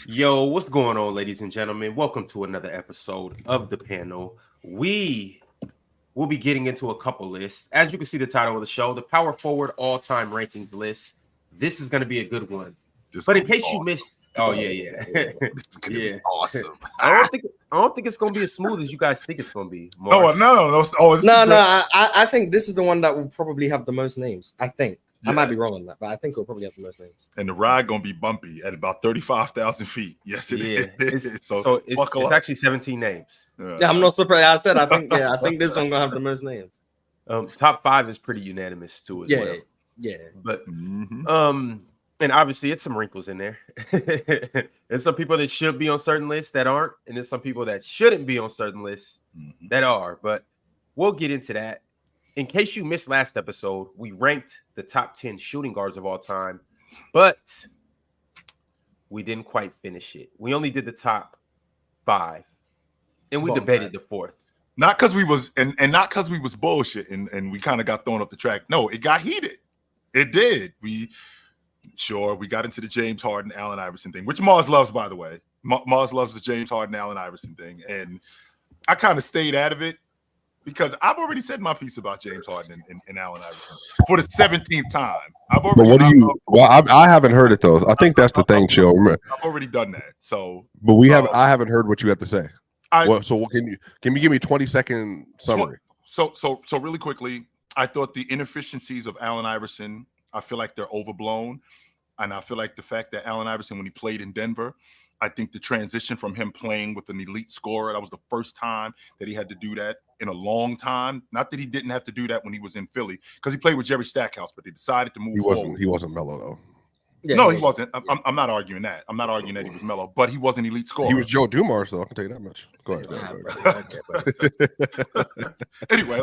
Yo, what's going on, ladies and gentlemen? Welcome to another episode of The Panel. We will be getting into a couple lists. As you can see the title of the show, the Power Forward All-Time Rankings list. This is going to be a good one. But in case you missed... Oh, yeah. This is going to be awesome. I don't think it's going to be as smooth as you guys think it's going to be. No. I think this is the one that will probably have the most names. I think. Yes. I might be wrong on that, but I think it'll probably have the most names. And the ride going to be bumpy at about 35,000 feet. Yes, it is. So it's actually 17 names. Yeah, I'm not surprised. I think this one going to have the most names. Top 5 is pretty unanimous too as well. Yeah. But and obviously it's some wrinkles in there. There's some people that should be on certain lists that aren't, and there's some people that shouldn't be on certain lists that are. But we'll get into that. In case you missed last episode, we ranked the top 10 shooting guards of all time, but we didn't quite finish it. We only did the top 5, and we debated the 4th. Not because we was and not because we was bullshit and we kind of got thrown off the track. No, it got heated. It did. We got into the James Harden, Allen Iverson thing, which Mars loves, by the way. Mars loves the James Harden, Allen Iverson thing, and I kind of stayed out of it. Because I've already said my piece about James Harden and Allen Iverson for the 17th time. I haven't heard it though. I think that's the thing, Chill. I've already done that. So, but I haven't heard what you have to say. Can you give me 20-second summary? So really quickly, I thought the inefficiencies of Allen Iverson, I feel like they're overblown, and I feel like the fact that Allen Iverson, when he played in Denver, I think the transition from him playing with an elite scorer, that was the first time that he had to do that in a long time. Not that he didn't have to do that when he was in Philly, because he played with Jerry Stackhouse, but they decided to move forward. He wasn't mellow, though. Yeah, no, he wasn't. I'm not arguing that. I'm not arguing that he was mellow, but he was an elite scorer. He was Joe Dumars, though. I can tell you that much. Go ahead. Anyway,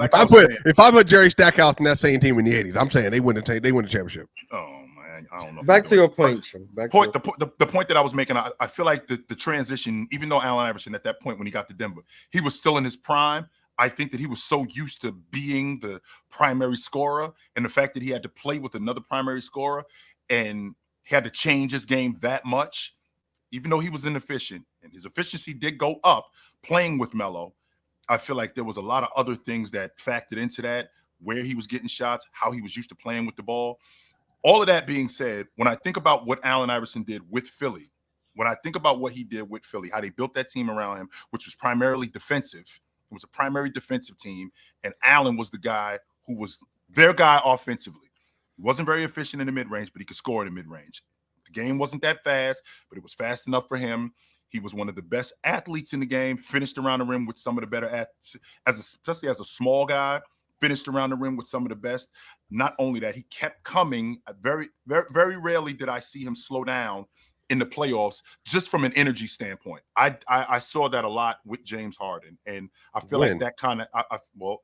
if I put Jerry Stackhouse in that same team in the 80s, I'm saying they win the championship. Oh, man. I don't know. Back to your point. The point that I was making, I feel like the transition, even though Allen Iverson at that point when he got to Denver, he was still in his prime. I think that he was so used to being the primary scorer, and the fact that he had to play with another primary scorer and he had to change his game that much, even though he was inefficient, and his efficiency did go up playing with Melo. I feel like there was a lot of other things that factored into that, where he was getting shots, how he was used to playing with the ball. All of that being said, when I think about what Allen Iverson did with Philly, when I think about what he did with Philly, how they built that team around him, which was primarily defensive, it was a primary defensive team, and Allen was the guy who was their guy offensively. He wasn't very efficient in the mid-range, but he could score in the mid-range. The game wasn't that fast, but it was fast enough for him. He was one of the best athletes in the game, finished around the rim with some of the better athletes, especially as a small guy, finished around the rim with some of the best. Not only that, he kept coming. Very, very, very rarely did I see him slow down in the playoffs, just from an energy standpoint. I saw that a lot with James Harden, and I feel like that kind of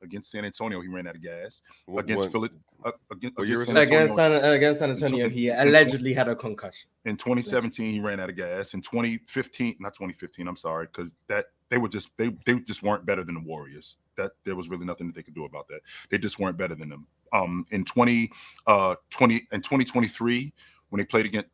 against San Antonio he ran out of gas. Against Philly, against San Antonio, he allegedly had a concussion. In 2017, he ran out of gas. In 2015, not 2015, I'm sorry, because they just weren't better than the Warriors. That there was really nothing that they could do about that. They just weren't better than them. In 2023, when they played against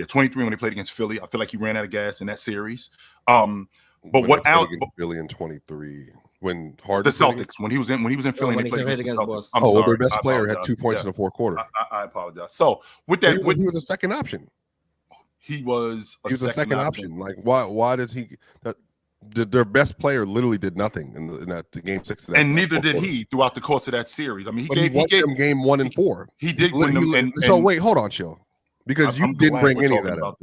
23 when they played against Philly, I feel like he ran out of gas in that series. But what Allen Philly in 23 when Harden the Celtics when he was in Philly, and they played against the Celtics. Their best player had 2 points in the fourth quarter. I apologize. So with that, he was a second option. He was a second option. Like why does he? Their best player literally did nothing in that game 6. And neither did he throughout the course of that series. I mean, he gave them game 1 and 4. He did win them. So wait, hold on, Chill. Because you didn't bring any of that up.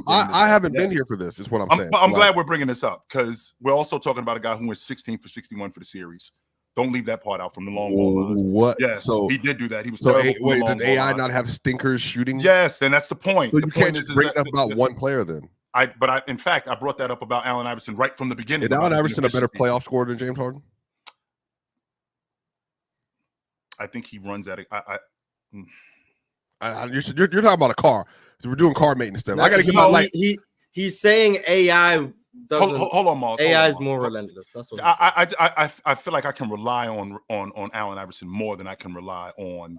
I haven't been here for this. Is what I'm saying. I'm glad we're bringing this up, because we're also talking about a guy who went 16 for 61 for the series. Don't leave that part out from the long ball. What? Yes, so he did do that. He was did AI not have stinkers shooting? Yes, and that's the point. So you can't just bring up about one player then. In fact, I brought that up about Allen Iverson right from the beginning. Is Allen Iverson a better playoff scorer than James Harden? I think he runs at it. You're talking about a car. So we're doing car maintenance stuff. I got to get my light. He's saying AI doesn't. Hold on, Miles. AI is more relentless. That's what I feel like I can rely on Allen Iverson more than I can rely on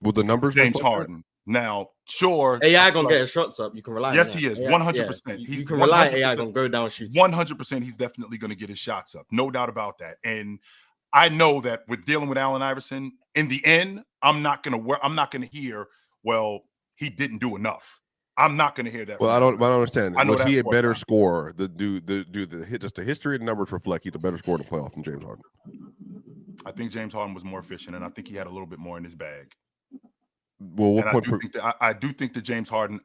the numbers James Harden. Now, sure. AI gonna get his shots up. You can rely. Yes, on he is. AI, 100%. You can rely on AI gonna go down shooting. 100%. He's definitely gonna get his shots up. No doubt about that. And I know that with dealing with Allen Iverson, in the end, I'm not gonna hear, well, he didn't do enough. I'm not going to hear that. Well, I don't understand. Was he a better scorer? Just the history and numbers reflect he's a better scorer in the playoffs than James Harden. I think James Harden was more efficient, and I think he had a little bit more in his bag. Well, I do think that James Harden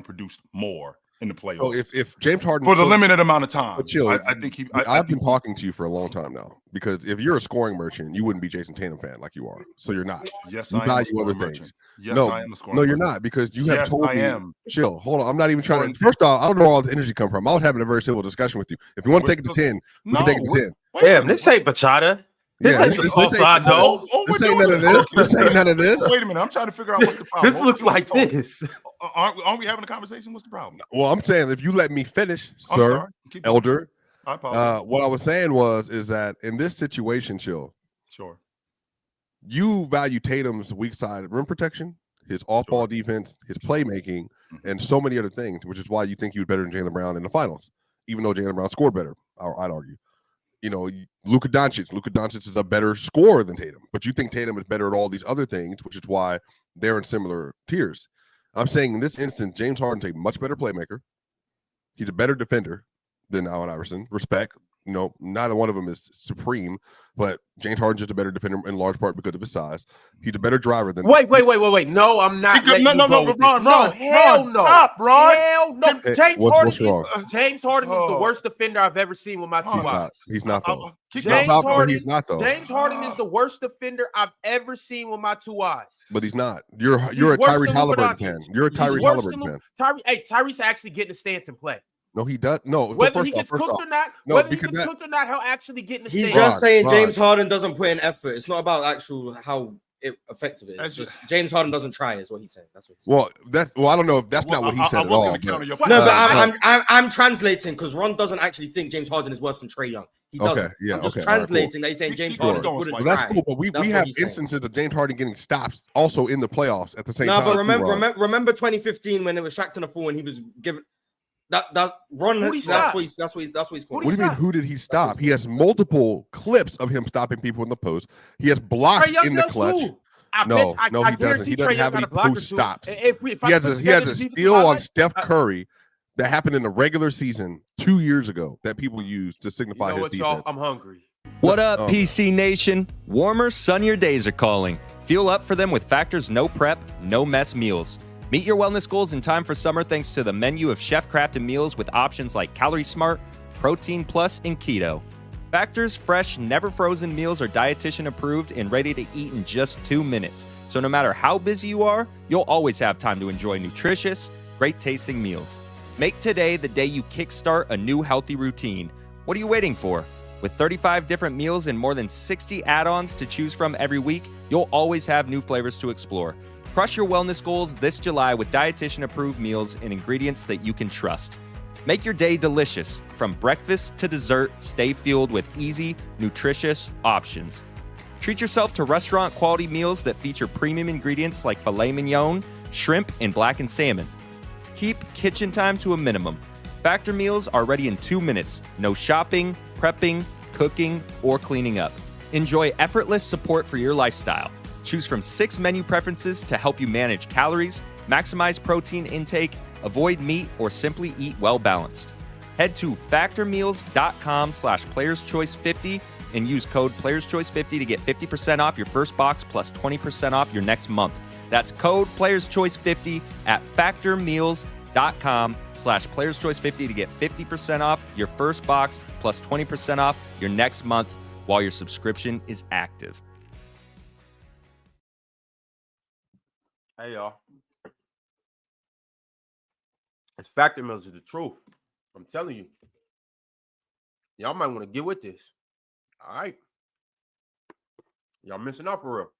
produced more in the playoffs. So if James Harden for the limited amount of time, I think I've been talking to you for a long time now, because if you're a scoring merchant, you wouldn't be Jason Tatum fan like you are. So you're not. Yes, you I am a scoring merchant. Yes, I am a scoring merchant. You're not, because you have told me. Am. Chill. Hold on. I'm not even trying to. First off, I don't know where all the energy come from. I was having a very civil discussion with you. If you want to take it to 10, we can take it to 10. Damn, this ain't bachata. This ain't none of this. This ain't none of this. Wait a minute. I'm trying to figure out what's the problem. This looks like this. Aren't we having a conversation? What's the problem? Well, I'm saying, if you let me finish, sir, elder. I apologize. What I was saying is that in this situation, Chill. Sure. You value Tatum's weak side rim protection, his off-ball defense, his playmaking, and so many other things, which is why you think he was better than Jaylen Brown in the finals, even though Jaylen Brown scored better, I'd argue. You know, Luka Doncic is a better scorer than Tatum, but you think Tatum is better at all these other things, which is why they're in similar tiers. I'm saying in this instance, James Harden's a much better playmaker. He's a better defender than Allen Iverson. Respect. You know, neither one of them is supreme, but James Harden's just a better defender in large part because of his size. He's a better driver than. Wait. No, I'm not. Ron, hell no. Stop, Ron. Hell no. Hey, James Harden is the worst defender I've ever seen with my two eyes. He's not though. He's not though. James Harden is the worst defender I've ever seen with my two eyes. But he's not. You're a Tyrese Halliburton fan. You're a Tyrese Halliburton fan. Tyrese actually getting a stance and play. No, he does. No, whether he gets cooked or not, he'll actually get in the stand. He's just saying James Harden doesn't put in effort. It's not about actual how effective it is. It's just James Harden doesn't try, is what he's saying. That's what he's saying. Well, I don't know if that's not what he said at all. I'm translating, because Ron doesn't actually think James Harden is worse than Trae Young. He doesn't. I'm just translating that he's saying James Harden wouldn't try. That's cool, but we have instances of James Harden getting stops also in the playoffs at the same time. No, but remember 2015 when it was Shaq to the 4 and he was given. That Ron, that's what he's calling. What do you mean? Who did he stop? He has multiple clips of him stopping people in the post. He has blocks in the clutch. No, he doesn't. He doesn't have any post stops. He has a steal on Steph Curry that happened in the regular season 2 years ago that people use to signify his defense. I'm hungry. What up, PC Nation? Warmer, sunnier days are calling. Fuel up for them with Factor's no prep, no mess meals. Meet your wellness goals in time for summer thanks to the menu of chef-crafted meals with options like Calorie Smart, Protein Plus, and Keto. Factor's fresh, never-frozen meals are dietitian approved and ready to eat in just 2 minutes. So no matter how busy you are, you'll always have time to enjoy nutritious, great-tasting meals. Make today the day you kickstart a new healthy routine. What are you waiting for? With 35 different meals and more than 60 add-ons to choose from every week, you'll always have new flavors to explore. Crush your wellness goals this July with dietitian-approved meals and ingredients that you can trust. Make your day delicious. From breakfast to dessert, stay fueled with easy, nutritious options. Treat yourself to restaurant-quality meals that feature premium ingredients like filet mignon, shrimp, and blackened salmon. Keep kitchen time to a minimum. Factor meals are ready in 2 minutes. No shopping, prepping, cooking, or cleaning up. Enjoy effortless support for your lifestyle. Choose from 6 menu preferences to help you manage calories, maximize protein intake, avoid meat, or simply eat well-balanced. Head to factormeals.com/playerschoice50 and use code playerschoice50 to get 50% off your first box plus 20% off your next month. That's code playerschoice50 at factormeals.com/playerschoice50 to get 50% off your first box plus 20% off your next month while your subscription is active. Hey, y'all. It's Factor Meals is the truth. I'm telling you. Y'all might want to get with this. All right. Y'all missing out for real.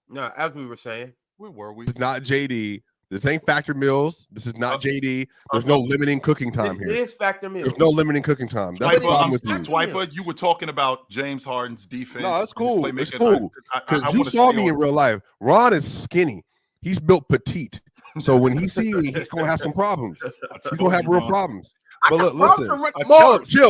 Now, as we were saying. Where were we? It's not JD. This ain't Factor Mills. This is not JD. There's no limiting cooking time here. This is Factor Mills. There's no limiting cooking time. That's the problem with you. Swiper, you were talking about James Harden's defense. No, that's cool. It's cool. Because you saw me in real life. Ron is skinny. He's built petite. So when he sees me, he's going to have some problems. He's going to have real problems. But look, listen.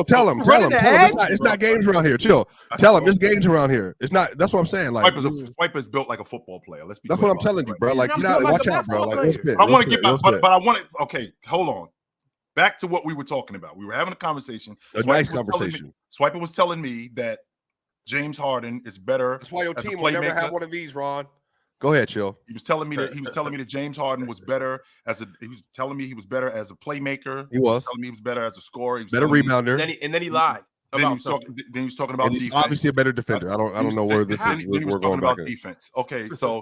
Tell him. It's not games around here. Chill. Tell him it's games around here. It's not. That's what I'm saying. Like Swiper's built like a football player. Let's be. That's what I'm telling you, bro. Like, watch out, bro. Like, I want to get back, but I want to. Okay, hold on. Back to what we were talking about. We were having a conversation. Nice conversation. Swiper was telling me that James Harden is better. That's why your team will never have one of these, Ron. Go ahead, Chill. He was telling me that James Harden was better he was telling me he was better as a playmaker. He was telling me he was better as a scorer. He was better rebounder. And then he lied. Then he was talking about defense. Obviously a better defender. I don't know where this is. Then he was talking about defense. Okay, so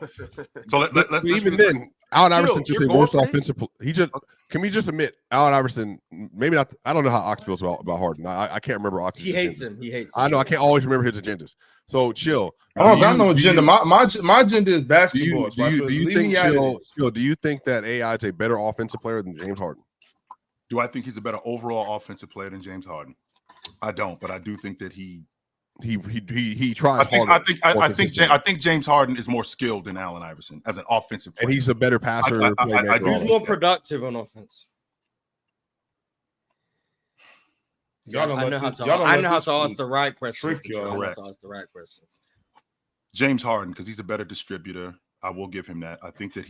let's even then, Allen Iverson just a worse offensive. Can we just admit Allen Iverson? Maybe not. I don't know how Ox feels about Harden. I can't remember Ox. He hates him. I know. I can't always remember his agendas. So Chill. I got no agenda. My agenda is basketball. Do you think Chill? Do you think that AI is a better offensive player than James Harden? Do I think he's a better overall offensive player than James Harden? I don't, but I do think that he tries. I think James Harden is more skilled than Allen Iverson as an offensive player. And he's a better passer. He's more productive on offense. I know how to ask the right questions. James Harden, because he's a better distributor. I will give him that. I think that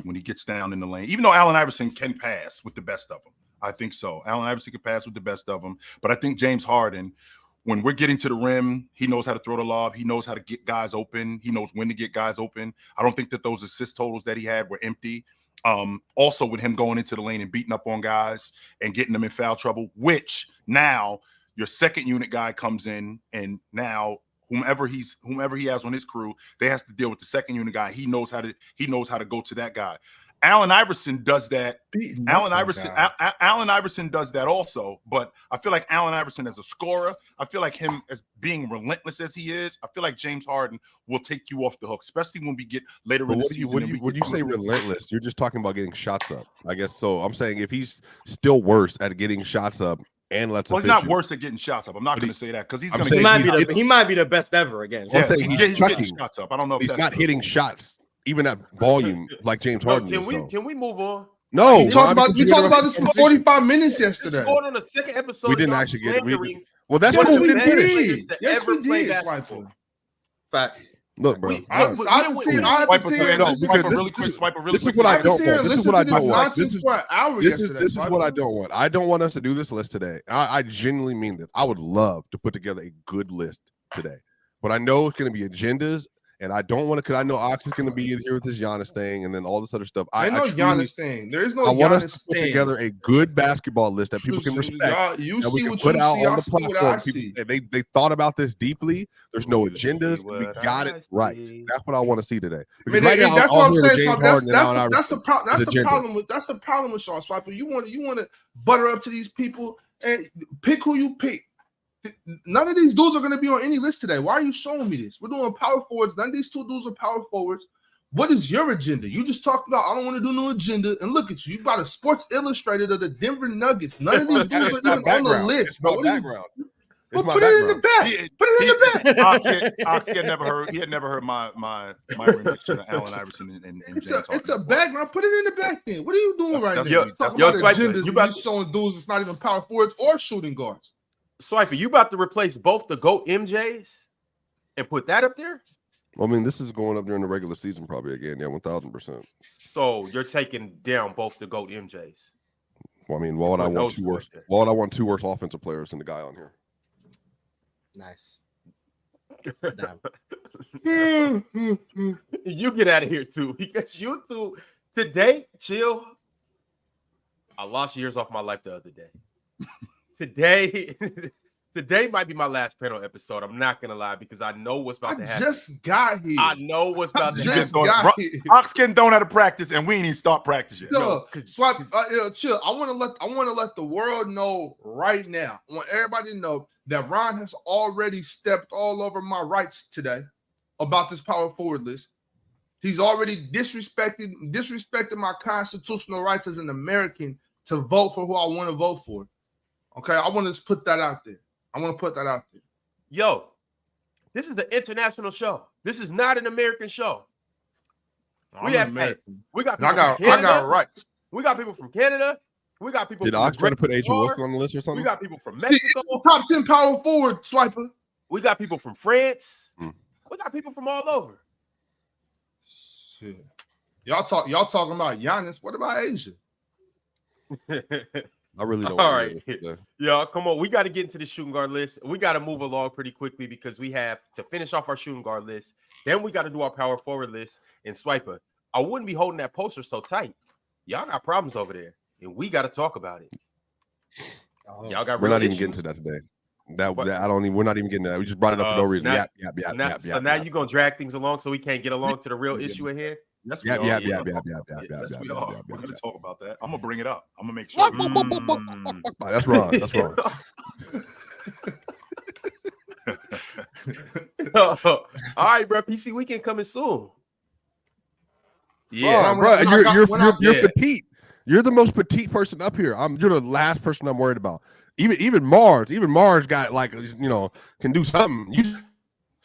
when he gets down in the lane, even though Allen Iverson can pass with the best of them, I think so. Allen Iverson can pass with the best of them, but I think James Harden, when we're getting to the rim, he knows how to throw the lob. He knows how to get guys open. He knows when to get guys open. I don't think that those assist totals that he had were empty. Also with him going into the lane and beating up on guys and getting them in foul trouble, which now your second unit guy comes in, and now whomever he has on his crew, they have to deal with the second unit guy. He knows how to go to that guy. Allen Iverson does that. Allen Iverson does that also, but I feel like Allen Iverson as a scorer, I feel like him as being relentless as he is, I feel like James Harden will take you off the hook, especially when we get later in the season. When you say relentless, you're just talking about getting shots up, I guess. So I'm saying if he's still worse at getting shots up and he's not worse at getting shots up. I'm not going to say that because he might be the best ever again. Yeah, he's getting shots up. I don't know if he's not hitting shots. Even at volume, like James Harden. Can we move on? No, we talked about this for 45 minutes yesterday. Scored on the second episode. We didn't actually get it. Well, that's what we did. Yes, we did. Facts. Look, bro. I haven't seen This is what I don't want. This is what I don't want. This is what I don't want. I don't want us to do this list today. I genuinely mean that. I would love to put together a good list today, but I know it's going to be agendas. And I don't want to, because I know Ox is going to be here with this Giannis thing and then all this other stuff. Giannis thing. There is no Giannis thing. I want us to put together a good basketball list that people can respect. You see what you see. I see what I see. They thought about this deeply. There's no agendas. We got it right. That's what I want to see today. That's what I'm saying. That's the problem with Sean Swiper. You want to butter up to these people and pick who you pick. None of these dudes are going to be on any list today. Why are you showing me this? We're doing power forwards. None of these two dudes are power forwards. What is your agenda? You just talked about, I don't want to do no agenda. And look at you. You got a Sports Illustrated of the Denver Nuggets. None of these dudes are even on the list, bro. Well, put it in the back. Put it in the back. Ox had never heard my rendition of Allen Iverson and it's a background. Put it in the back then. What are you doing right now? You're talking about agendas. You're showing dudes it's not even power forwards or shooting guards. Swiper, you about to replace both the GOAT MJs and put that up there? Well, I mean, this is going up during the regular season probably again. Yeah, 1,000%. So you're taking down both the GOAT MJs. Well, I mean, why would I want two worse? Why would I want two worse offensive players than the guy on here? Nice. You get out of here too, because you two today, chill. I lost years off my life the other day. Today might be my last panel episode. I'm not gonna lie because I know what's about to happen. Just got here. I know what's about to happen. Oxkin don't have to practice, and we ain't even start practice yet. Chill. I want to let the world know right now. I want everybody to know that Ron has already stepped all over my rights today about this power forward list. He's already disrespected my constitutional rights as an American to vote for who I want to vote for. Okay, I want to just put that out there. Yo, this is the international show. This is not an American show. We got people from Canada. I got rights. We got people from Canada. We got people. Did Ox try to put AJ Wilson on the list or something? We got people from Mexico. Top 10 power forward, Swiper. We got people from France. We got people from all over. Shit. Y'all talking about Giannis. What about Asia? I really don't. All right, y'all, come on. We got to get into the shooting guard list. We got to move along pretty quickly because we have to finish off our shooting guard list. Then we got to do our power forward list. And Swiper, I wouldn't be holding that poster so tight. Y'all got problems over there, and we got to talk about it. Y'all got. We're not even getting to that today. We're not even getting to that. We just brought it up for no reason. So now you're gonna drag things along so we can't get along to the real issue at hand. Yes, we are. Yes, we are. We're going to talk about that. I'm going to bring it up. I'm going to make sure. That's wrong. That's wrong. All right, bro. PC weekend coming soon. Yeah, bro. You're petite. You're the most petite person up here. You're the last person I'm worried about. Even Mars. Even Mars got can do something.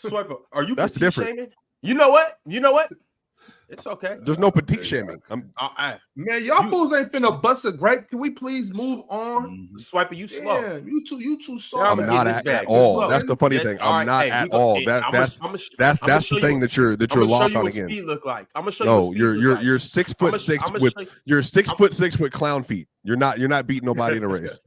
Swiper, are you that's petite different? Shaming? You know what? It's okay. There's no petite shaming. Man, y'all fools ain't finna bust a grape. Can we please move on? Swiper, you slow. Yeah, you too soft. I'm not at all. That's the funny thing. I'm not at all. That's the thing that you're lost on again. Speed look like. I'm gonna show you. No, you're 6'6" with you're 6'6" with clown feet. You're not beating nobody in a race.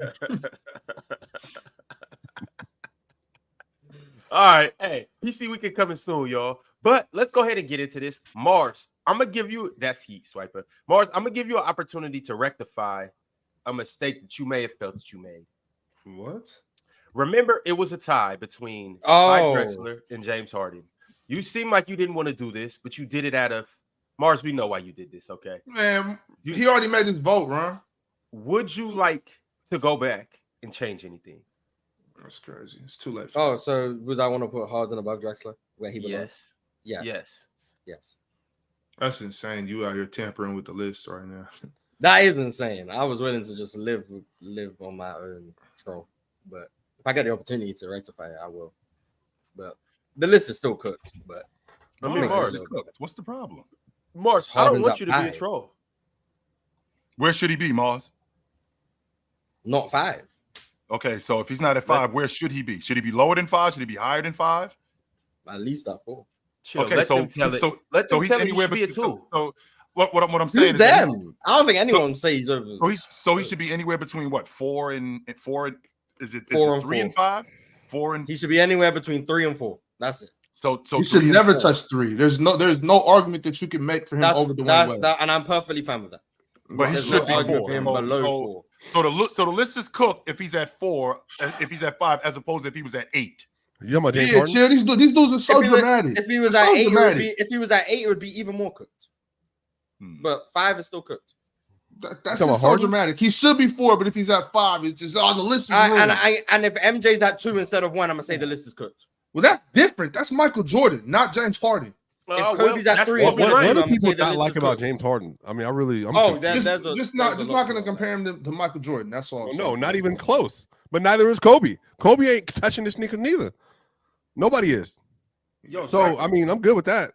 All right, hey, PC weekend coming soon, y'all. But let's go ahead and get into this. Mars, I'm gonna give you that's heat, Swiper. Mars, I'm gonna give you an opportunity to rectify a mistake that you may have felt that you made. What? Remember, it was a tie between Clyde Drexler and James Harden. You seem like you didn't want to do this, but you did it out of Mars. We know why you did this, okay? Man, he already made his vote, Ron. Would you like to go back and change anything? That's crazy. It's too late. So would I want to put Harden above Drexler where he belongs? Yes. That's insane. You out here tampering with the list right now. That is insane. I was willing to just live on my own troll, but if I get the opportunity to rectify it, I will. But the list is still cooked. But Mars, what's the problem? Mars, I don't want you to be a troll. Where should he be, Mars? Not 5. Okay, so if he's not at 5, where should he be? Should he be lower than 5? Should he be higher than 5? At least at 4. Chill, okay, let so them tell so, let them so he's tell anywhere he should be a 2. So what I'm saying is them. I don't think anyone says he's over. So he should be anywhere between what 4 and 4. Is it 3 and 5? 4 and he should be anywhere between 3 and 4. That's it. So he should never touch 3. There's no argument that you can make for him over the 1 way. And I'm perfectly fine with that. But he should be 4. So the list is cooked if he's at 4, if he's at 5, as opposed to if he was at 8. You know James Harden? Yeah, these dudes are so dramatic. If he was at 8, it would be even more cooked. But 5 is still cooked. That's just so dramatic. He should be 4, but if he's at 5, it's just the list is and if MJ's at 2 instead of 1, I'm gonna say the list is cooked. Well, that's different. That's Michael Jordan, not James Harden. If Kobe's at 3, what do people not like about James Harden? I mean, just not going to compare him to Michael Jordan. That's all. No, not even close. But neither is Kobe. Kobe ain't touching the sneaker neither. Nobody is. I mean, I'm good with that.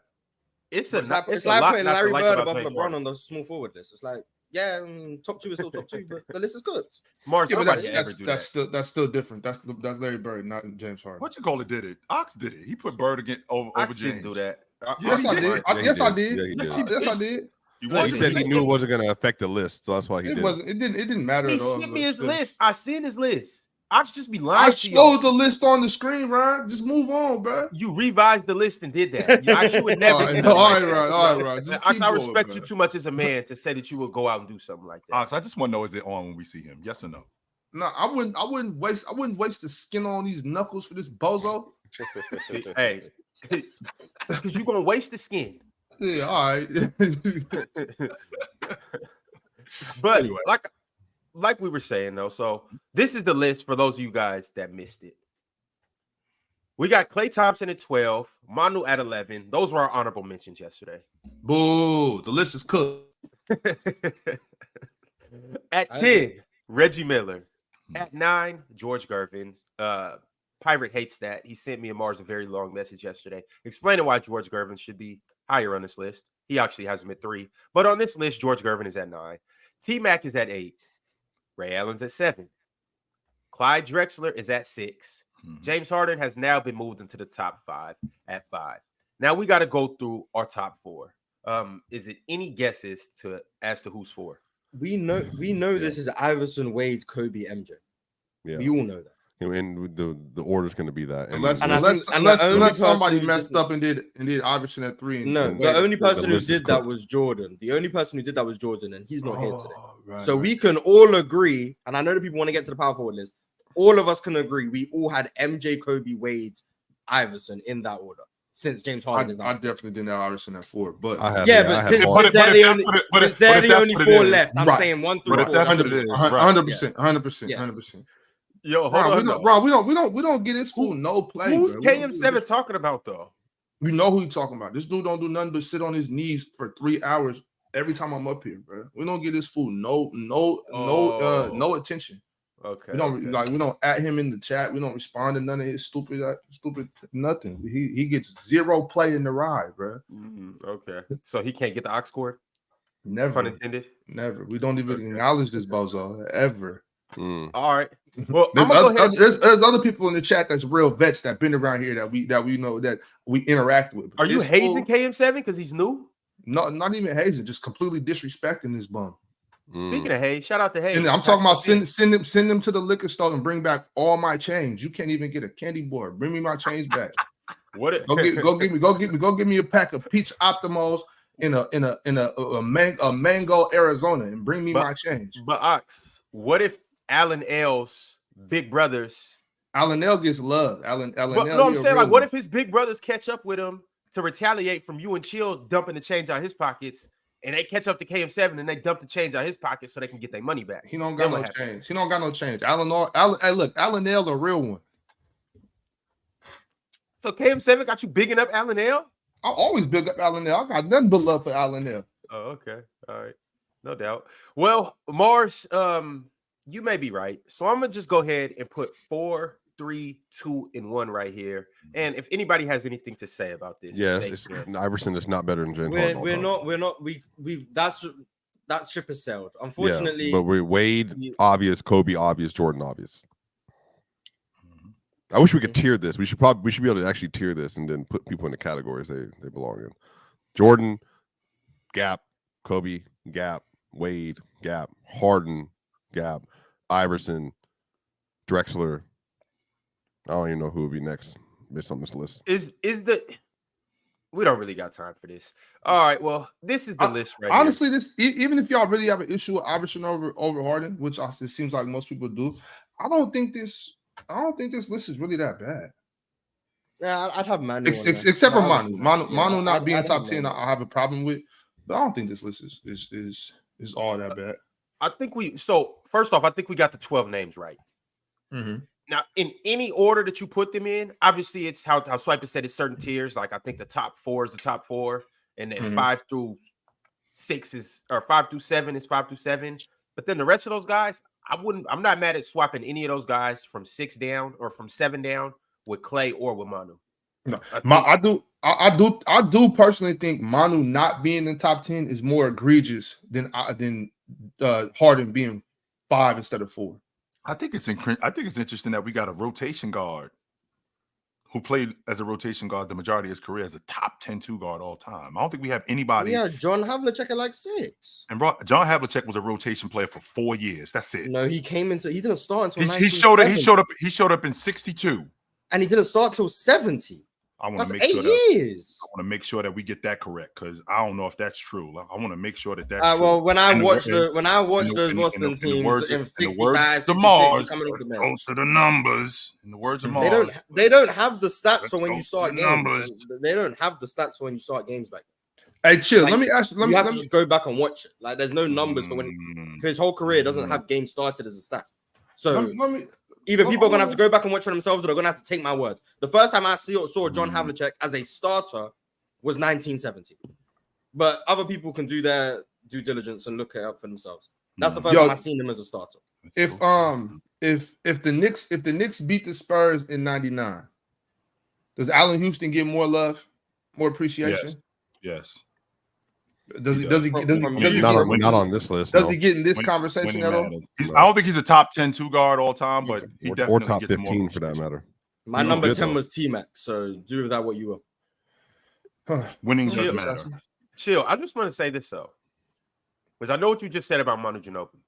It's like putting Larry Bird above LeBron on the small forward list. It's like, top 2 is still top 2, but the list is cooked. Mars, that's still different. That's Larry Bird, not James Harden. What you call it? Did it? Ox did it. He put Bird over James. Didn't do that. Yes, I did. Yes, I did. He said he knew it wasn't going to affect the list, so that's why he did it. It didn't matter at all. He sent me his list. I seen his list. I should just be lying. I showed the list on the screen, Ryan. Just move on, bro. You revised the list and did that. I would never. All right. I respect you too much as a man to say that you would go out and do something like that. Ox, I just want to know: is it on when we see him? Yes or no? No, I wouldn't waste the skin on these knuckles for this bozo. See, hey, because you're gonna waste the skin. Yeah, all right. But anyway, like we were saying though, so this is the list for those of you guys that missed it. We got Klay Thompson at 12, Manu at 11. Those were our honorable mentions yesterday. Boo, the list is cooked. At 10, Reggie Miller. At 9, George Gervin. Pirate hates that. He sent me a very long message yesterday explaining why George Gervin should be higher on this list. He actually has him at 3. But on this list, George Gervin is at 9. T-Mac is at 8. Ray Allen's at 7. Clyde Drexler is at 6. James Harden has now been moved into the top 5 at 5. Now we got to go through our top 4. Is it any guesses as to who's 4? We know this is Iverson, Wade, Kobe, MJ. Yeah. We all know that. And the order's going to be that. Unless somebody messed up and did Iverson at 3. The only person who did that was Jordan. The only person who did that was Jordan, and he's not here today. Right, so we can all agree, and I know that people want to get to the power forward list. All of us can agree we all had MJ, Kobe, Wade, Iverson in that order. Since James Harden is not. I definitely didn't have Iverson at 4, but since they're the only 4 left, I'm saying 1 through 4. But if that's what it is, 100%. Yo, hold on. We don't get this fool no play. Who's KM7 talking about though? You know who you talking about. This dude don't do nothing but sit on his knees for 3 hours every time I'm up here, bro. We don't get this fool no attention. Okay. We don't at him in the chat. We don't respond to none of his stupid nothing. He gets 0 play in the ride, bro. Okay. So he can't get the aux cord? Never. Pun intended? Never. We don't even acknowledge this bozo ever. All right. Well, there's other people in the chat that's real vets that been around here that we know that we interact with. Are you hazing KM7 because he's new? No, not even hazing, just completely disrespecting this bum. Speaking of Hayes, shout out to Hayes. And I'm talking about send them to the liquor store and bring back all my change. You can't even get a candy bar. Bring me my change back. Go give me a pack of peach Optimals in a mango Arizona and bring me my change. But Ox, what if Alan L's big brothers? Alan L gets love. Alan I'm saying, like, what if his big brothers catch up with him to retaliate from you and Chill dumping the change out his pockets? And they catch up to KM7 and they dump the change out his pocket so they can get their money back. He don't got no change. He don't got no change. Alan L, a real one. So KM7 got you bigging up Alan L? I always big up Alan L. I got nothing but love for Alan L. Oh, okay. All right. No doubt. Well, Mars, you may be right. So I'm going to just go ahead and put 4, 3, 2, and 1 right here. And if anybody has anything to say about this, Iverson is not better than James Harden. We're not. That ship has sailed. Unfortunately, but we're Wade obvious, Kobe obvious, Jordan obvious. I wish we could tier this. We should be able to actually tier this and then put people in the categories they belong in. Jordan, gap. Kobe, gap. Wade, gap. Harden, gap. Iverson, Drexler. I don't even know who would be next based on this list. We don't really got time for this. All right, well, this is the list right honestly, here. Even if y'all really have an issue with Iverson over Harden, which it seems like most people do, I don't think this list is really that bad. Yeah, I'd have Manu. Except for Manu. Manu not being top 10, I have a problem with. But I don't think this list is all that bad. I think first off, I think we got the 12 names right. Mm-hmm. Now, in any order that you put them in, obviously it's how Swiper said it's certain tiers. Like I think the top 4 is the top 4, and then 5 through 6 is, or 5 through 7 is 5 through 7. But then the rest of those guys, I'm not mad at swapping any of those guys from 6 down or from 7 down with Klay or with Manu. No, I do personally think Manu not being in the top 10 is more egregious than Harden being 5 instead of 4. I think it's interesting that we got a rotation guard who played as a rotation guard the majority of his career as a top 10-2 guard all time. I don't think we have anybody. Yeah, John Havlicek at like 6. And John Havlicek was a rotation player for 4 years. That's it. No, he didn't start until he showed up in 62. And he didn't start till 70. I want to make 8 sure years. I want to make sure that we get that correct because I don't know if that's true. I want to make sure that that's true. Well, when I watched those Boston teams in 65, the Mars, goes to the numbers. In the words of Mars, they don't have the stats for when you start games. They don't have the stats for when you start games back. Hey, chill. Let me ask you. You have to just go back and watch it. Like, there's no numbers for when his whole career doesn't have games started as a stat. So Either people are gonna have to go back and watch for themselves, or they're gonna have to take my word. The first time I saw John Havlicek as a starter was 1970, but other people can do their due diligence and look it up for themselves. That's the first time I've seen him as a starter. If the Knicks beat the Spurs in '99, does Allen Houston get more love, more appreciation? Yes. Does he not on this list? Does he get in this conversation at all? I don't think he's a top 10 2-guard all time, but he definitely or top gets 15 more for that matter. My number 10 was T-Mac, so do with that what you will. Winning doesn't matter. Chill. I just want to say this though, because I know what you just said about Manu Ginobili,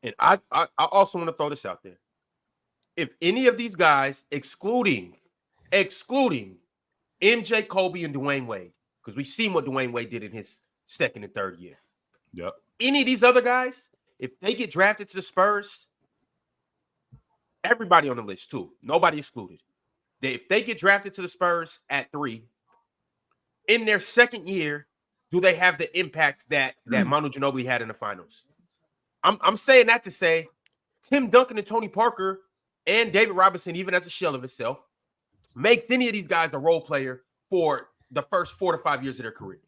and I also want to throw this out there. If any of these guys, excluding MJ, Kobe, and Dwayne Wade, because we've seen what Dwayne Wade did in his second and third year. Yep. Any of these other guys, if they get drafted to the Spurs, everybody on the list too, nobody excluded. If they get drafted to the Spurs at 3, in their second year, do they have the impact that Manu Ginobili had in the finals? I'm saying that to say Tim Duncan and Tony Parker and David Robinson, even as a shell of itself, makes any of these guys a role player for the first 4 to 5 years of their career.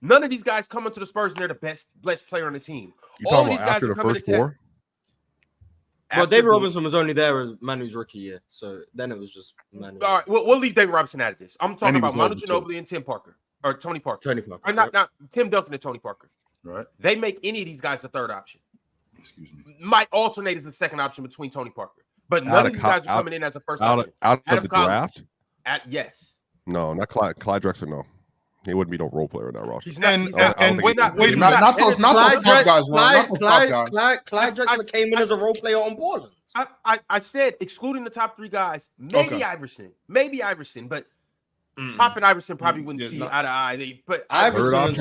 None of these guys come into the Spurs and they're the best player on the team. All of these guys are coming to 4. Well, David Robinson was only there as Manu's rookie year, so then it was just Manu. All right, we'll leave David Robinson out of this. I'm talking about Manu Ginobili and Tim Parker, or Tony Parker. Or not Tim Duncan and Tony Parker. Right. They make any of these guys a third option. Excuse me. Might alternate as a second option between Tony Parker, but none of these guys are coming in as a first option. Out of the draft? Yes. No, not Clyde Drexler. No, he wouldn't be no role player in that roster. He's not. Clyde Drexler came in as a role player on Portland. I said excluding the top 3 guys, maybe Iverson, but Pop and Iverson probably wouldn't see eye to eye. But Iverson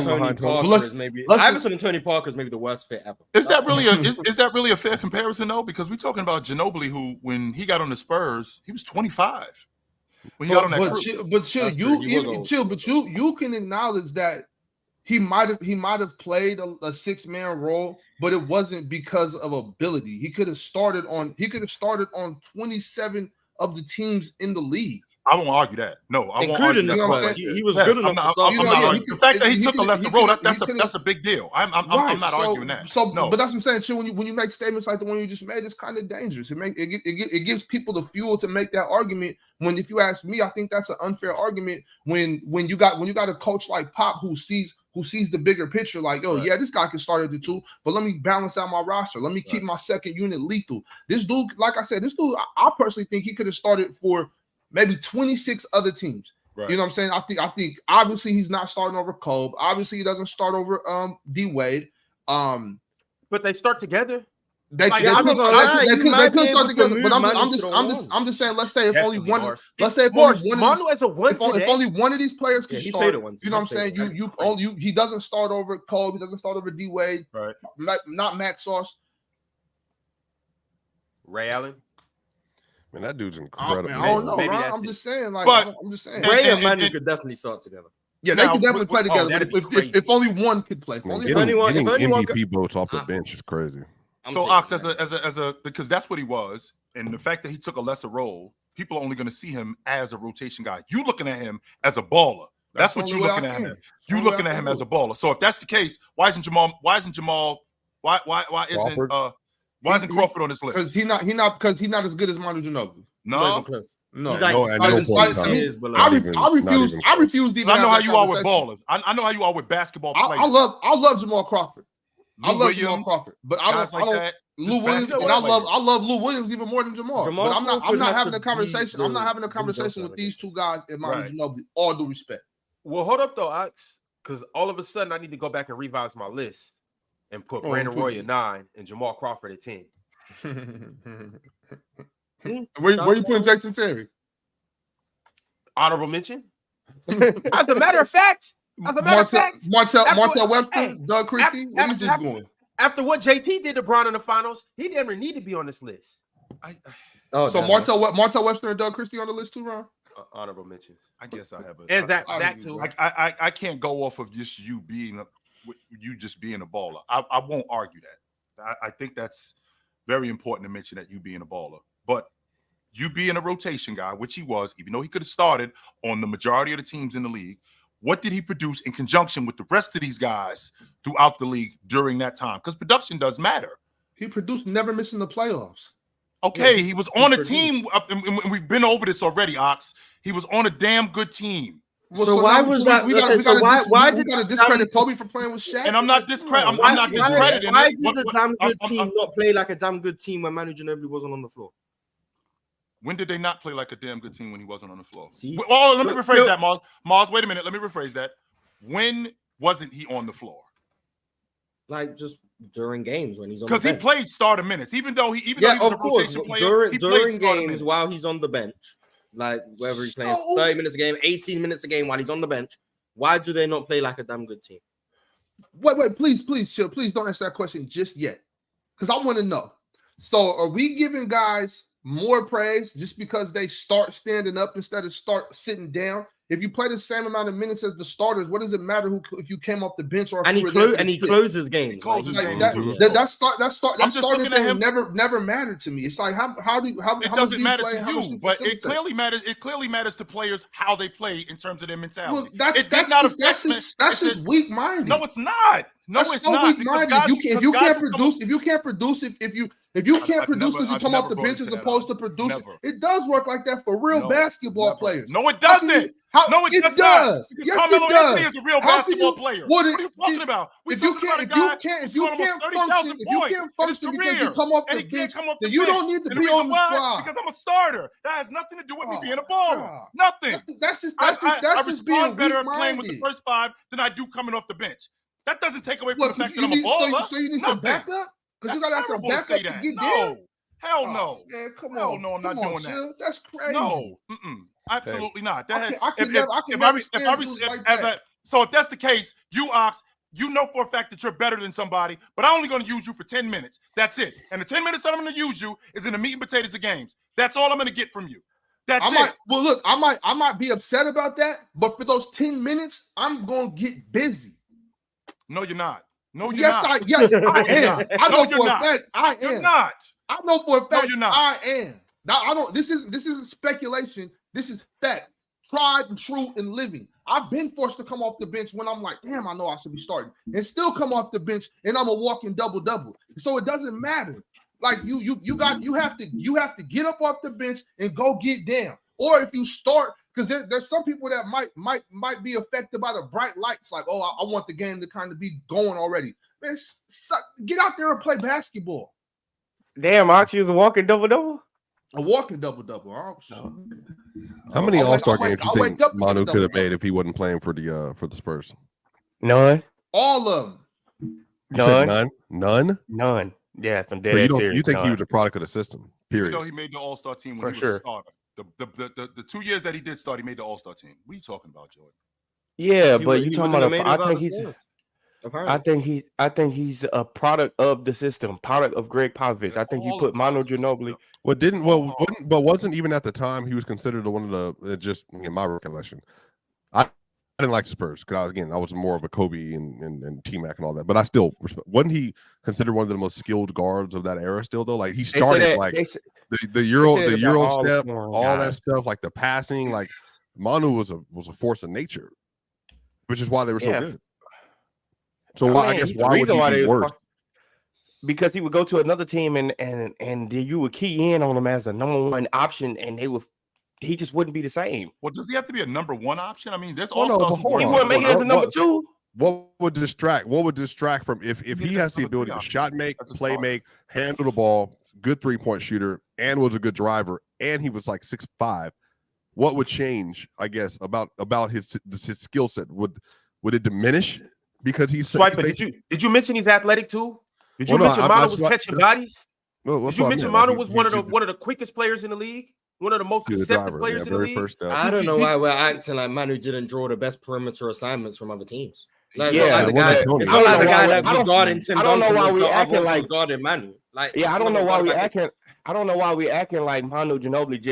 and Tony Parker is maybe the worst fit ever. Is that really a fair comparison though? Because we're talking about Ginobili, who when he got on the Spurs, he was 25. When he got on that you can acknowledge that he might have played a 6-man role, but it wasn't because of ability. He could have started on 27 of the teams in the league. I won't argue that. No, I won't argue that. He was good enough to start. The fact that he took a lesser role, that's a big deal. I'm not arguing that. But that's what I'm saying. Chill, when you make statements like the one you just made, it's kind of dangerous. It gives people the fuel to make that argument. When, if you ask me, I think that's an unfair argument. When you got a coach like Pop who sees the bigger picture, like, yeah, this guy can start at the 2, but let me balance out my roster. Let me keep my second unit lethal. This dude, like I said, I personally think he could have started for maybe 26 other teams. Right. You know what I'm saying? I think obviously he's not starting over Kobe. Obviously he doesn't start over D Wade. But they start together. They could start together. But I'm just saying. Let's say if only one. Let's say if only one of these players can start. You know what I'm saying? He doesn't start over Kobe. He doesn't start over D Wade. Right. Not Matt Sauce. Ray Allen. Man, that dude's incredible. I don't know. I'm just saying. Ray and Manu could definitely start together. Yeah, they could definitely play together. But if only one could play, getting MVP votes off the bench is crazy. So Ox, as a because that's what he was, and the fact that he took a lesser role, people are only going to see him as a rotation guy. You looking at him as a baller. That's what you're looking at him as. You looking at him as a baller. So if that's the case, why isn't Crawford on this list? Because he's not as good as Manu Ginobili. No. He's like I refuse to even. I know how you are with ballers. I know how you are with basketball players. I love Jamal Crawford. I love Jamal Crawford, but I don't Lou Williams, and I love Lou Williams even more than Jamal. But I'm not having a conversation. I'm not having a conversation with these 2 guys in Manu Ginobili. All due respect. Well, hold up though, Ox, because all of a sudden I need to go back and revise my list and put Brandon Roy at 9 and Jamal Crawford at 10. Where you putting Jason Terry? Honorable mention. As a matter of fact, Martell Webster, Doug Christie. Where you just going? After what JT did to Brown in the finals, he didn't need to be on this list. Martell Webster and Doug Christie on the list too, Ron? Honorable mention. I guess I have a. And Zach too. I can't go off of just you being a baller. I won't argue that. I think that's very important to mention that you being a baller. But you being a rotation guy, which he was, even though he could have started on the majority of the teams in the league, what did he produce in conjunction with the rest of these guys throughout the league during that time? Because production does matter. He produced, never missing the playoffs. Okay, he was on a team, and we've been over this already, Ox. He was on a damn good team. Well, so why was that? Why did we discredit Kobe for playing with Shaq? And I'm not discrediting. I'm not discrediting. Why did the damn good team not play like a damn good team when Manu Ginobili wasn't on the floor? When did they not play like a damn good team when he wasn't on the floor? See? Well, let me rephrase that, Mars. Mars, wait a minute. Let me rephrase that. When wasn't he on the floor? Like just during games when he's on. Because he played starter minutes, even though he was a rotation player. During games while he's on the bench, like whether he's playing 30 minutes a game, 18 minutes a game while he's on the bench. Why do they not play like a damn good team? Wait, please, chill. Please don't answer that question just yet, because I want to know. So, are we giving guys more praise just because they start standing up instead of start sitting down? If you play the same amount of minutes as the starters, what does it matter if you came off the bench or? And he closes games. He closes games. That starting thing never mattered to me. It's like how it doesn't matter to you, but it clearly matters. It clearly matters to players how they play in terms of their mentality. Well, that's just weak minded. No, it's not. No, it's not. Weak minded. If you can't produce, if you can't produce because you come off the bench as opposed to producing, it does work like that for real basketball players. No, it doesn't. No, it does. Yes, Carmelo it does. Anthony is a real basketball player. What are you talking about? If you can't function because you come off the bench, then you don't need to be on the squad. Because I'm a starter. That has nothing to do with me being a baller. Nothing. That's just I respond better playing with the first five than I do coming off the bench. That doesn't take away from the fact that I'm a baller. So you need some backup? Because you gotta have some backup to get there. Hell no. Man, come on. Hell no, I'm not doing that. That's crazy. No, absolutely not. That So if that's the case, you Ox, you know for a fact that you're better than somebody, but I'm only going to use you for 10 minutes. That's it. And the 10 minutes that I'm going to use you is in the meat and potatoes of games. That's all I'm going to get from you. That's it. Well, look, I might be upset about that, but for those 10 minutes, I'm going to get busy. No, you're not. No, you're not. Yes, I am. I know for a fact I am. You're not. I know for a fact you're not. I am. Now I don't. This isn't speculation. This is fact, tried and true and living. I've been forced to come off the bench when I'm like, damn, I know I should be starting, and still come off the bench, and I'm a walking double. So it doesn't matter. Like you have to get up off the bench and go get down. Or if you start, because there's some people that might be affected by the bright lights, like, oh, I want the game to kind of be going already. Man, get out there and play basketball. Damn, aren't you a walking double? A walking double. How many All-Star games do you think Manu could have made if he wasn't playing for the Spurs? None. All of them. None. Yeah, some dead ass serious. You think he was a product of the system? Period. You know, he made the All-Star team when he was a starter. The 2 years that he did start, he made the All-Star team. What are you talking about, Jordan? Yeah, but you talking about? I think he's a product of the system, product of Greg Popovich. I think you put Manu Ginobili. But wasn't even at the time he was considered one of the just in my recollection. I didn't like the Spurs because I was more of a Kobe and T-Mac and all that. But I still wasn't he considered one of the most skilled guards of that era still though? Like he started the Euro step, all that stuff, like the passing, like Manu was a force of nature, which is why they were so good. So why would he be worse? Because he would go to another team and you would key in on him as a number one option, and he just wouldn't be the same. Well, does he have to be a number one option? I mean, there's he wouldn't make it as a number two. What would distract from if he has the ability to shot make, play make, handle the ball, good 3-point shooter, and was a good driver, and he was like 6'5"? What would change, I guess, about his skill set? Would it diminish? Because he's Swiper. Did you mention he's athletic too? Did you mention Manu was catching bodies? Did you mention Manu was one of the quickest players in the league? One of the most deceptive players in the league? I don't know why we're acting like Manu didn't draw the best perimeter assignments from other teams. Like, I don't know why we acting like guarding Manu. Like, I don't know why we acting. I don't know why we acting like Manu Ginobili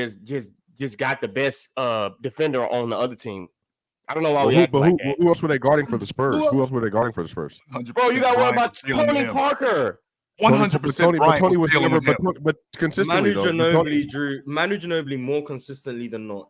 just got the best defender on the other team. I don't know why who else were they guarding for the Spurs? Who else were they guarding for the Spurs? Bro, you got to worry about Tony Parker. 100% Bryant Tony was dealing with him. but consistently Manu Ginobili more consistently than not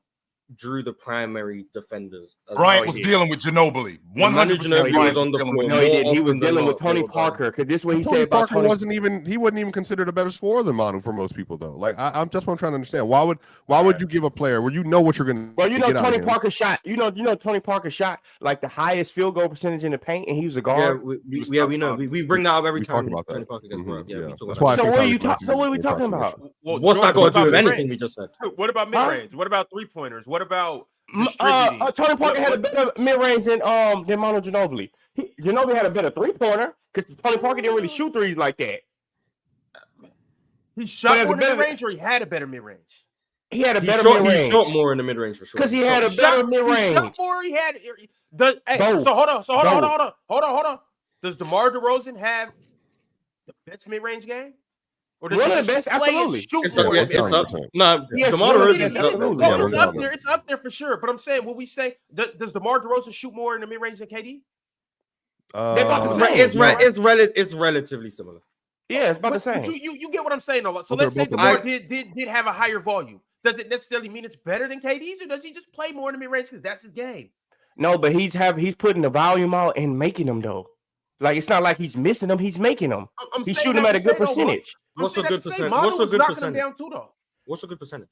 drew the primary defenders. Bryant was dealing with Ginobili. 100% Ginobili was on the floor. No, he did. He was dealing with Tony Parker. Because this is what he said about Parker wasn't even considered a better scorer than Manu for most people though. Like I'm just what I'm trying to understand. Why would you give a player where you know what you're going to? Well, you know Tony Parker shot. You know Tony Parker shot like the highest field goal percentage in the paint, and he was a guard. Yeah, we know. We bring that up every time Tony Parker gets brought up. Yeah, so what are you talking? So what are we talking about? What's that got to do with anything we just said? What about mid range? What about 3-pointers? What about Tony Parker had a better mid-range than Manu Ginobili. Ginobili had a better 3-pointer because Tony Parker didn't really shoot threes like that. He shot more mid-range, or he had a better mid-range? He had a better mid-range. He shot more in the mid-range for sure. Because he had a better mid-range. He shot more. He had. So hold on. Does DeMar DeRozan have the best mid-range game? Or does one of the best, absolutely. It's up. No, DeMar DeRozan. It's up there for sure. But I'm saying, will we say does DeMar DeRozan shoot more in the mid range than KD? It's relatively similar. Yeah, it's about the same. You get what I'm saying, though. So let's say DeMar did have a higher volume. Does it necessarily mean it's better than KD's, or does he just play more in the mid range because that's his game? No, but he's putting the volume out and making them though. Like it's not like he's missing them; he's making them. He's shooting them at a good percentage. What's a good percentage? What's a good percentage?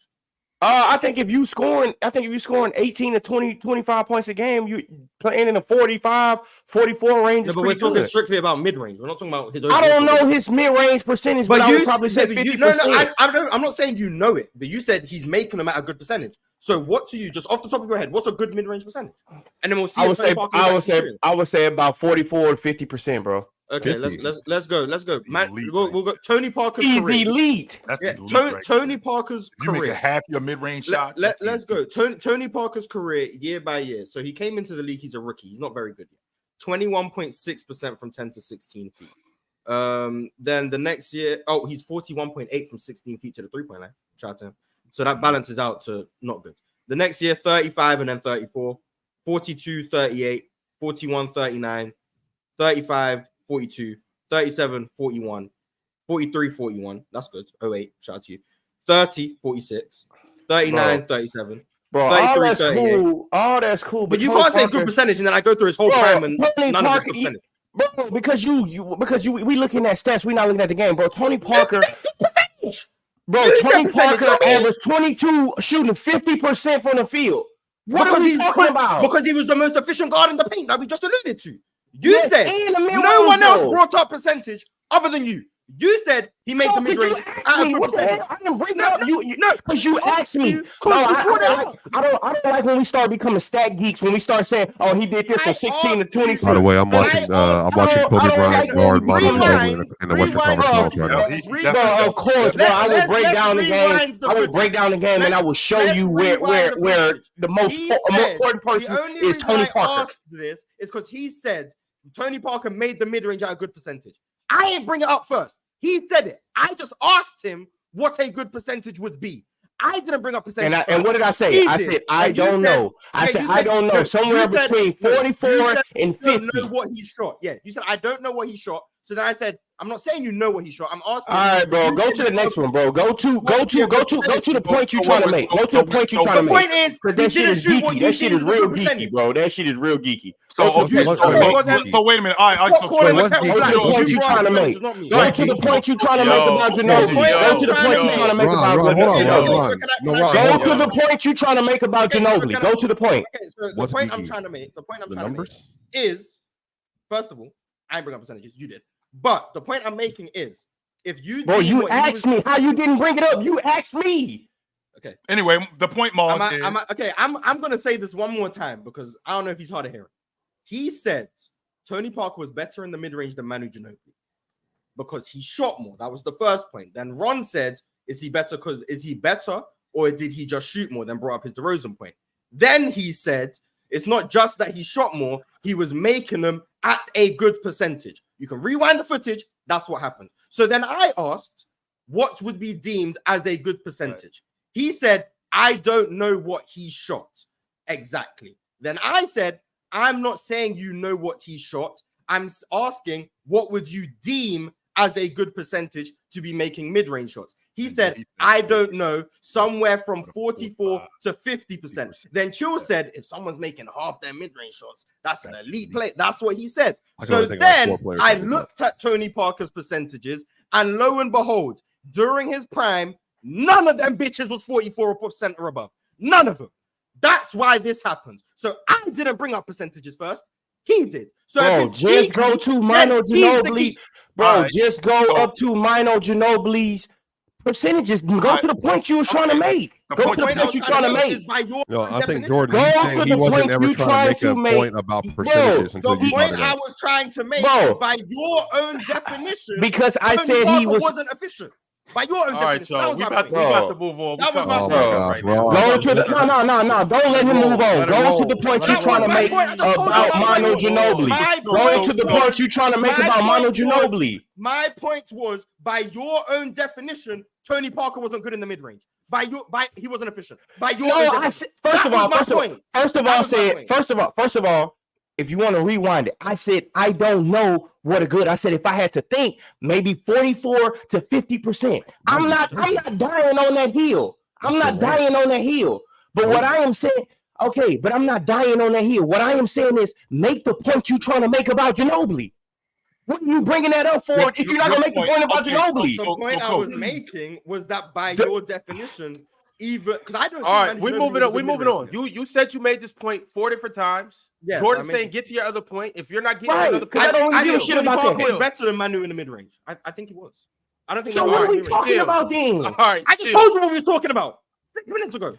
I think if you scoring 18 to 20, 25 points a game, you playing in the 45, 44 range. No, but we're talking strictly about mid-range. We're not talking about his. I don't know his mid-range percentage, but I would probably say 50%. No, I'm not saying you know it, but you said he's making them at a good percentage. So what to you, just off the top of your head, what's a good mid-range percentage? And then we'll see. I would say about 44 to 50%, bro. Okay, let's go. Man, we'll go. Tony Parker's career. Elite. That's elite. Tony Parker's career. You make half your mid-range shots. Let's go. Tony Parker's career year by year. So he came into the league. He's a rookie. He's not very good yet. 21.6% from 10 to 16 feet. Then the next year, he's 41.8 from 16 feet to the 3-point line. Shout out to him. So that balances out to not good. The next year, 35 and then 34, 42, 38, 41, 39, 35, 42, 37, 41, 43, 41. That's good. 08. Shout out to you. 30, 46, 39, 37. Bro, 33, that's 38. Cool. Oh, that's cool. But you can't say good percentage and then I go through his whole prime and none of his good percentage. Bro, because we looking at stats, we're not looking at the game, bro. Tony Parker. Bro, Tony Parker averaged 22, shooting 50% from the field. What are we talking about? Because he was the most efficient guard in the paint that we just alluded to. You said no one else brought up percentage other than you. You said he made the mid-range. I didn't bring it up. Because you asked me. I don't like when we start becoming stat geeks. When we start saying, "Oh, he did this from 16 to 26." By the way, I'm watching Kobe Bryant guard Manu Ginobili in the Western Conference Finals right now. Of course, bro. I will break down the game. I will break down the game, and I will show you where the most important person is Tony Parker. Asked this is because he said Tony Parker made the mid-range at a good percentage. I didn't bring it up first. He said it. I just asked him what a good percentage would be. I didn't bring up percentage. And what did I say? I said, I don't know. I said, I don't know. Somewhere between 44 and 50. You don't know what he shot. Yeah, you said, I don't know what he shot. So then I said, I'm not saying you know what he shot. I'm asking. All right, bro. Go to the next one, bro. Go to the point you're trying to make. Go to the point you're trying to make. The point is, that shit is geeky. That shit is real geeky, bro. That shit is real geeky. So wait a minute. All right. So what's the point you're trying to make? Go to the point you're trying to make about Ginobili. Go to the point you're trying to make about Ginobili. Go to the point you're trying to make about Ginobili. Go to the point. The point I'm trying to make is, first of all, I ain't bring up percentages. You did. But the point I'm making is, if you you asked me how you didn't bring it up. You asked me. Okay. Anyway, the point, Mars, is I'm gonna say this one more time because I don't know if he's hard of hearing. He said Tony Parker was better in the mid-range than Manu Ginobili because he shot more. That was the first point. Then Ron said, is he better or did he just shoot more? Then brought up his DeRozan point. Then he said it's not just that he shot more, he was making them at a good percentage. You can rewind the footage. That's what happened. So then I asked, what would be deemed as a good percentage? Right. He said, I don't know what he shot exactly. Then I said, I'm not saying you know what he shot. I'm asking, what would you deem as a good percentage to be making mid-range shots? He said, I don't know, somewhere from 44 to 50%. Then Chill said, if someone's making half their mid-range shots, that's an elite play. That's what he said. So then I looked at Tony Parker's percentages, and lo and behold, during his prime, none of them bitches was 44% or above. None of them. That's why this happens. So I didn't bring up percentages first. He did. So bro, just go to Manu Ginobili. Bro, just go up to Manu Ginobili's percentages. Go to the point you was trying to make. Go to the point you're trying to make. No, I think Jordan, he wasn't ever trying to make a point about percentages until you brought it up. The point I was trying to make, by your own definition, because I said he wasn't efficient. By your own definition. All right, so we about to move on. That was my point. Go to the no. Don't let him move on. Go to the point you're trying to make about Manu Ginobili. Go into the point you're trying to make about Manu Ginobili. My point was, by your own definition, Tony Parker wasn't good in the mid-range. He wasn't efficient. By your own definition. First of all, if you want to rewind it, I said, I don't know what a good. I said, if I had to think, maybe 44 to 50%. I'm not dying on that hill. I'm not dying on that hill. But what I am saying, okay, but I'm not dying on that hill. What I am saying is, make the point you're trying to make about Ginobili. What are you bringing that up for if you're not going to make the point about Ginobili? The point I was making was that by your definition, even because I don't. All right, we're moving on. You said you made this point 4 different times. Yes, Jordan's saying get to your other point. If you're not getting another point, I don't give a shit about that. Better than Manu in the mid range. I think he was. I don't think. So what are we talking about then? All right, I just told you what we were talking about 6 minutes ago.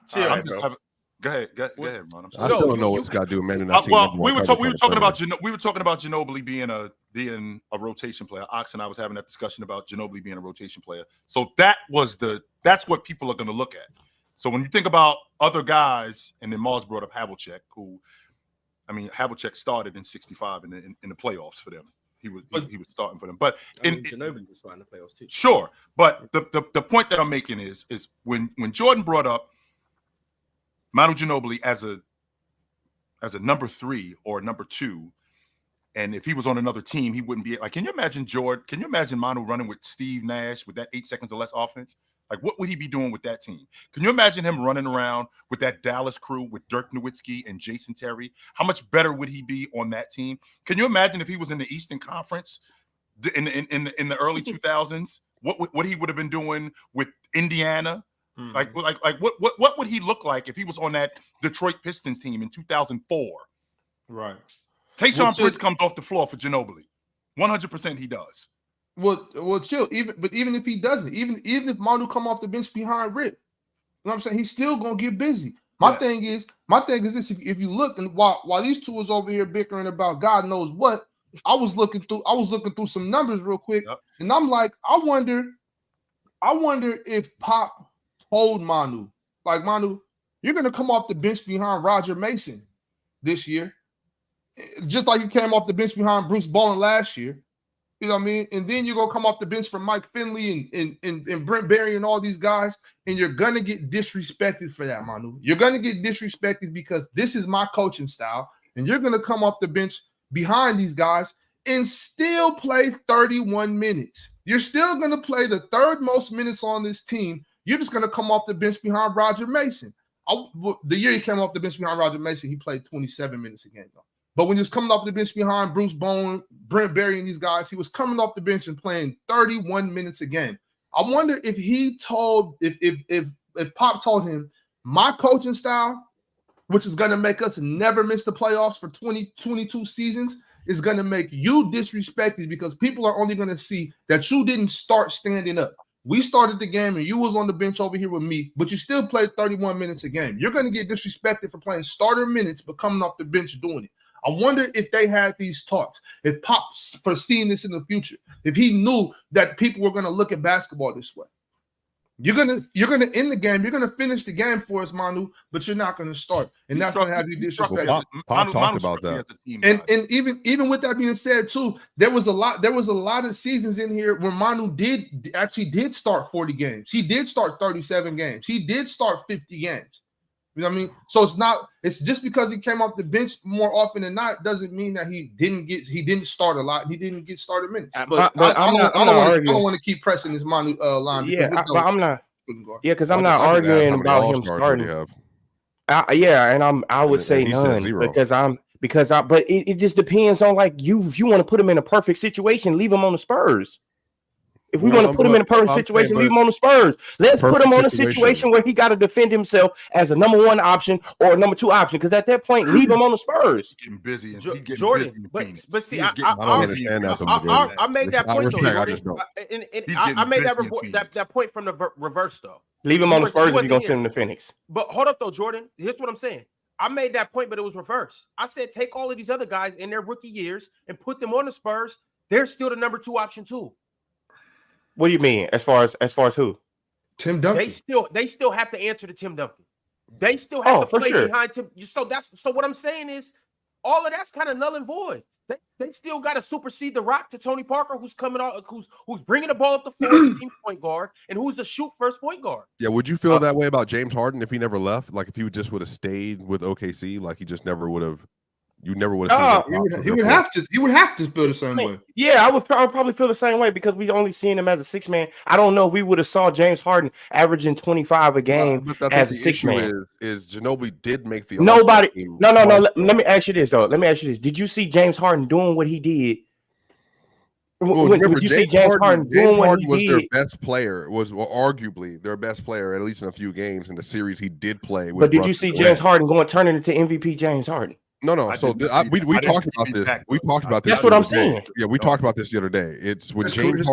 Chill. Go ahead, man. I still don't know what's got to do with Man United. Well, we were talking about Ginobili being a rotation player. Ox and I was having that discussion about Ginobili being a rotation player. So that's what people are going to look at. So when you think about other guys, and then Mars brought up Havlicek, Havlicek started in '65 in the playoffs for them. He was starting for them, but Ginobili was starting the playoffs too. Sure, but the point that I'm making is when Jordan brought up Manu Ginobili as a number 3 or number 2, and if he was on another team, he wouldn't be like. Can you imagine Jordan? Can you imagine Manu running with Steve Nash with that 8 seconds or less offense? Like, what would he be doing with that team? Can you imagine him running around with that Dallas crew with Dirk Nowitzki and Jason Terry? How much better would he be on that team? Can you imagine if he was in the Eastern Conference in the early 2000s? What he would have been doing with Indiana? Like what would he look like if he was on that Detroit Pistons team in 2004? Right. Tayshaun Prince comes off the floor for Ginobili. 100% he does. Well, chill. Even if he doesn't, even if Manu come off the bench behind Rip, you know what I'm saying? He's still gonna get busy. My thing is this: if you look, and while these two was over here bickering about God knows what, I was looking through some numbers real quick, and I'm like, I wonder if Pop told Manu, like, Manu, you're going to come off the bench behind Roger Mason this year, just like you came off the bench behind Bruce Bowen last year. You know what I mean? And then you're going to come off the bench from Mike Finley and Brent Barry and all these guys, and you're going to get disrespected for that, Manu. You're going to get disrespected because this is my coaching style, and you're going to come off the bench behind these guys and still play 31 minutes. You're still going to play the third most minutes on this team. You're just going to come off the bench behind Roger Mason. The year he came off the bench behind Roger Mason, he played 27 minutes a game, though. But when he was coming off the bench behind Bruce Bowen, Brent Barry, and these guys, he was coming off the bench and playing 31 minutes a game. I wonder if if Pop told him, my coaching style, which is going to make us never miss the playoffs for 2022 seasons, is going to make you disrespected because people are only going to see that you didn't start standing up. We started the game and you was on the bench over here with me, but you still played 31 minutes a game. You're going to get disrespected for playing starter minutes, but coming off the bench doing it. I wonder if they had these talks, if Pop's foreseeing this in the future, if he knew that people were going to look at basketball this way. You're gonna end the game. You're gonna finish the game for us, Manu, but you're not gonna start, and that's gonna have you disrespected. Pop talked about that. And even with that being said, too, there was a lot of seasons in here where Manu did start 40 games. He did start 37 games. He did start 50 games. You know what I mean? So it's just because he came off the bench more often than not doesn't mean that he didn't start a lot. He didn't get started minutes. But I don't want to keep pressing this Manu line. Yeah, but I'm not. Yeah, because I'm not arguing about him starting. And I would say none but it just depends on like if you want to put him in a perfect situation, leave him on the Spurs. If we want to put him in a perfect situation, leave him on the Spurs. Let's put him on a situation where he got to defend himself as a number 1 option or a number 2 option. Because at that point, leave him on the Spurs. Getting busy, and Jordan. But see, I made that point though. I made that point from the reverse though. Leave him on the Spurs if you're gonna send him to Phoenix. But hold up though, Jordan. Here's what I'm saying. I made that point, but it was reverse. I said take all of these other guys in their rookie years and put them on the Spurs. They're still the number 2 option too. What do you mean? As far as who? Tim Duncan. They still have to answer to Tim Duncan. They still have to play behind Tim. So what I'm saying is all of that's kind of null and void. They still got to supersede the Rock to Tony Parker, who's coming out, who's bringing the ball up the floor as a team point guard, and who's the shoot first point guard. Yeah, would you feel that way about James Harden if he never left? Like if he just would have stayed with OKC, like he just never would have. You never would have. He would have to. He would have to feel the same way. Yeah, I would probably feel the same way because we only seen him as a 6-man. I don't know if we would have saw James Harden averaging 25 a game as a 6-man. Is Ginobili did make the nobody? No. Let me ask you this though. Did you see James Harden doing what he did? When you see James Harden doing what he did, their best player was arguably their best player at least in a few games in the series he did play. But did you see James Harden turning into MVP James Harden? No. So we talked about this. We talked about this. That's what I'm saying. Yeah, we talked about this the other day. It's when James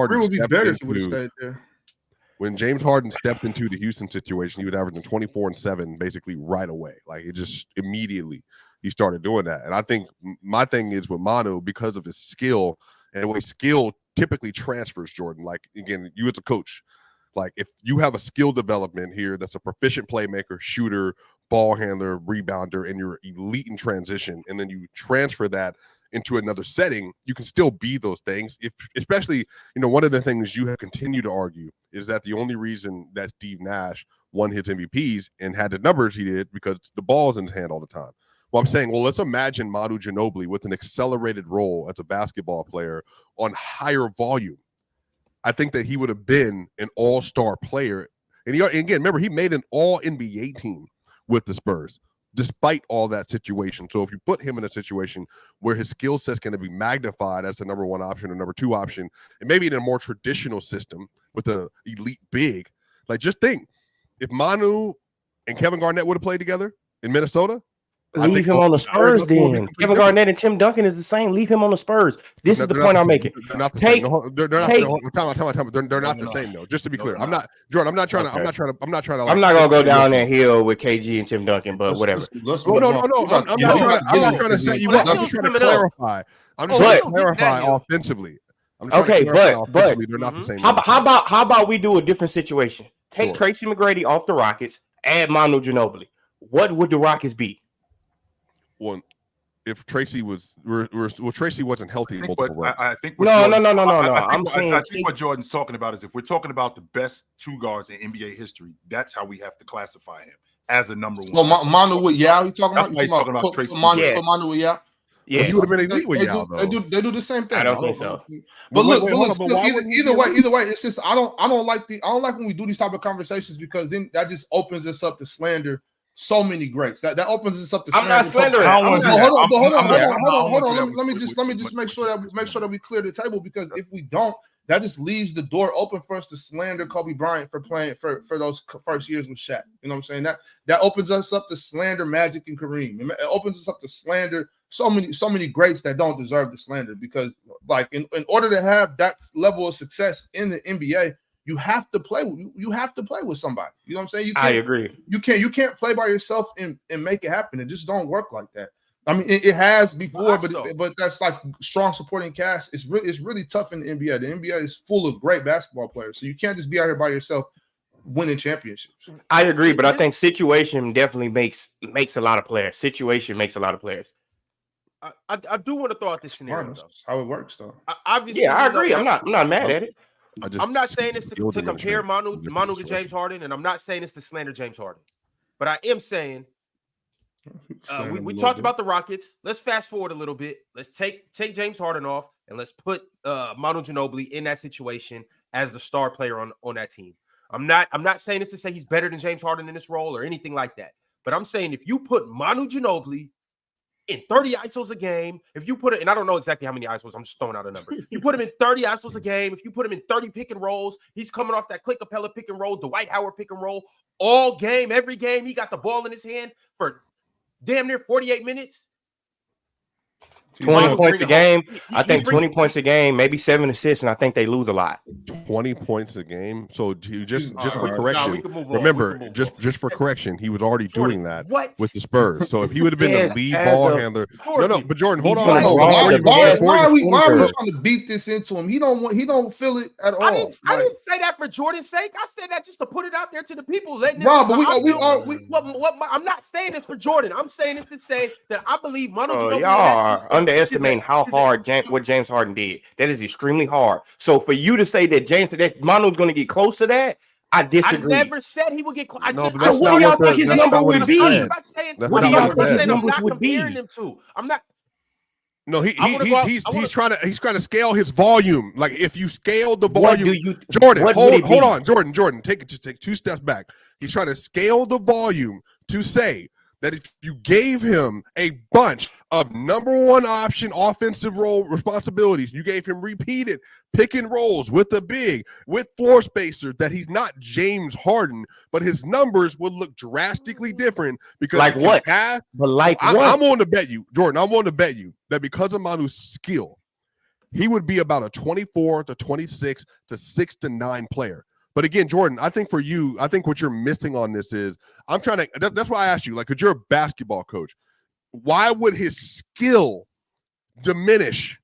Harden stepped into the Houston situation, he was averaging 24 and 7 basically right away. Like it just immediately he started doing that. And I think my thing is with Manu because of his skill and the way skill typically transfers, Jordan. Like again, you as a coach, like if you have a skill development here that's a proficient playmaker, shooter, ball handler, rebounder, and you're elite in transition, and then you transfer that into another setting, you can still be those things. Especially, one of the things you have continued to argue is that the only reason that Steve Nash won his MVPs and had the numbers he did because the ball's in his hand all the time. Well, I'm saying, let's imagine Manu Ginobili with an accelerated role as a basketball player on higher volume. I think that he would have been an all-star player. And again, remember, he made an all-NBA team with the Spurs, despite all that situation. So if you put him in a situation where his skill set's going to be magnified as the number 1 option or number 2 option, and maybe in a more traditional system with the elite big, like just think, if Manu and Kevin Garnett would have played together in Minnesota, leave him on the Spurs then. Kevin Garnett and Tim Duncan is the same. Leave him on the Spurs. This is the point I'm making. They're not the same though. Just to be clear, I'm not Jordan. I'm not trying to. I'm not gonna go down that hill with KG and Tim Duncan, but whatever. No. I'm not trying to set you up. I'm just trying to clarify. I'm just trying to clarify offensively. Okay, but they're not the same. How about we do a different situation? Take Tracy McGrady off the Rockets. Add Manu Ginobili. What would the Rockets be? Well, if Tracy Tracy wasn't healthy. I think no. I'm saying I think what Jordan's talking about is if we're talking about the best 2 guards in NBA history, that's how we have to classify him as a number 1. Well, Manu with Yao, you talking about? He's talking about Tracy. Manu with Yao. Yeah, he would have been elite with Yao. They do the same thing. I don't think so. But look, either way, it's just I don't like when we do these type of conversations because then that just opens us up to slander. So many greats that opens us up to. I'm not slandering. Hold on. Let me just make sure that we clear the table because if we don't, that just leaves the door open for us to slander Kobe Bryant for playing for those first years with Shaq. You know what I'm saying? That opens us up to slander Magic and Kareem. It opens us up to slander so many greats that don't deserve the slander because like in order to have that level of success in the NBA. You have to play with somebody. You know what I'm saying? I agree. You can't play by yourself and make it happen. It just don't work like that. I mean, it has before, but that's like strong supporting cast. It's really tough in the NBA. The NBA is full of great basketball players, so you can't just be out here by yourself winning championships. I agree, but I think situation definitely makes a lot of players. Situation makes a lot of players. I do want to throw out this scenario. That's how it works, though. Obviously, I agree. I'm not mad at it. I'm not saying this to compare Manu to James Harden, and I'm not saying this to slander James Harden. But I am saying, we talked about the Rockets. Let's fast forward a little bit. Let's take James Harden off and let's put Manu Ginobili in that situation as the star player on that team. I'm not saying this to say he's better than James Harden in this role or anything like that. But I'm saying if you put Manu Ginobili in 30 ISOs a game, if you put it, and I don't know exactly how many ISOs, I'm just throwing out a number. You put him in 30 ISOs a game, if you put him in 30 pick and rolls, he's coming off that Clint Capella pick and roll, Dwight Howard pick and roll, all game, every game, he got the ball in his hand for damn near 48 minutes. 20 points a game. I think 20 points a game, maybe 7 assists, and I think they lose a lot. 20 points a game. So just for correction, remember, just for correction, he was already doing that with the Spurs. So if he would have been the lead ball handler, but Jordan, hold on. Why are we trying to beat this into him? He don't feel it at all. I didn't say that for Jordan's sake. I said that just to put it out there to the people. I'm not saying this for Jordan. I'm saying this to say that I believe Manu Ginobili underestimating how hard what James Harden did. That is extremely hard. So for you to say that Manu's going to get close to that, I disagree. I never said he would get close. So what do y'all think his number would be? What do y'all think his numbers would be? I'm not. No, he's trying to scale his volume. Like if you scale the volume, Jordan, hold on, Jordan, take 2 steps back. He's trying to scale the volume to say that if you gave him a bunch of number one option offensive role responsibilities, you gave him repeated pick and rolls with the big, with floor spacers, that he's not James Harden, but his numbers would look drastically different because I'm willing to bet you, Jordan, I'm willing to bet you that because of Manu's skill, he would be about a 24 to 26 to 6 to 9 player. But again, Jordan, I think for you, I think what you're missing on this is that's why I asked you, like, because you're a basketball coach, why would his skill diminish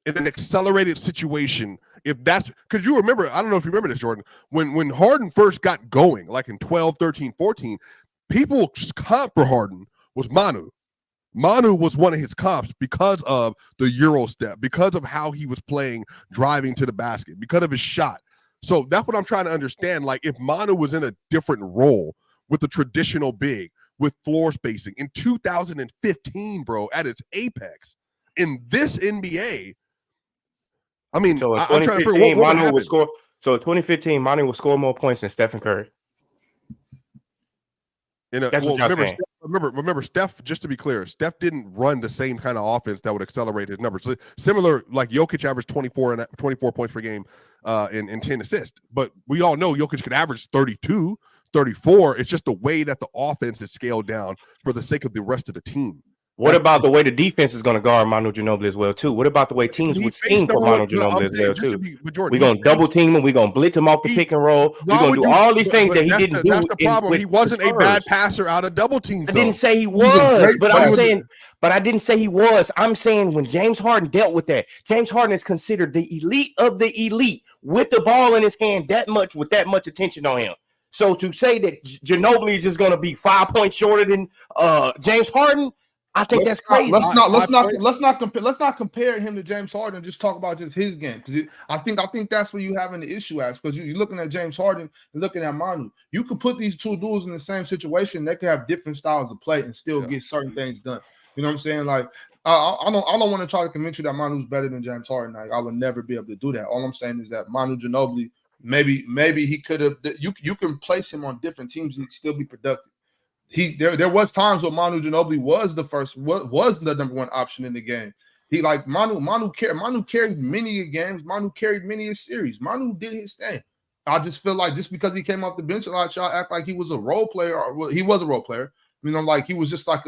in an accelerated situation if that's because you remember, I don't know if you remember this, Jordan, when Harden first got going, like in 12, 13, 14, people's comp for Harden was Manu. Manu was one of his comps because of the Euro step, because of how he was playing, driving to the basket, because of his shot. So that's what I'm trying to understand. Like if Manu was in a different role with the traditional big, with floor spacing in 2015, bro, at its apex in this NBA. I mean, so I'm trying to figure what Manu would score. So in 2015, Manu would score more points than Stephen Curry. Remember, Steph, just to be clear, Steph didn't run the same kind of offense that would accelerate his numbers. So similar, like Jokic averaged 24 points per game and 10 assists. But we all know Jokic could average 32, 34. It's just the way that the offense is scaled down for the sake of the rest of the team. What about the way the defense is going to guard Manu Ginobili as well, too? What about the way teams would scheme for Manu Ginobili as well, too? We're going to double team him. We're going to blitz him off the pick and roll. We're going to do all these things that he didn't do. That's the problem. He wasn't a bad passer out of double team. I didn't say he was, but I didn't say he was. I'm saying when James Harden dealt with that, James Harden is considered the elite of the elite with the ball in his hand that much, with that much attention on him. So to say that Ginobili is just going to be 5 points shorter than James Harden, I think that's crazy. Let's not compare him to James Harden. Just talk about just his game, because I think that's where you having the issue as, because you're looking at James Harden and looking at Manu. You could put these two dudes in the same situation. They could have different styles of play and still get certain things done. You know what I'm saying? Like I don't want to try to convince you that Manu's better than James Harden. Like, I would never be able to do that. All I'm saying is that Manu Ginobili, maybe he could have. You can place him on different teams and still be productive. There was times where Manu Ginobili was the number one option in the game. He like Manu carried many games. Manu carried many a series. Manu did his thing. I just feel like just because he came off the bench a lot, y'all act like he was a role player. Well, he was a role player. You know, like he was just like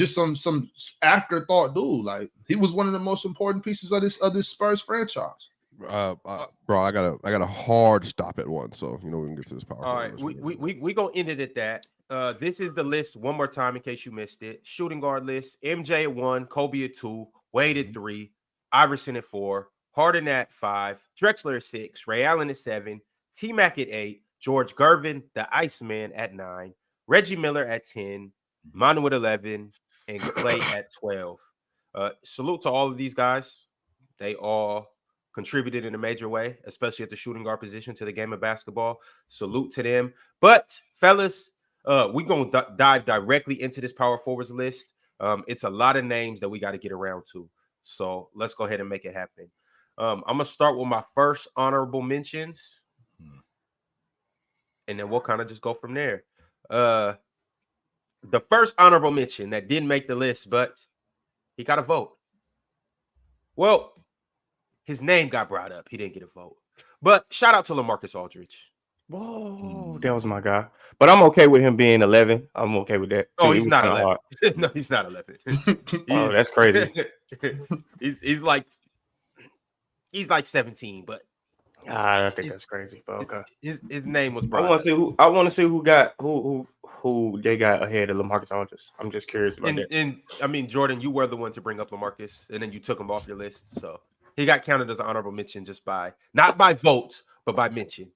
some afterthought dude. Like he was one of the most important pieces of this Spurs franchise. Bro, I got a hard stop at one, so we can get to this power. All right, we gonna end it at that. This is the list one more time in case you missed it. Shooting guard list: MJ at 1, Kobe at 2, Wade at 3, Iverson at 4, Harden at 5, Drexler at 6, Ray Allen at 7, T-Mac at 8, George Gervin, the Iceman, at 9, Reggie Miller at 10, Manu at 11, and Clay at 12. Salute to all of these guys. They all contributed in a major way, especially at the shooting guard position, to the game of basketball. Salute to them. But fellas, We're going to dive directly into this power forwards list. It's a lot of names that we got to get around to. So let's go ahead and make it happen. I'm going to start with my first honorable mentions. And then we'll kind of just go from there. The first honorable mention that didn't make the list, but he got a vote. Well, his name got brought up. He didn't get a vote. But shout out to LaMarcus Aldridge. Whoa, that was my guy. But I'm okay with him being 11. I'm okay with that. Oh, he's not 11. No, he's not 11. Oh, that's crazy. he's like 17, but I don't think that's crazy. But okay. His name was brought I want to see who they got ahead of LaMarcus Aldridge. I'm just curious about that. And I mean, Jordan, you were the one to bring up LaMarcus, and then you took him off your list. So he got counted as an honorable mention just not by votes, but by mention.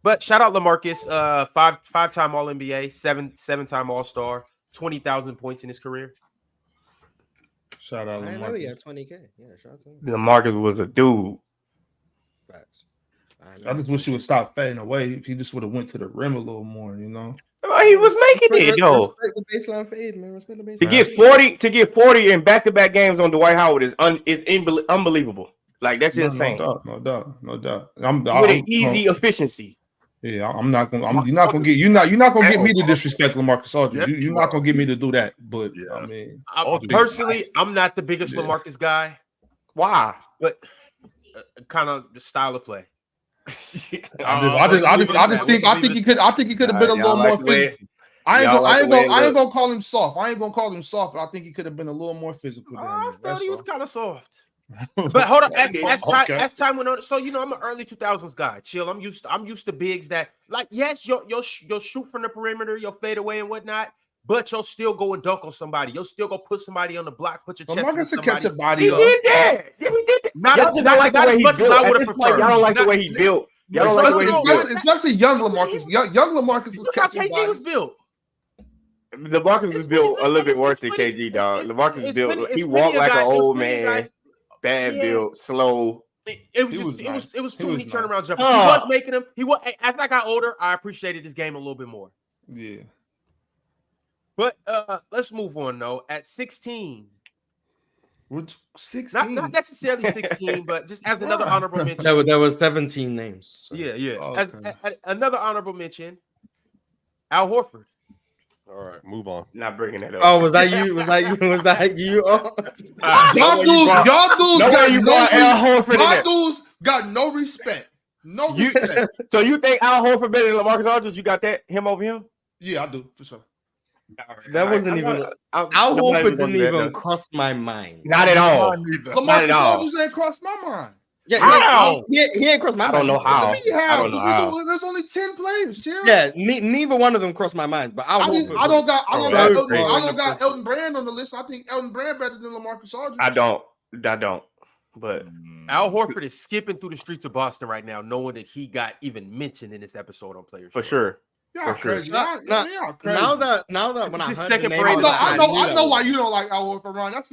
But shout out LaMarcus, five-time All-NBA, seven-time All-Star, 20,000 points in his career. Shout out I know LaMarcus. he had 20K. Yeah, shout out to him. LaMarcus was a dude. Facts. I just wish he would stop fading away. If he just would have went to the rim a little more, you know. Oh, he was making it though. Respect the baseline fade, man. Respect the baseline. To get 40 in back-to-back games on Dwight Howard is unbelievable. Like that's insane. No doubt. With an easy efficiency. Yeah, I'm not gonna. You're not gonna get me to disrespect LaMarcus Aldridge. You're not gonna get me to do that. But yeah. I mean, personally, I'm not the biggest LaMarcus guy. Why? But kind of the style of play. I think he could have been a little more physical. I ain't gonna call him soft. But I think he could have been a little more physical. I thought he was kind of soft. But hold on, as time went on, so I'm an early 2000s guy. Chill. I'm used to bigs that, like, yes, you'll shoot from the perimeter, you'll fade away and whatnot, but you'll still go and dunk on somebody. You'll still go put somebody on the block, put your chest on somebody. Catch a body. He did that. Yeah, we did that. Y'all don't like the way he built. Y'all don't like the way he built. Y'all don't like the way he built. Especially young LaMarcus. Young LaMarcus was catching bodies. KG was built. LaMarcus was built a little bit worse than KG, dog. LaMarcus was built. He walked like an old man. Bad build, slow. It was too many turnaround jumpers. He was making them. As I got older, I appreciated his game a little bit more. Yeah. But let's move on though. At 16. Which 16? Not necessarily 16, but just as another honorable mention. There was 17 names. So. Yeah. Oh, okay. As another honorable mention, Al Horford. All right, move on. Not bringing that up. Oh, was that you? Was that you? Oh. Y'all dudes got no respect. No respect. So you think Al Horford better than LaMarcus Aldridge? You got him over him? Yeah, I do for sure. That wasn't even. Al Horford didn't even cross my mind. Not at all. LaMarcus Aldridge ain't crossed my mind. Yeah, he ain't crossed my mind. I don't know how. I don't know how. There's only 10 players. Chill. Yeah, neither one of them crossed my mind. But I don't got Elton Brand on the list. I think Elton Brand better than LaMarcus Aldridge. I don't. But Al Horford is skipping through the streets of Boston right now, knowing that he got even mentioned in this episode on Players. For sure. Yeah, crazy. Now that when I heard second the name, I know why you don't like Al Horford, Ron. That's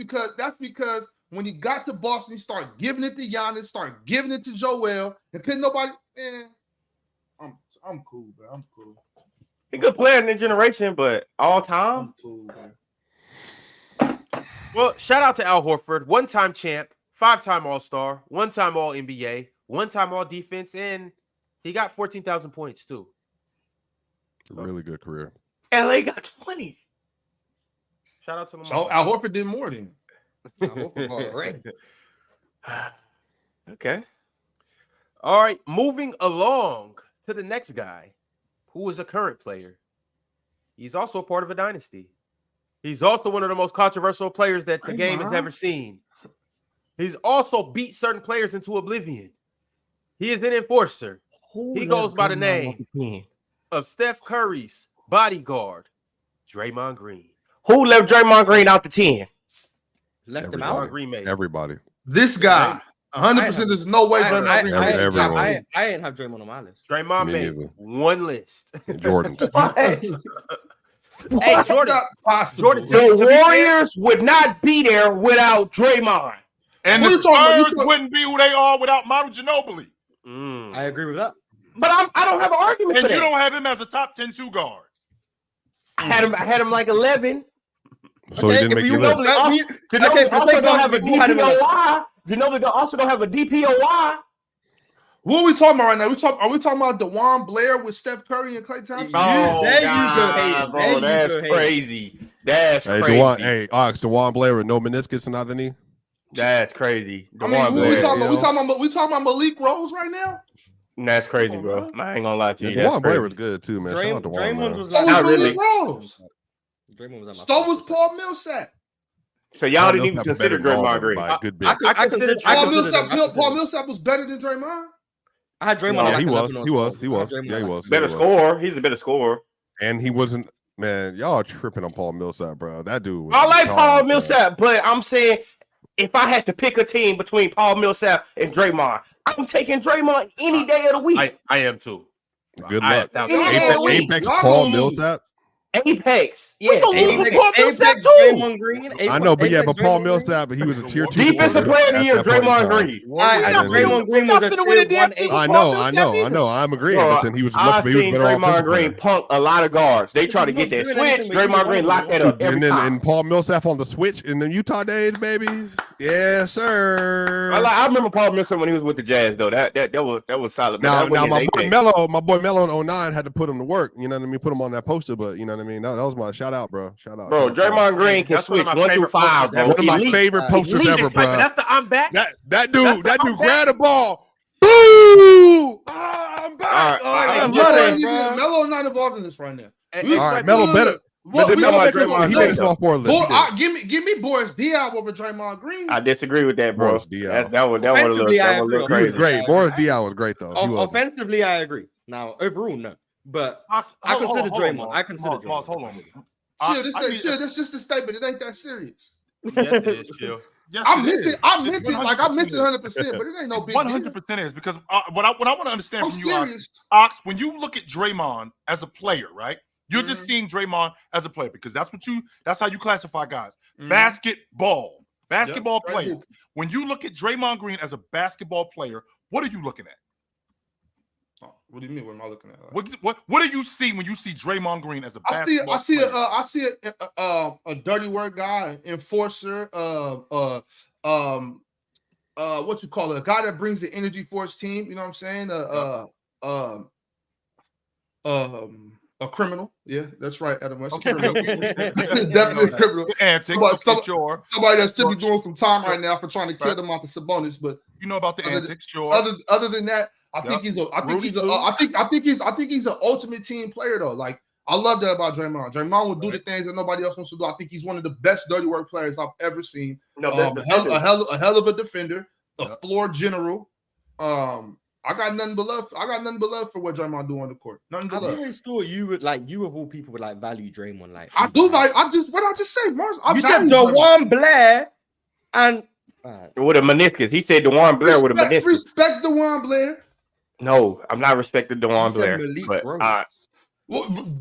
because when he got to Boston, he started giving it to Giannis, started giving it to Joel, and couldn't nobody. I'm cool, bro. I'm cool. He's a good player in this generation, but all time. I'm cool, man. Well, shout out to Al Horford, one-time champ, 5-time All-Star, one-time All-NBA, one-time All-Defense, and he got 14,000 points too. Really good career. LA got 20. Shout out to him. So Al Horford did more than. Okay. All right. Moving along to the next guy, who is a current player. He's also a part of a dynasty. He's also one of the most controversial players that the game has ever seen. He's also beat certain players into oblivion. He is an enforcer. He goes by the name of Steph Curry's bodyguard, Draymond Green. Who left Draymond Green out the 10? Left him out. Everybody. This guy, 100%. There's no way. I ain't have Draymond on my list. Draymond made one list. Jordan. Hey, Jordan. The Warriors would not be there without Draymond. And the Spurs wouldn't be who they are without Manu Ginobili. I agree with that. But I don't have an argument and for that. You don't have him as a top 10 2 guard. I had him like 11. So he didn't make your list. Ginobili also don't have a DPOY. Ginobili also don't have a DPOY. Who are we talking about right now? Are we talking about DeJuan Blair with Steph Curry and Klay Thompson? Bro, that's crazy. That's crazy. DeJuan Blair with no meniscus and nothing knee. That's crazy. I mean, we talking about Malik Rose right now? That's crazy, bro. I ain't gonna lie to you. DeJuan Blair was good too, man. Draymond was so not was really. Rose. So was Paul Millsap. So y'all didn't even consider Draymond Green. I consider Paul Millsap was better than Draymond. I had Draymond. He was. Yeah, he was. Better scorer. He's a better scorer. And he wasn't. Man, y'all are tripping on Paul Millsap, bro. That dude. I like Paul Millsap, but I'm saying if I had to pick a team between Paul Millsap and Draymond, I'm taking Draymond any day of the week. I am too. Good luck. Apex Paul Millsap. Apex, yeah. Apex Draymond Green. I know, but Paul Millsap, he was a tier 2 defensive player of the year. Draymond Green. Draymond Green was a tier 1. I know. I'm agreeing. But then he was. I've seen Draymond Green punk a lot of guards. They try to get that switch. Draymond Green locked that up every time. And Paul Millsap on the switch in the Utah days, baby. Yes, sir. I remember Paul Millsap when he was with the Jazz, though. That was solid. Now my boy Melo in 09 had to put him to work. You know what I mean? Put him on that poster, but you know what I mean? That was my shout out, bro. Shout out. Bro, Draymond Green can switch 1 through 5, bro. One of my favorite posters ever, bro. That's the I'm back. That dude grabbed the ball. Boo! I'm back. Melo's not involved in this right now. All right, Melo better. He makes small forward list. Give me Boris Diaw over Draymond Green. I disagree with that, bro. That would look crazy. He was great. Boris Diaw was great, though. Offensively, I agree. Now, overall, no. But I consider Draymond. I consider Draymond. Hold on. That's just a statement. It ain't that serious. Yes, it is, Chill. Yes, I mentioned 100%, but it ain't no big 100% is because what I want to understand from you, Ox, when you look at Draymond as a player, right? You're just seeing Draymond as a player because that's how you classify guys. Basketball player. Right. When you look at Draymond Green as a basketball player, what are you looking at? Oh, what do you mean? What am I looking at? What do you see when you see Draymond Green as a basketball player? I see a dirty work guy, enforcer, what you call it? A guy that brings the energy for his team. You know what I'm saying? A criminal. Yeah, that's right, Adam West. Okay. Definitely a criminal. Antics. Somebody that should be doing some time right now for trying to kill them off the Sabonis. But you know about the antics, sure. Other than that, I think he's an ultimate team player though. Like I love that about Draymond. Draymond will do the things that nobody else wants to do. I think he's one of the best dirty work players I've ever seen. A hell of a defender, a floor general. I got nothing but love. For what Draymond do on the court. Nothing but love. I always thought you of all people would value Draymond. I do what I just say, Mars. You said DeJuan Blair and with a meniscus. He said DeJuan Blair with a meniscus. Respect DeJuan Blair. No, I'm not respecting DeJuan Blair.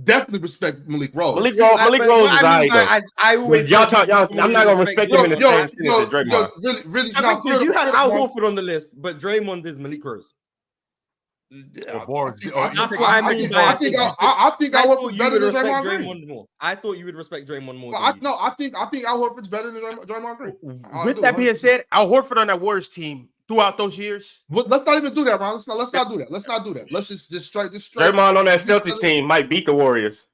Definitely respect Malik Rose. Malik Rose is right. I always I'm not gonna respect him in the same sense as Draymond. Really, you had Al Horford on the list, but Draymond is Malik Rose. That's what I mean. I think Al Horford's better than Draymond Green. I thought you would respect Draymond more. I think Al Horford's better than Draymond Green. With that being said, Al Horford on that Warriors team throughout those years. Let's not even do that, Ron. Let's not do that. Let's just straight. Draymond on that Celtics team might beat the Warriors.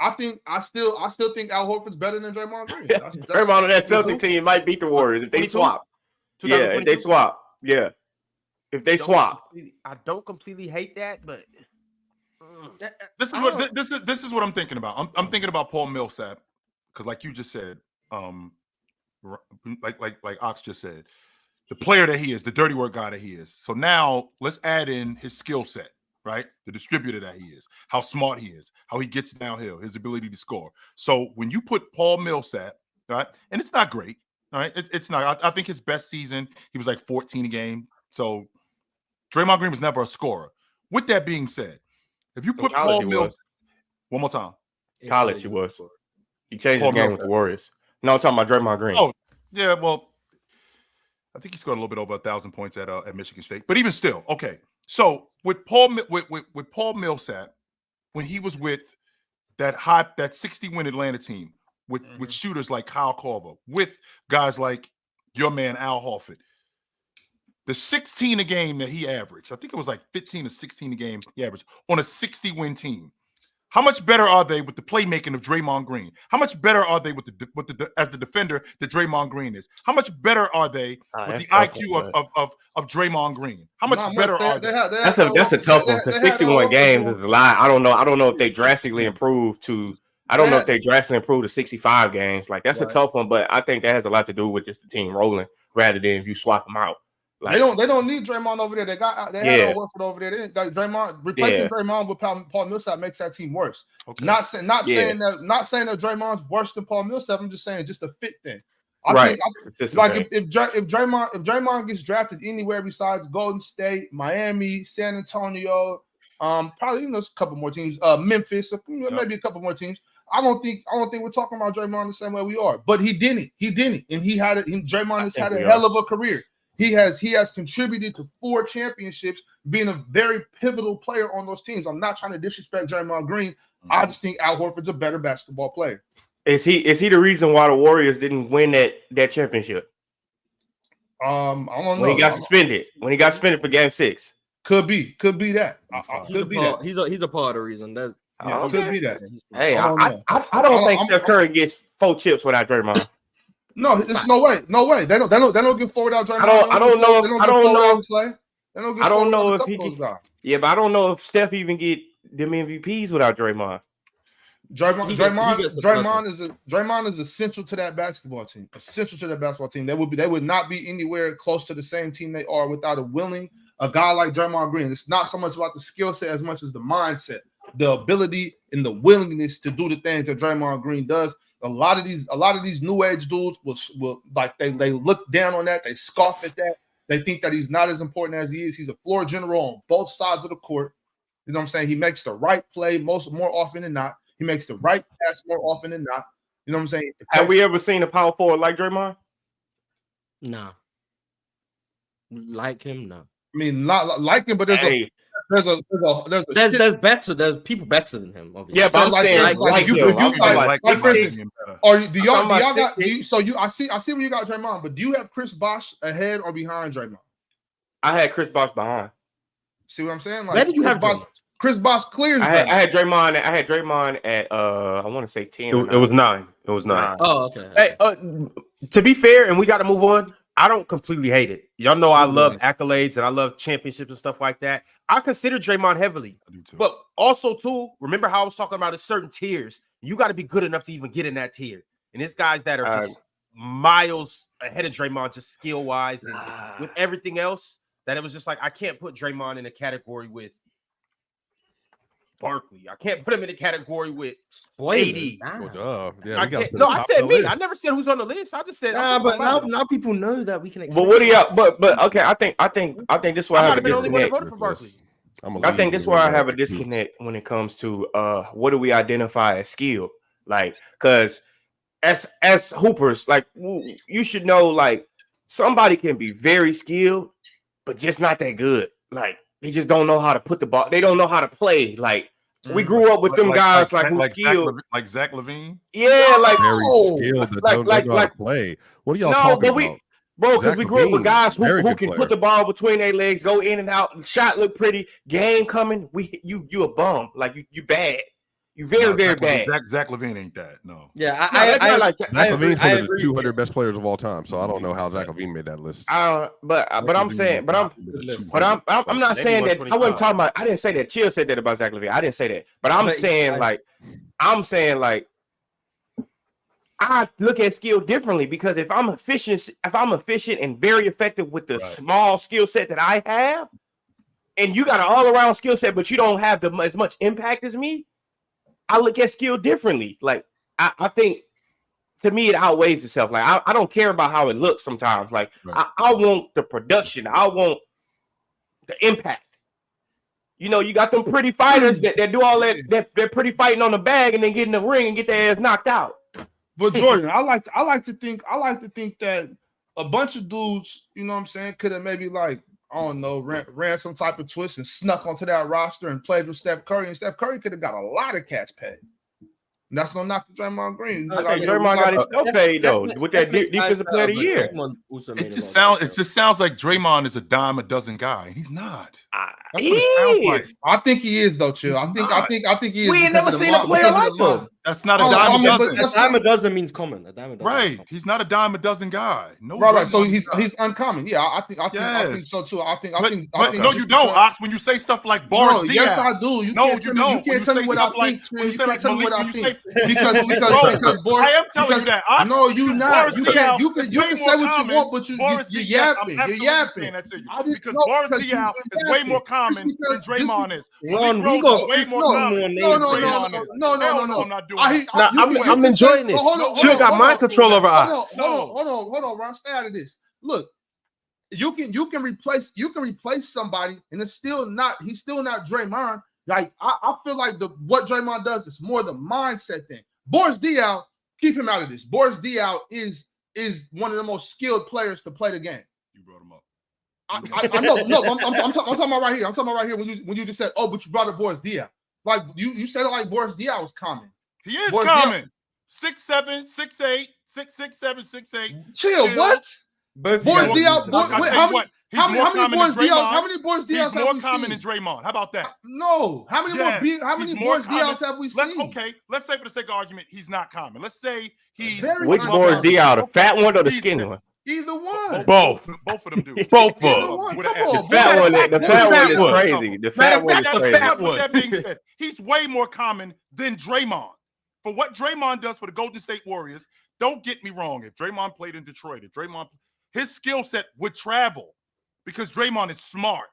I still think Al Horford's better than Draymond Green. Draymond on that Celtics team might beat the Warriors if they swap. Yeah, if they swap. Yeah. If they swap. I don't completely hate that, but this is what I'm thinking about. I'm thinking about Paul Millsap because, like you just said, like Ox just said, the player that he is, the dirty work guy that he is. So now let's add in his skill set, right? The distributor that he is, how smart he is, how he gets downhill, his ability to score. So when you put Paul Millsap, right, and it's not great, all right? It's not. I think his best season, he was like 14 a game. So Draymond Green was never a scorer. With that being said, if you put Paul Millsap, one more time. College he was. He changed the game with the Warriors. No, I'm talking about Draymond Green. Oh, yeah, well, I think he scored a little bit over 1,000 points at Michigan State. But even still, okay. So with Paul Millsap, when he was with that 60 win Atlanta team with shooters like Kyle Korver, with guys like your man Al Horford. The 16 a game that he averaged, I think it was like 15 or 16 a game he averaged on a 60-win team. How much better are they with the playmaking of Draymond Green? How much better are they with the as the defender that Draymond Green is? How much better are they with the IQ of Draymond Green? How much better are they? That's a tough one because 61 games is a lot. I don't know if they drastically improved to. I don't know if they drastically improved to 65 games. Like that's a tough one, but I think that has a lot to do with just the team rolling rather than if you swap them out. Like, they don't need Draymond over there. They had Al Horford over there. Draymond replacing Draymond with Paul Millsap makes that team worse. Okay. Not saying that Draymond's worse than Paul Millsap. I'm just saying just a fit thing. If Draymond gets drafted anywhere besides Golden State, Miami, San Antonio, probably a couple more teams, Memphis, maybe a couple more teams. I don't think we're talking about Draymond the same way we are. But he didn't, and Draymond has had a hell of a career. He has contributed to 4 championships, being a very pivotal player on those teams. I'm not trying to disrespect Draymond Green. I just think Al Horford's a better basketball player. Is he the reason why the Warriors didn't win that championship? I don't know. When he got suspended for Game 6. Could be that. He's a part of the reason. That could be that. Hey, I don't think Steph Curry gets 4 chips without Draymond. No, it's no way. They don't get forward out Draymond. I don't know if he can. Yeah, but I don't know if Steph even get them MVPs without Draymond. Draymond is essential to that basketball team. They would not be anywhere close to the same team they are without a guy like Draymond Green. It's not so much about the skill set as much as the mindset, the ability, and the willingness to do the things that Draymond Green does. A lot of these new age dudes will like they look down on that, they scoff at that, they think that he's not as important as he is. He's a floor general on both sides of the court. You know what I'm saying? He makes the right play more often than not. He makes the right pass more often than not. You know what I'm saying? Have we ever seen a power forward like Draymond? No. Like him, no. I mean, not like him, but there's people better than him. Obviously. Yeah, but I'm saying I see where you got Draymond, but do you have Chris Bosh ahead or behind Draymond? I had Chris Bosh behind. See what I'm saying? Like, where did you have Draymond? Chris Bosh clears. I had Draymond. I had Draymond at I want to say 10. It was 9. It was 9. Oh, okay. Hey, to be fair, and we got to move on. I don't completely hate it. Y'all know I love accolades and I love championships and stuff like that. I consider Draymond heavily. I do too. But also, too, remember how I was talking about a certain tiers. You got to be good enough to even get in that tier. And it's guys that are just miles ahead of Draymond, just skill-wise and with everything else, that it was just like, I can't put Draymond in a category with Barkley. I can't put him in a category with AD. I said me. I never said who's on the list. I just said. But now people know that we can. But what do y'all? But okay. I think this is why I have a disconnect. I think this is why I have a disconnect when it comes to what do we identify as skill? Like, because as hoopers, like you should know, like somebody can be very skilled, but just not that good. Like. They just don't know how to put the ball. They don't know how to play. Like we grew up with them guys who skilled, like Zach LaVine. Yeah, like very skilled. Like play. What are y'all talking about? Bro, because we grew up with guys who can put the ball between their legs, go in and out. Shot look pretty. Game coming. You a bum. Like you bad. You very bad. Zach LaVine ain't that. No. Yeah, I like Zach LaVine's one of the 200 best players of all time. So I don't know how Zach LaVine made that list. But I'm saying, but I'm not saying that. I wasn't talking about. I didn't say that. Chill said that about Zach LaVine. I didn't say that. But I'm saying like I look at skill differently because if I'm efficient and very effective with the small skill set that I have, and you got an all around skill set, but you don't have as much impact as me. I look at skill differently. Like I think to me it outweighs itself. Like I don't care about how it looks sometimes. Like I want the production. I want the impact. You know, you got them pretty fighters that do all that. They're pretty fighting on the bag and then get in the ring and get their ass knocked out. But Jordan, I like to think that a bunch of dudes, you know what I'm saying, could have maybe like, I don't know, ran some type of twist and snuck onto that roster and played with Steph Curry. And Steph Curry could have got a lot of cats paid. That's gonna knock the Draymond Green. Draymond got his stuff paid though with that defensive player of the year. It just sounds like Draymond is a dime a dozen guy. He's not. That's He what it sounds like. I think he is though, Chill. I think he is. We ain't never seen a player like him. That's not a dime a dozen. A dime a dozen means common. A dime a dozen. Right. He's not a dime a dozen guy. No. Right. So he's uncommon. Yeah, I think so too. I think no, you don't, Ox. When you say stuff like Boris Diaw. Yes, I do. You can't tell me what I think. You can't tell me what I think. Because Boris, I am telling you that. Ox, no, you not. You can say what you want, but you're yapping. You're yapping. Because Boris Diaw is way more common than Draymond is. Ron, we got way more common than Draymond is. No. I'm not doing I'm enjoying this. Chill got mind control over us. Hold on, Ron. Stay out of this. Look, you can replace somebody, and he's still not Draymond. Like I feel like what Draymond does is more the mindset thing. Boris Diaw, keep him out of this. Boris Diaw is one of the most skilled players to play the game. You brought him up. I know. No, I'm talking about right here. I'm talking about right here when you just said, "Oh, but you brought up Boris Diaw." Like you said it like Boris Diaw was common. He is Boris common. 6'7", 6'8", 6'6", 7', 6'8". Chill. What? Boris Diaw. How many Boris Diaws? How many Boris Diaws have we seen? He's more common than Draymond. How about that? No. How many Boris Diaws have we seen? Okay. Let's say for the sake of argument, he's not common. Let's say he's which Boris Diaw, the fat one or the skinny one? Either one. Both of them do. Both of them. The fat one is crazy. The fat one is crazy. With that being said, he's way more common than Draymond. For what Draymond does for the Golden State Warriors, don't get me wrong. If Draymond played in Detroit, his skill set would travel because Draymond is smart.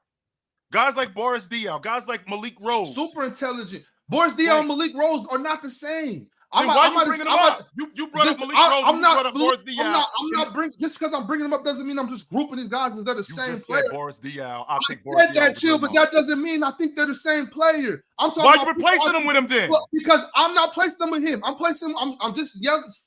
Guys like Boris Diaw, guys like Malik Rose. Super intelligent. Boris Diaw and Malik Rose are not the same. Why you bringing them up? You brought up Malik Rose. You brought up Boris Diaw. I'm not bringing just because I'm bringing them up doesn't mean I'm just grouping these guys as they're the same player. Boris Diaw. I'll take Boris Diaw. That chill, but that doesn't mean I think they're the same player. I'm talking. Why are you replacing them with him then? Because I'm not placing them with him. I'm just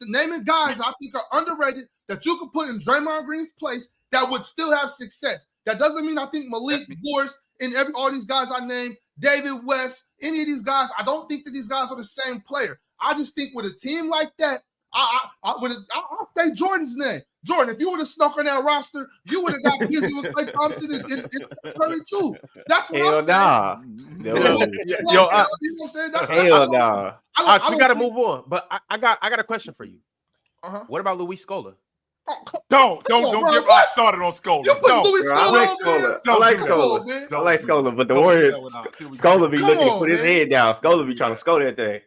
naming guys I think are underrated that you could put in Draymond Green's place that would still have success. That doesn't mean I think Malik, Boris, and all these guys I named, David West, any of these guys, I don't think that these guys are the same player. I just think with a team like that, I'll say Jordan's name. Jordan, if you would have snuck on that roster, you would have got busy with Klay Thompson and Curry too. That's what I'm saying. Hell nah. We got to move on. But I got a question for you. What about Luis Scola? Don't get started on Scola. I like Scola, but the Warriors, Scola be looking to put his head down. Scola be trying to score that thing.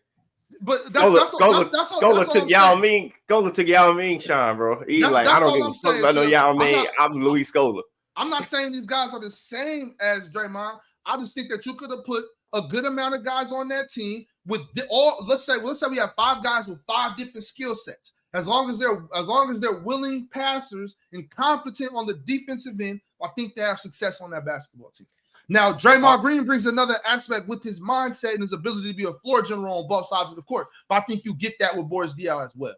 But Scola took Yao Ming. Scola took Yao Ming shine, bro. He's like, I don't give a fuck about no Yao Ming. I'm Luis Scola. I'm not saying these guys are the same as Draymond. I just think that you could have put a good amount of guys on that team with let's say we have 5 guys with 5 different skill sets. As long as they're willing passers and competent on the defensive end, I think they have success on that basketball team. Now, Draymond Green brings another aspect with his mindset and his ability to be a floor general on both sides of the court. But I think you get that with Boris Diaw as well.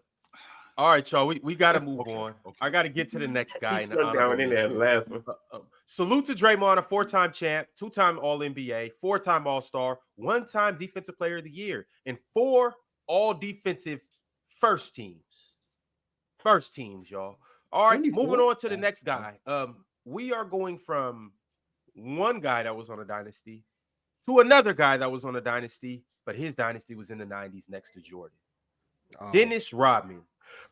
All right, y'all. We got to move on. I got to get to the next guy. Salute to Draymond, a 4-time champ, 2-time All-NBA, 4-time All-Star, 1-time Defensive Player of the Year, and 4 All-Defensive first teams, y'all. All right, moving on to the next guy. We are going from one guy that was on a dynasty to another guy that was on a dynasty, but his dynasty was in the 90s next to Jordan. Dennis Rodman.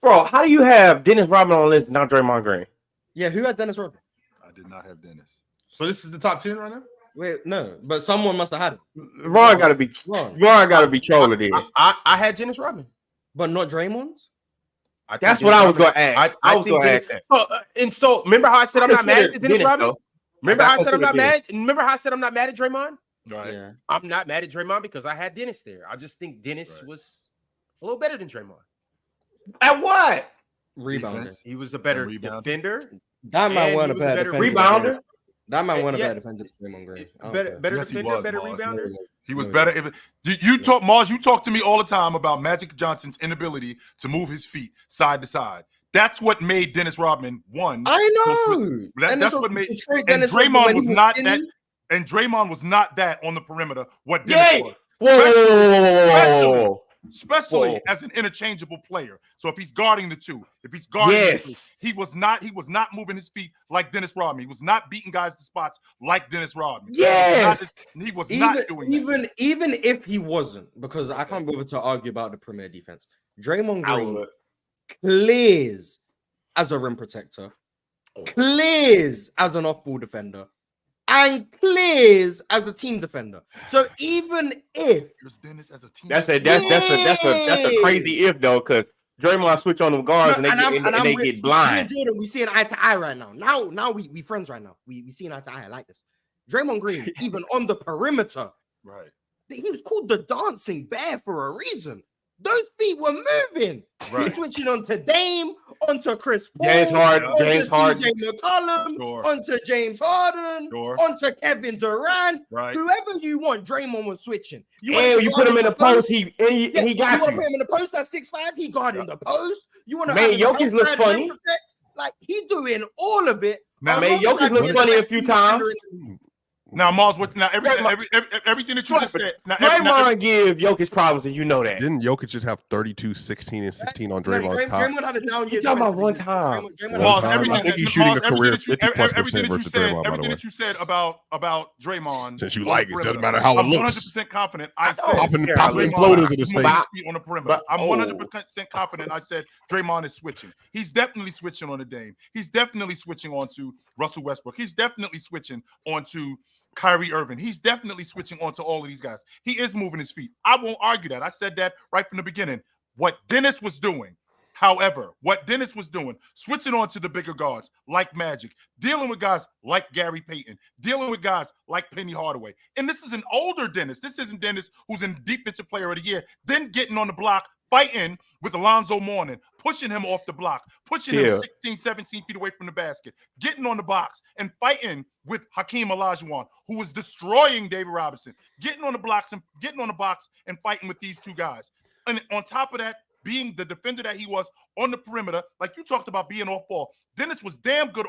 Bro, how do you have Dennis Rodman on the list, not Draymond Green? Yeah, who had Dennis Rodman? I did not have Dennis. So this is the top 10 right now? Wait, no, but someone must have had it. Ron gotta be trolling here. I had Dennis Rodman. But not Draymond's? That's what I was going to ask. I was going to ask that. So remember how I said I'm not mad at Dennis Rodman? Remember how I said I'm not mad? Remember how I said I'm not mad at Draymond? Right. Yeah. I'm not mad at Draymond because I had Dennis there. I just think Dennis was a little better than Draymond. At what? Rebounder. He was a better defender. That might want a better rebounder. That might want a better defender than Draymond Green. Better defender, better rebounder. He was better. You talk to me all the time about Magic Johnson's inability to move his feet side to side. That's what made Dennis Rodman one. I know. That's what made. And Draymond was not that. And Draymond was not that on the perimeter. What Dennis was. Whoa. especially as an interchangeable player. So if he's guarding the two, if he's guarding the two, he was not moving his feet like Dennis Rodman. He was not beating guys to spots like Dennis Rodman. Yes, he was not doing that. Even if he wasn't, because I can't bother to argue about the perimeter defense. Draymond Green clears as a rim protector, clears as an off-ball defender, and clears as a team defender. So even if Dennis as a team, that's a crazy if though, because Draymond switch on them guards and they get blind. Jordan, we see an eye to eye right now. Now we friends right now. We see an eye to eye. I like this. Draymond Green, even on the perimeter, right? He was called the dancing bear for a reason. Those feet were moving. Right. He's switching onto Dame, onto Chris Paul, James Harden, CJ McCollum, onto James Harden, onto Kevin Durant. Right. Whoever you want, Draymond was switching. You put him in the post, he got you. You want to put him in the post at 6'5", he guarding the post. You want to make Jokic look funny. Like he's doing all of it. Now, made Jokic look funny a few times. Now, Mars, everything that you just said. Draymond give Jokic problems, and you know that. Didn't Jokic just have 32, 16, and 16 on Draymond's top? Draymond had a down year. You talking about one time? Mars, I think he's shooting a career 50+% versus Draymond. Everything that you said about Draymond. Since you like it, doesn't matter how it looks. I'm 100% confident. I said popping floaters in his face on the perimeter. I'm 100% confident. I said Draymond is switching. He's definitely switching on the Dame. He's definitely switching on to Russell Westbrook. He's definitely switching on to Kyrie Irving. He's definitely switching on to all of these guys. He is moving his feet. I won't argue that. I said that right from the beginning. What Dennis was doing, switching on to the bigger guards like Magic, dealing with guys like Gary Payton, dealing with guys like Penny Hardaway. And this is an older Dennis. This isn't Dennis who's in Defensive Player of the Year, then getting on the block, fighting with Alonzo Mourning, pushing him off the block, pushing him 16, 17 feet away from the basket, getting on the box and fighting with Hakeem Olajuwon, who was destroying David Robinson, getting on the box and fighting with these two guys. And on top of that, being the defender that he was on the perimeter, like you talked about being off ball, Dennis was damn good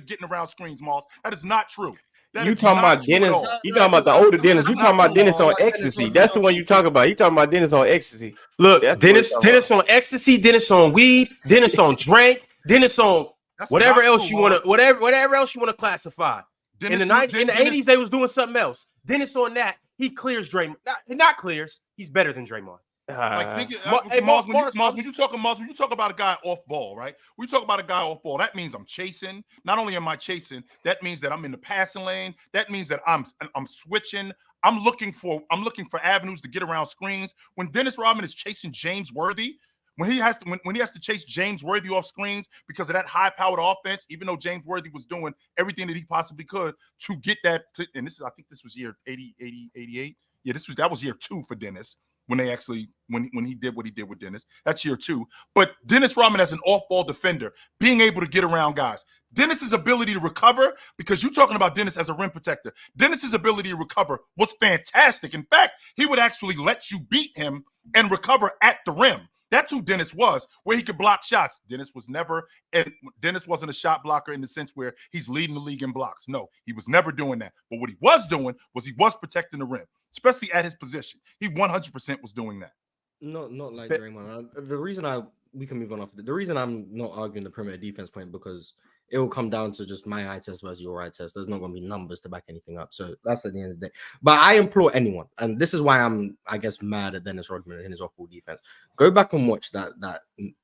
getting around screens, Moss. That is not true. You talking about Dennis? You talking about the older Dennis? You talking about Dennis on ecstasy? That's the one you talk about. You talking about Dennis on ecstasy? Look, Dennis on ecstasy, Dennis on weed, Dennis on drink, Dennis on whatever else you want to, whatever else you want to classify. In the 80s, they was doing something else. Dennis on that, he clears Draymond. Not clears. He's better than Draymond. When you talk about a guy off ball, right? We talk about a guy off ball. That means I'm chasing. Not only am I chasing, that means that I'm in the passing lane. That means that I'm switching. I'm looking for avenues to get around screens. When Dennis Rodman is chasing James Worthy, when he has to chase James Worthy off screens because of that high-powered offense, even though James Worthy was doing everything that he possibly could to get that. I think this was year 88. Yeah, that was year 2 for Dennis. When he did what he did with Dennis, that's year 2. But Dennis Rodman as an off-ball defender, being able to get around guys, Dennis's ability to recover, because you're talking about Dennis as a rim protector. Dennis's ability to recover was fantastic. In fact, he would actually let you beat him and recover at the rim. That's who Dennis was, where he could block shots. Dennis wasn't a shot blocker in the sense where he's leading the league in blocks. No, he was never doing that. But what he was doing was he was protecting the rim, especially at his position. He 100% was doing that. Not like Draymond. We can move on after that. The reason I'm not arguing the perimeter defense point, because it will come down to just my eye test versus your eye test. There's not going to be numbers to back anything up. So that's at the end of the day. But I implore anyone, and this is why I'm, I guess, mad at Dennis Rodman and his off-ball defense. Go back and watch that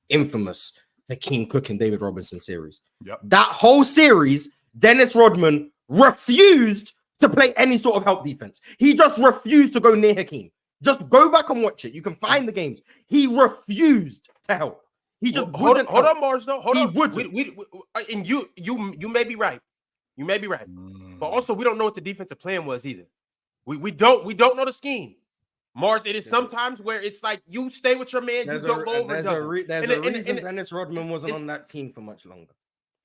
infamous Hakeem Cook and David Robinson series. Yep. That whole series, Dennis Rodman refused to play any sort of help defense. He just refused to go near Hakeem. Just go back and watch it. You can find the games. He refused to help. He just hold on, Mars. Though hold on. Wouldn't. And you may be right. You may be right. But also, we don't know what the defensive plan was either. We don't know the scheme. Mars, it is sometimes where it's like you stay with your man. You don't go over. There's a reason Dennis Rodman wasn't on that team for much longer.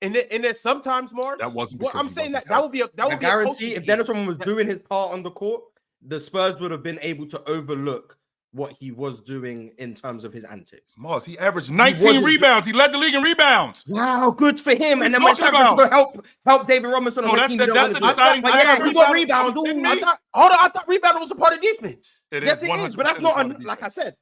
And then sometimes, Mars, that wasn't. Well, I'm saying that would be a guarantee. If Dennis Rodman was doing his part on the court, the Spurs would have been able to overlook what he was doing in terms of his antics. Moss, he averaged 19 rebounds. He led the league in rebounds. Wow, good for him. And then when time to go help David Robinson on the team. That's the deciding factor. He got rebounds. I thought rebounding was a part of defense. Yes, it is, but that's not like I said.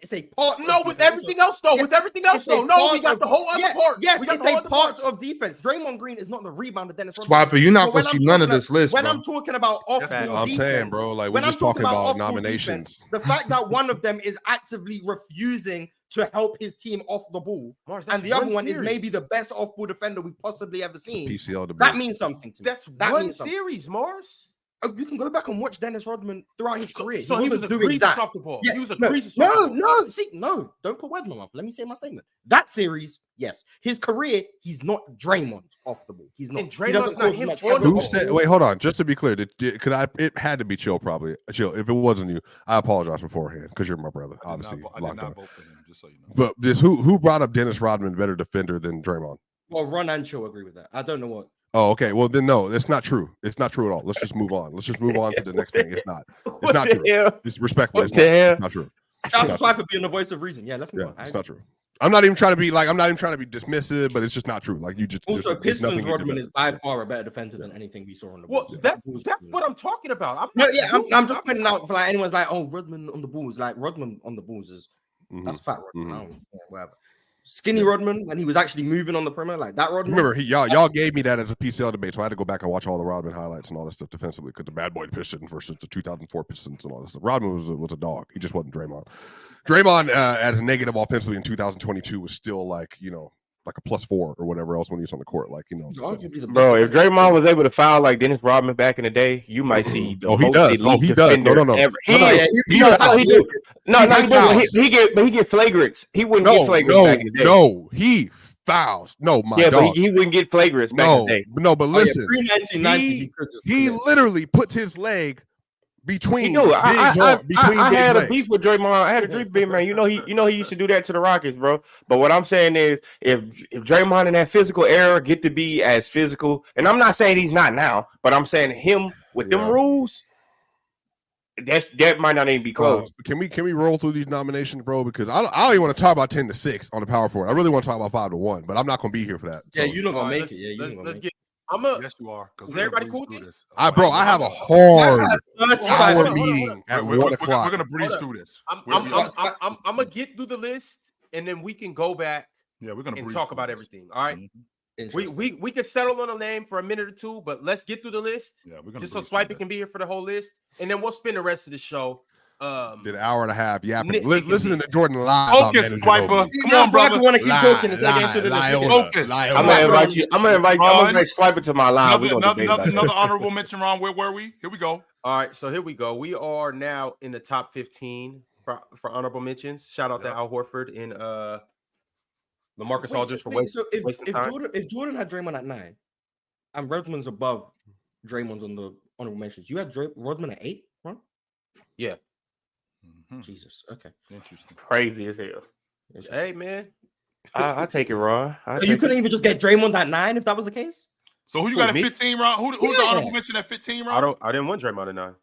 It's a part. No, with everything else though. With everything else though. No, we got the whole other part. Yes, we got it's the whole a part of defense. Draymond Green is not the rebounder. Dennis Swiper, you're not gonna see none of this list. When I'm talking about I'm saying, bro, like we're just talking about nominations. The fact that one of them is actively refusing to help his team off the ball, and the other one is maybe the best off-ball defender we've possibly ever seen. PCL debate. That means something to me. That one series, Mars. You can go back and watch Dennis Rodman throughout his career. So he was a crease off the ball. Yeah, he was a no, crease off the ball. No, don't put words in my mouth. Let me say my statement. That series, yes. His career, he's not Draymond off the ball. He's not. And Draymond's not him. Who said? Wait, hold on. Just to be clear, could I? It had to be Chill, probably. Chill. If it wasn't you, I apologize beforehand because you're my brother. Obviously, I did not vote for him. Just so you know. But just who brought up Dennis Rodman better defender than Draymond? Well, Ron and Chill agree with that. I don't know what. Oh, okay. Well, then no, that's not true. It's not true at all. Let's just move on. Let's just move on to the next thing. It's not. It's not true. It's respectfully. It's not true. Shout out to Swiper being the voice of reason. Yeah, let's move on. It's not true. I'm not even trying to be dismissive, but it's just not true. Like you just also Pistons Rodman is by far a better defender than anything we saw on the Bulls. Well, that's what I'm talking about. I'm just pointing out for like anyone's like, oh, Rodman on the Bulls. Like Rodman on the Bulls is that's fat Rodman. I don't know, whatever. Skinny Rodman when he was actually moving on the perimeter, like that Rodman. Remember, y'all gave me that as a PCL debate, so I had to go back and watch all the Rodman highlights and all that stuff defensively because the bad boy Pistons versus the 2004 Pistons and all this stuff. Rodman was a dog. He just wasn't Draymond. Draymond as a negative offensively in 2022 was still like a +4 or whatever else when he was on the court. Like bro, if Draymond was able to foul like Dennis Rodman back in the day, you might see. He does. No. He get flagrants. He wouldn't get flagrants back in the day. No, he fouls. No, my dog. But he wouldn't get flagrants back in the day. No, but listen, he literally puts his leg between. I had a beef with Draymond. I had a beef with man. You know he used to do that to the Rockets, bro. But what I'm saying is, if Draymond in that physical era get to be as physical, and I'm not saying he's not now, but I'm saying him with them rules, that might not even be close. Can we roll through these nominations, bro? Because I don't even want to talk about 10-6 on the power forward. I really want to talk about 5-1, but I'm not going to be here for that. So. Yeah, you're not gonna make it. Yeah, you're not gonna make it. Yes, you are. Is everybody cool with this? I have a hard hour meeting at 1 o'clock. We're gonna breeze through this. I'm gonna get through the list, and then we can go back. Yeah, we're gonna talk about everything. All right. We can settle on a name for a minute or two, but let's get through the list. Yeah, we're gonna just so Swipey can be here for the whole list, and then we'll spend the rest of the show. Did an hour and a half yapping, listening to Jordan live. Focus, Swiper. Come on, brother. I want to keep talking instead of getting through the list. Focus. I'm gonna invite you. I'm gonna invite Swiper to my live. Another honorable mention, Ron. Where were we? Here we go. All right, so here we go. We are now in the top 15 for honorable mentions. Shout out to Al Horford and LaMarcus Aldridge for wasting. So if Jordan had Draymond at 9, and Rodman's above Draymond's on the honorable mentions, you had Rodman at 8, Ron? Yeah. Jesus. Okay. Interesting. Crazy as hell. Hey, man. I take it, Ron. So you couldn't even just get Draymond at 9 if that was the case? So who you got at 15, Ron? Who's the honorable mention at 15, Ron? I didn't want Draymond at 9.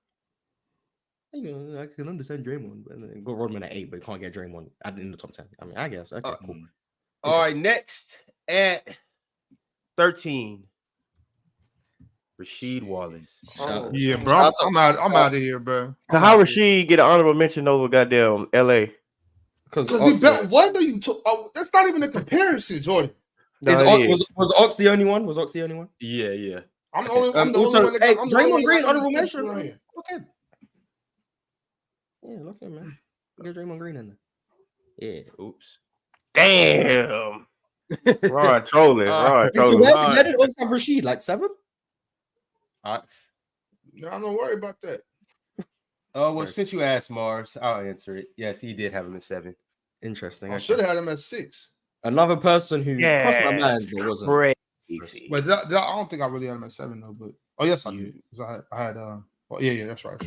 I can understand Draymond, but go Rodman at 8, but you can't get Draymond in the top 10. I mean, I guess. Okay, cool. All right, next at 13. Rasheed Wallace. Yeah, bro. I'm out of here, bro. How Rasheed get an honorable mention over goddamn LA? Because what do you? That's not even a comparison, Jordan. Was Ox the only one? Yeah. I'm the only one. Draymond Green honorable mention. Okay. Yeah, look at man. Get Draymond Green in there. Yeah. Oops. Damn. Rod trolling. Where did Ox have Rasheed? Like 7? No, I'm not worried about that. Oh, well, since you asked, Mars, I'll answer it. Yes, he did have him at 7. Interesting. I should have had him at 6. Another person who crossed my mind, but wasn't crazy. But I don't think I really had him at 7 though. But yes, I did. I had yeah, that's right.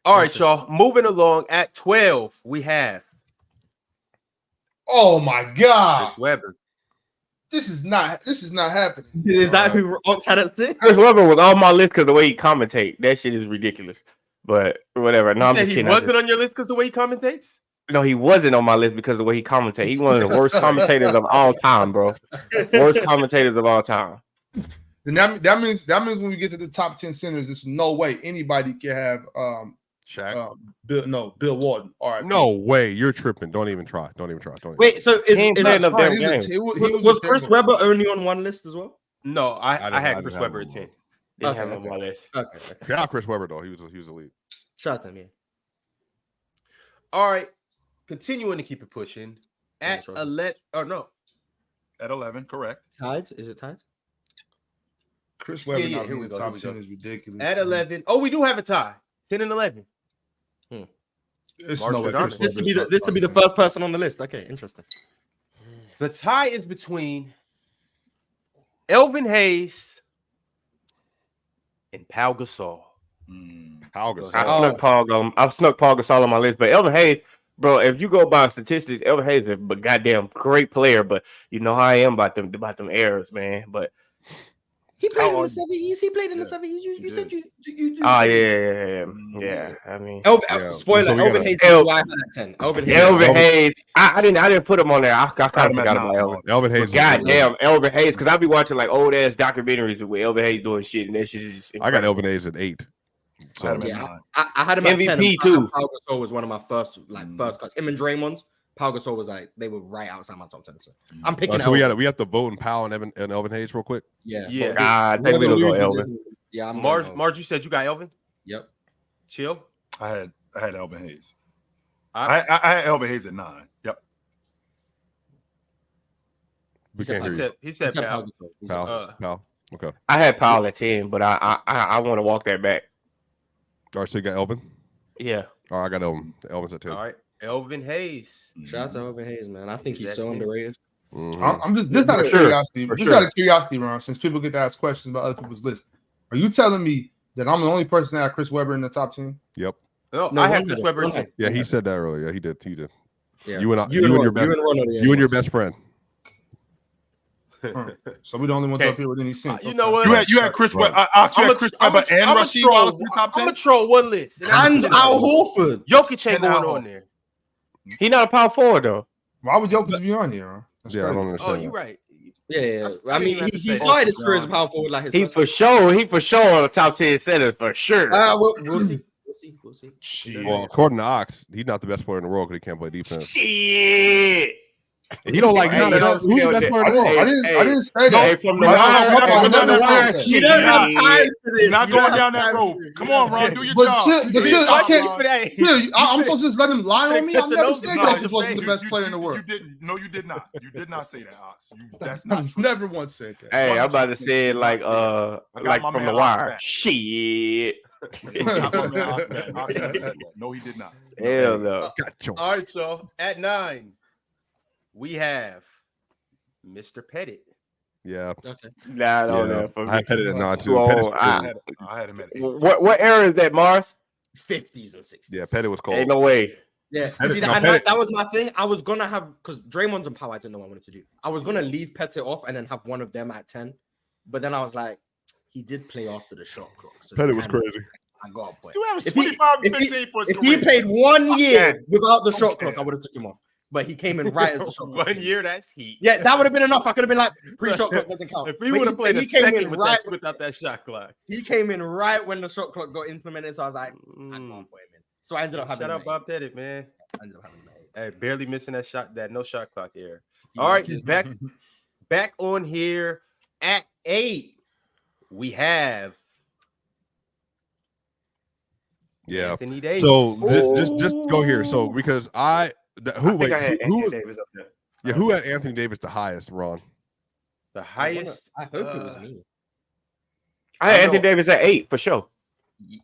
All right, y'all. Moving along at 12, we have. Oh my God, Chris Webber. This is not happening. Is that who Ox had at 6? Chris Webber was on my list because the way he commentate. That shit is ridiculous. But whatever. No, I'm just kidding. He wasn't on your list because the way he commentates? No, he wasn't on my list because of the way he commentates. He's one of the worst commentators of all time, bro. Worst commentators of all time. Then that means when we get to the top 10 centers, there's no way anybody can have Shaq. Bill Walton. All right. No way. You're tripping. Don't even try. Wait, so He ain't playing enough damn games. was Chris Webber only on one list as well? No, I had Chris Webber at 10. Didn't have him on my list. Okay. Shout out Chris Webber though. He was elite. Shout out to him, yeah. All right. Continuing to keep it pushing. At 11. Oh, no. At 11, correct. Tides? Is it tides? Chris Webber Yeah, not here in we the go, top here we 10 is ridiculous. At 11. Oh, we do have a tie. 10 and 11. It's March no way Madonna. Chris This Webber's to be the first person on the list. Okay, interesting. The tie is between Elvin Hayes and Pau Gasol. Pau Gasol. I snuck Paul Gasol on my list, but Elvin Hayes, bro. If you go by statistics, Elvin Hayes is a goddamn great player. But you know how I am about them errors, man. But He played in the 70s. He played in the 70s. You said you oh yeah. I mean, spoiler. So Elvin Hayes is who I had at 10. Elvin Hayes. I didn't put him on there. I kind of forgot about Elvin. Elvin Hayes. Goddamn, Elvin Hayes. Because I be watching like old ass documentaries with Elvin Hayes doing shit, and that shit is just I got Elvin Hayes at 8. So I had him at MVP 10. too. Pau Gasol was one of my first cuts. Him and Draymond. Pau Gasol was like they were right outside my top 10. So I'm picking. So we have to vote in Pau and Elvin Hayes real quick. Yeah. I think we'll go Elvin. Yeah, Marge, you said you got Elvin? Yep. Chill. I had Elvin Hayes. I had Elvin Hayes at 9. Yep. We can't hear you. He said Pau. Pau. Okay. I had Powell at 10, but I want to walk that back. All right, so you got Elvin? Yeah. All right, I got Elvin. Elvin's at 10. All right. Elvin Hayes. Shout out to Elvin Hayes, man. I think he's so underrated. Mm-hmm. I'm just out of curiosity. Just out of curiosity, Ron, since people get to ask questions about other people's lists. Are you telling me that I'm the only person that had Chris Webber in the top 10? Yep. No, I had Chris Webber. Yeah, he said that earlier. Yeah, he did. Yeah. You and your best friend. So we the only ones up here with any sense. You know what? You had Chris Webber. You had Chris Webber and Rasheed Wallace in the top 10. I'm gonna troll one list. And Al Horford. Jokic ain't going on there. He not a power forward though. Why would Jokic be on here? Yeah, I don't understand. Oh, you're right. Yeah. I mean, he started his career as a power forward like his. He for sure on the top 10 center for sure. We'll see. Well, according to Ox, he's not the best player in the world because he can't play defense. Shit. He don't like who's the best player in the world? I didn't say that. Hey, from the wire, You don't have time for this. Not going down that road. Come on, Ron, do your job. I can't. I'm supposed to just let him lie on me. I've never said Jokic wasn't the best player in the world. You didn't. No, you did not. You did not say that, Ox. That's not. true. Never once said that. Hey, I'm about to say it like from the wire. Shit. No, he did not. Hell no. All right, so at 9, we have Mr. Pettit. Yeah. Okay. Nah, no. I had Pettit at 9 too. I had him at 8. What era is that, Mars? 50s and 60s. Yeah, Pettit was cold. Ain't no way. Yeah, that was my thing. I was gonna have because Draymond's and Powell, I didn't know what I wanted to do. I was gonna leave Pettit off and then have one of them at 10, but then I was like, he did play after the shot clock. So Pettit was crazy. I got a point. Still averaged 25 and 15 points. If he played 1 year without the shot clock, I would have took him off. But he came in right as the shot clock. 1 year, that's heat. Yeah, that would have been enough. I could have been like, pre-shot clock doesn't count. If he would have played a second without that shot clock. He came in right when the shot clock got implemented, so I was like, I can't put him in. So I ended up having. Shout out Bob Pettit, man. I ended up having. Hey, barely missing that no shot clock error. All right, back on here at 8. We have Anthony Davis. So just go here. So because who had Anthony Davis the highest, Ron? The highest. I hope it was me. I had Anthony Davis at 8 for sure.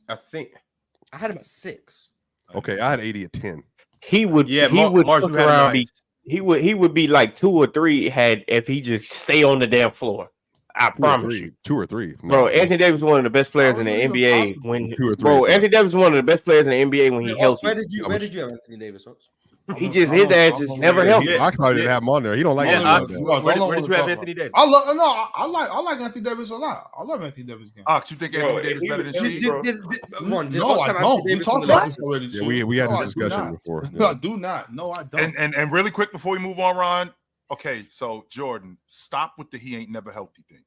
I think I had him at 6. Okay, I had 80 at 10. He would look around. He would be like 2 or 3 if he just stay on the damn floor. I promise you. 2 or 3. No. Bro, Anthony Davis is one of the best players in the NBA. Anthony Davis is one of the best players in the NBA when he's healthy. Where did you have Anthony Davis? His ass just never healthy. I probably didn't have him on there. He don't like it. Where did you have Anthony Davis? I like Anthony Davis a lot. I love Anthony Davis game. Ox, you think Anthony Davis better than Sheed? No, I don't. We talked about this already. Yeah, we had this discussion before. I do not. No, I don't. And really quick before we move on, Ron. Okay, so Jordan, stop with the he ain't never healthy thing.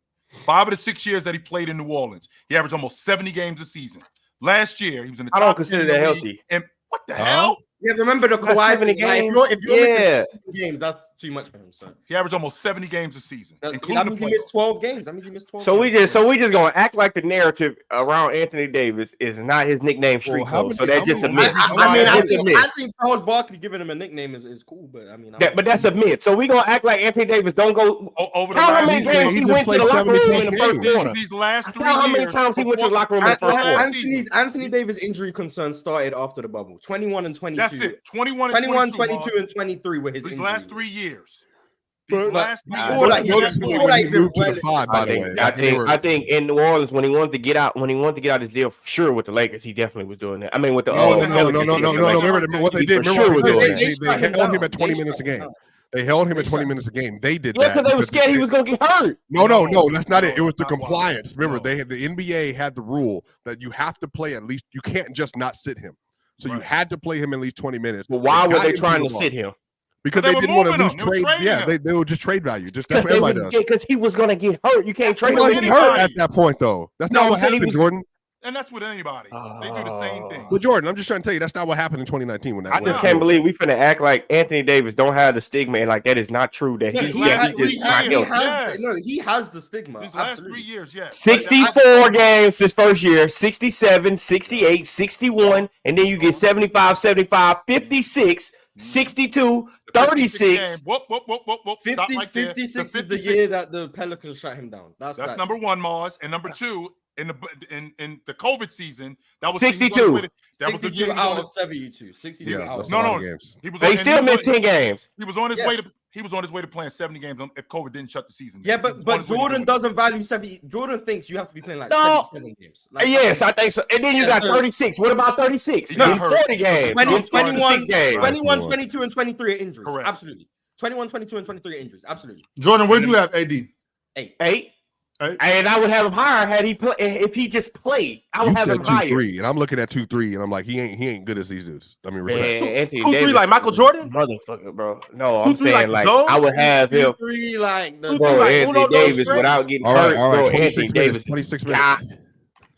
5 of the 6 years that he played in New Orleans, he averaged almost 70 games a season. Last year, he was in the top I don't consider 10 in that the league. healthy. And what the hell? Yeah, remember the Got Kawhi 70 thing. Like, games. if you're Yeah. missing games, that's too much for him. So He averaged almost 70 games a season, that including means the he missed playoffs. 12 games. That means he missed 12 So games. we just gonna act like the narrative around Anthony Davis is not his nickname street code. So that's just a myth. I think Charles Barkley giving him a nickname is cool, but I mean, but that's a myth. So we gonna act like Anthony Davis don't go over Count how many games he went to the locker room in the first quarter. These last 3 Count how many years times he went to the locker room in the first quarter. Anthony Davis' injury concerns started after the bubble. 21 and 22. That's it. 21 22 and 23 were his these injuries. last 3 years. I think in New Orleans when he wanted to get out his deal for sure with the Lakers, he definitely was doing that. I mean with the no. Remember what they did? Remember they held him at 20 minutes a game. They held him at 20 minutes a game. They did that. Yeah, because they were scared he was going to get hurt. No, that's not it. It was the compliance. Remember, the NBA had the rule that you have to play at least. You can't just not sit him. So you had to play him at least 20 minutes. But why were they trying to sit him? Because they didn't want to lose trade. Yeah, they were just trade value. Just that's what everybody does. Because he was going to get hurt. You can't trade him. He wasn't hurt at that point, though. That's not what happened, Jordan. And that's with anybody. They do the same thing. Well, Jordan, I'm just trying to tell you that's not what happened in 2019 when that. I just can't believe we finna act like Anthony Davis don't have the stigma, and like that is not true. That he has the stigma. These last 3 years, yes. 64 games his first year, 67, 68, 61, and then you get 75, 75, 56, 62, 36. 56 is the year that the Pelicans shut him down. That's number one, Mars, and number two. In the COVID season, that was 62. That was the year out of 72. 62 out. No. They still missed 10 games. He was on his way to. He was on his way to playing 70 games if COVID didn't shut the season. Yeah, but Jordan doesn't value 70. Jordan thinks you have to be playing like 77 games. Yes, I think so. And then you got 36. What about 36? No, 40 games. 21, 22, and 23 are injuries. Correct. Absolutely. 21, 22, and 23 are injuries. Absolutely. Jordan, where'd you have AD? 8. And I would have him higher had he play. If he just played, I would have him higher. 2-3, and I'm looking at 2-3, and I'm like, he ain't good as these dudes. I mean, Anthony 2-3 Davis, like Michael Jordan, motherfucker, bro. No, I'm saying like Zone? I would have him. 2-3 like the Anthony Davis without getting hurt. All right. Anthony Davis, 26 minutes.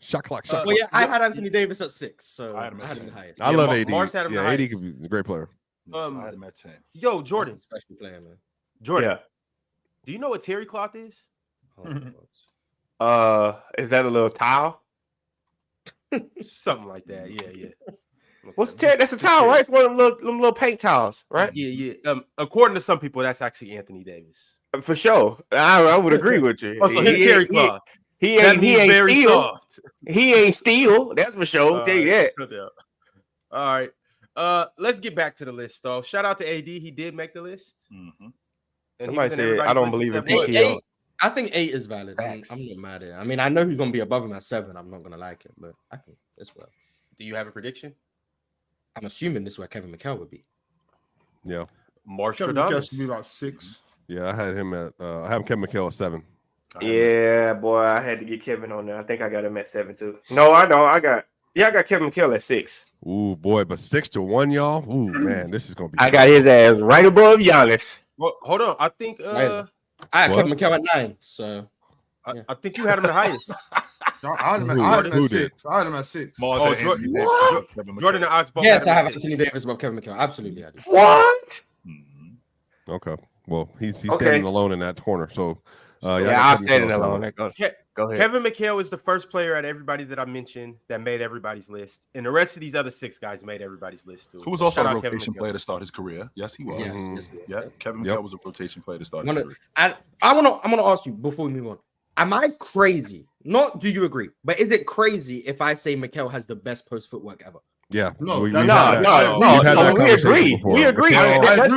Shot clock. Well, yeah, I had Anthony Davis at 6, so I had him the highest. I love AD. Mars had him AD could be a great player. I had him at 10. Yo, Jordan, special player, man. Jordan, do you know what terry cloth is? Is that a little towel? Something like that. Yeah. What's terry? That's a towel, right? It's one of them little paint towels, right? Yeah. According to some people, that's actually Anthony Davis. For sure. I would agree with you. Also, his terry cloth. He ain't steel. Soft. He ain't steel. That's for sure. I'll tell you that. All right. Let's get back to the list, though. Shout out to AD. He did make the list. Mm-hmm. Somebody said, I don't believe in PTO. I think 8 is valid. I'm not mad at it. I mean, I know he's going to be above him at 7. I'm not going to like it, but I think it's well. Do you have a prediction? I'm assuming this is where Kevin McHale would be. Yeah. Kevin McHale should be about 6. Yeah, I had him at Kevin McHale at 7. Yeah, boy, I had to get Kevin on there. I think I got him at 7 too. No, I know. I got Kevin McHale at 6. Ooh, boy, but 6-1, y'all. Ooh, man, this is gonna be. I got his ass right above Giannis. Well, hold on. I think I had Kevin McHale at 9. So I think you had him the highest. I had him at 6. Jordan and Ox both. Yes, I have Anthony Davis above Kevin McHale. Absolutely, I do. What? Okay. Well, he's standing alone in that corner. So I'm standing alone. Go ahead. Kevin McHale is the first player out of everybody that I mentioned that made everybody's list, and the rest of these other 6 guys made everybody's list too. Who was also a rotation player to start his career? Yes, he was. Yes, Kevin McHale was a rotation player to start his career. And I'm gonna ask you before we move on. Am I crazy? Not do you agree, but is it crazy if I say McHale has the best post footwork ever? Yeah. No, we agree. We agree. That's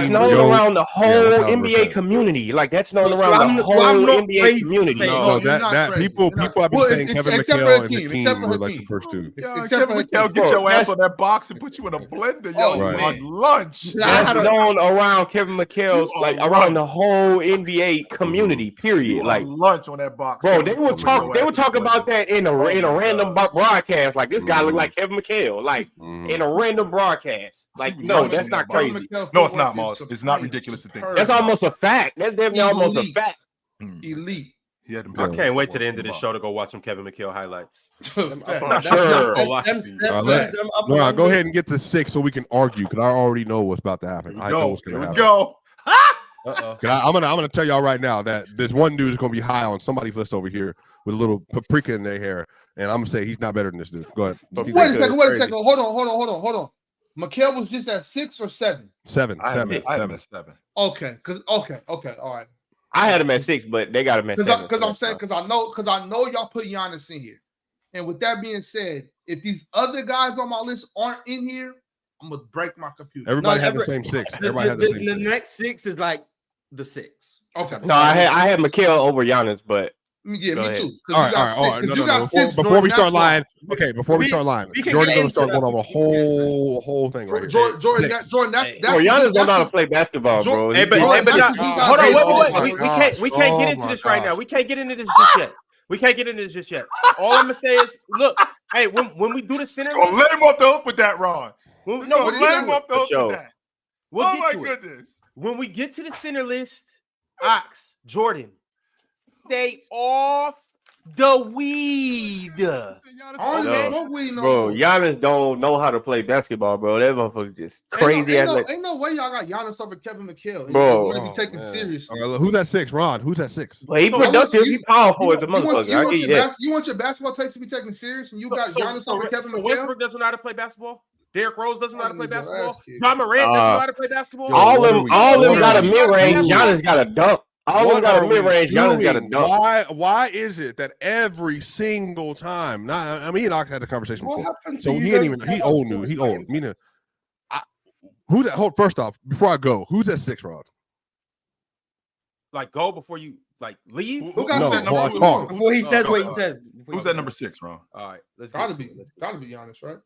known around the whole NBA community. Like that's known around the whole NBA community. No, that people have been saying Kevin McHale and Hakeem were like the first 2. Kevin McHale get your ass on that box and put you in a blender, on lunch. That's known around Kevin McHale's, like around the whole NBA community. Period. Like lunch on that box, bro. They would talk about that in a random broadcast. Like this guy look like Kevin McHale, like in a random broadcast. Like no, that's not crazy. No, it's not, Moss. It's not ridiculous to think. That's almost a fact. That's definitely almost a fact. Elite. He had them. I can't wait to the end of the show to go watch some Kevin McHale highlights. Sure. Go ahead and get to 6 so we can argue because I already know what's about to happen. I know what's going to happen. Go. I'm gonna tell y'all right now that this one dude is gonna be high on somebody's list over here with a little paprika in their hair, and I'm gonna say he's not better than this dude. Go ahead. Wait a second. Hold on. McHale was just at 6 or 7? 7. I had him at 7. Okay, all right. I had him at 6, but they got him at 7. Because I know y'all put Giannis in here. And with that being said, if these other guys on my list aren't in here, I'm gonna break my computer. Everybody had the same 6. Everybody had the same 6. The next 6 is like the 6. Okay. No, I had McHale over Giannis, but yeah, me too. All right. No. Before we start lying, Jordan's gonna start going on a whole thing right here. Jordan, that's Giannis don't know how to play basketball, bro. Hey, but hold on, wait. We can't get into this right now. We can't get into this just yet. All I'm gonna say is, look, hey, when we do the center, let him off the hook with that, Ron. Let him off the hook with that. Oh my goodness! When we get to the center list, Ox, Jordan, stay off the weed. I don't smoke weed, no. Bro, Giannis don't know how to play basketball, bro. That motherfucker just crazy. Ain't no way y'all got Giannis over Kevin McHale. Bro, you want to be taken seriously. Right, who's at 6? Ron, who's at 6? Well, he productive. He powerful as a motherfucker. You want your basketball takes to be taken serious, and you got Giannis over Kevin McHale? Westbrook doesn't know how to play basketball. Derrick Rose doesn't know how to play basketball. John Morant doesn't know how to play basketball. All them got a mid range. Giannis got a dunk. All of them got a mid range. Giannis got a dunk. Why is it that every single time? I mean, he and I had a conversation before, so he ain't even. He old news. He old. Who that? First off, before I go, who's at 6, Rod? Like go before you leave. Who got set number 2? Before he says what he said. Who's at number 6, Ron? All right, let's gotta be Giannis, right?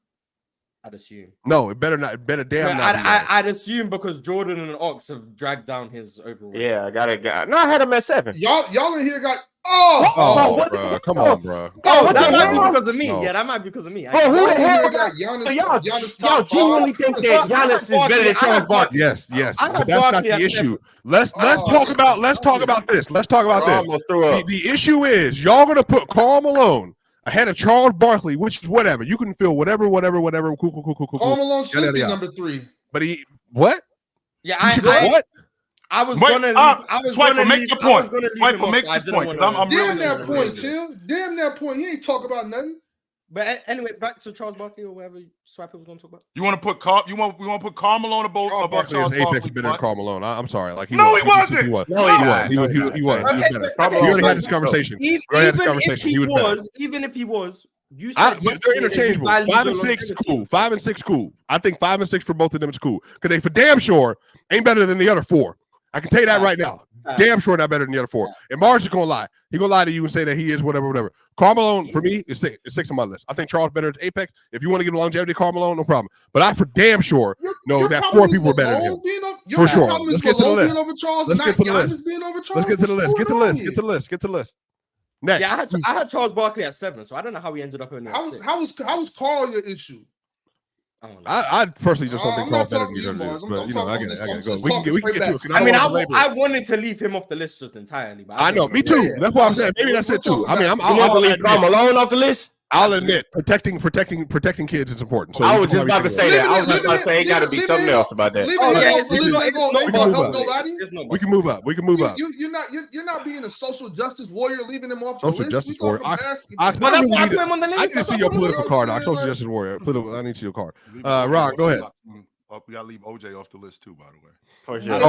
I'd assume. No, it better not. It better damn not. I'd assume because Jordan and Ox have dragged down his overall. Yeah, I had him at 7. Y'all in here got. Bro, come on, bro. Oh, that might be because of me. Yeah, that might be because of me. Bro, who the hell got Giannis? Y'all genuinely think that Giannis is better than Charles Barkley? Yes, but that's not the issue. Let's talk about this. Let's talk about this. The issue is y'all gonna put Karl Malone ahead of Charles Barkley, which is whatever. You can feel whatever. Cool. Karl Malone should be number 3. But what? Yeah, I was gonna make your point. Swiper, make this point because I'm damn that point, chill. Damn that point. He ain't talk about nothing. But anyway, back to Charles Barkley or whatever Swiper was going to talk about. You want to put we want to put Karl Malone above Charles Barkley. Apex better than Karl Malone. I'm sorry. Like he wasn't. He was better. We already had this conversation. Even if he was, you said but they're interchangeable. 5 and 6, cool. 5 and 6, cool. I think 5 and 6 for both of them is cool because they for damn sure ain't better than the other 4. I can tell you that right now. Damn sure not better than the other 4. And Mars is gonna lie. He's gonna lie to you and say that he is whatever. Karl Malone for me is 6 on my list. I think Charles better at Apex. If you want to give longevity to Karl Malone, no problem. But I for damn sure know that 4 people are better than him. For sure. Let's get to the list. Let's get to the list. Get to the list. Next. Yeah, I had Charles Barkley at 7, so I don't know how he ended up in at 6. How was Karl your issue? I personally just don't think Karl's better than you. But I get it. We can get to it. I mean, I wanted to leave him off the list just entirely. But I know, me too. That's what I'm saying. Maybe that's it too. I mean, I'll leave Karl Malone off the list. I'll admit protecting kids is important. So I was just about to say that. I was just about to say it got to be something else about that. We can move up. You're not being a social justice warrior, leaving them off the list. Social justice warrior. I need to see your political card. Social justice warrior. I need to see your card. Ron, go ahead. We gotta leave OJ off the list too, by the way. For sure. The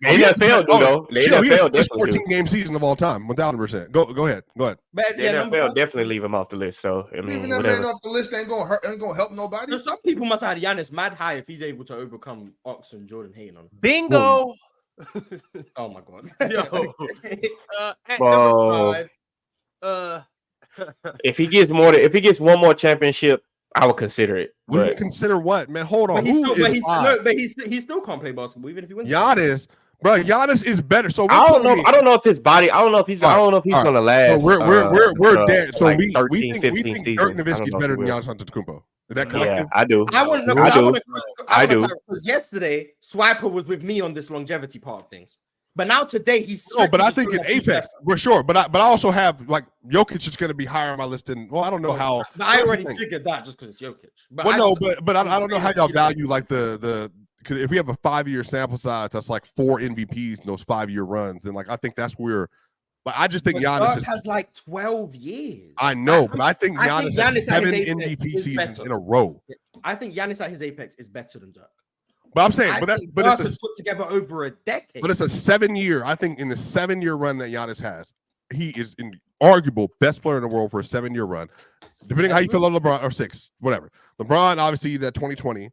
NFL though. The NFL just 14-game season of all time, 1,000%. Go ahead. But the NFL definitely leave him off the list. So I mean, leaving that man off the list ain't gonna help nobody. So some people must have Giannis mad high if he's able to overcome Ox and Jordan hating on him. Bingo. Oh my god. Yo. At number 5. If he gets one more championship, I would consider it. Would you consider what, man? Hold on. But he still can't play basketball, even if he wins. Giannis is better. So I don't know if his body. I don't know if he's gonna last. So we're dead. So like we 13, think 15 seasons. Dirk Nowitzki's better than Giannis Antetokounmpo. Is that correct? Yeah, I do. I do. Because yesterday, Swiper was with me on this longevity part of things. But now today he's. No, but I think in Apex, for sure. But I also have like Jokic is going to be higher on my list than. Well, I don't know how. But I already figured that just because it's Jokic. But I don't know how y'all value like the. Cause if we have a 5-year sample size, that's like 4 MVPs in those 5-year runs, and like I think that's where. But I just think Giannis has like 12 years. I know, but I think Giannis has 7 MVP seasons in a row. I think Giannis at his apex is better than Dirk. But I'm saying, Dirk is put together over a decade. But it's a 7-year. I think in the 7-year run that Giannis has, he is an arguable best player in the world for a 7-year run. Depending on how you feel on LeBron, or 6, whatever. LeBron, obviously, that 2020,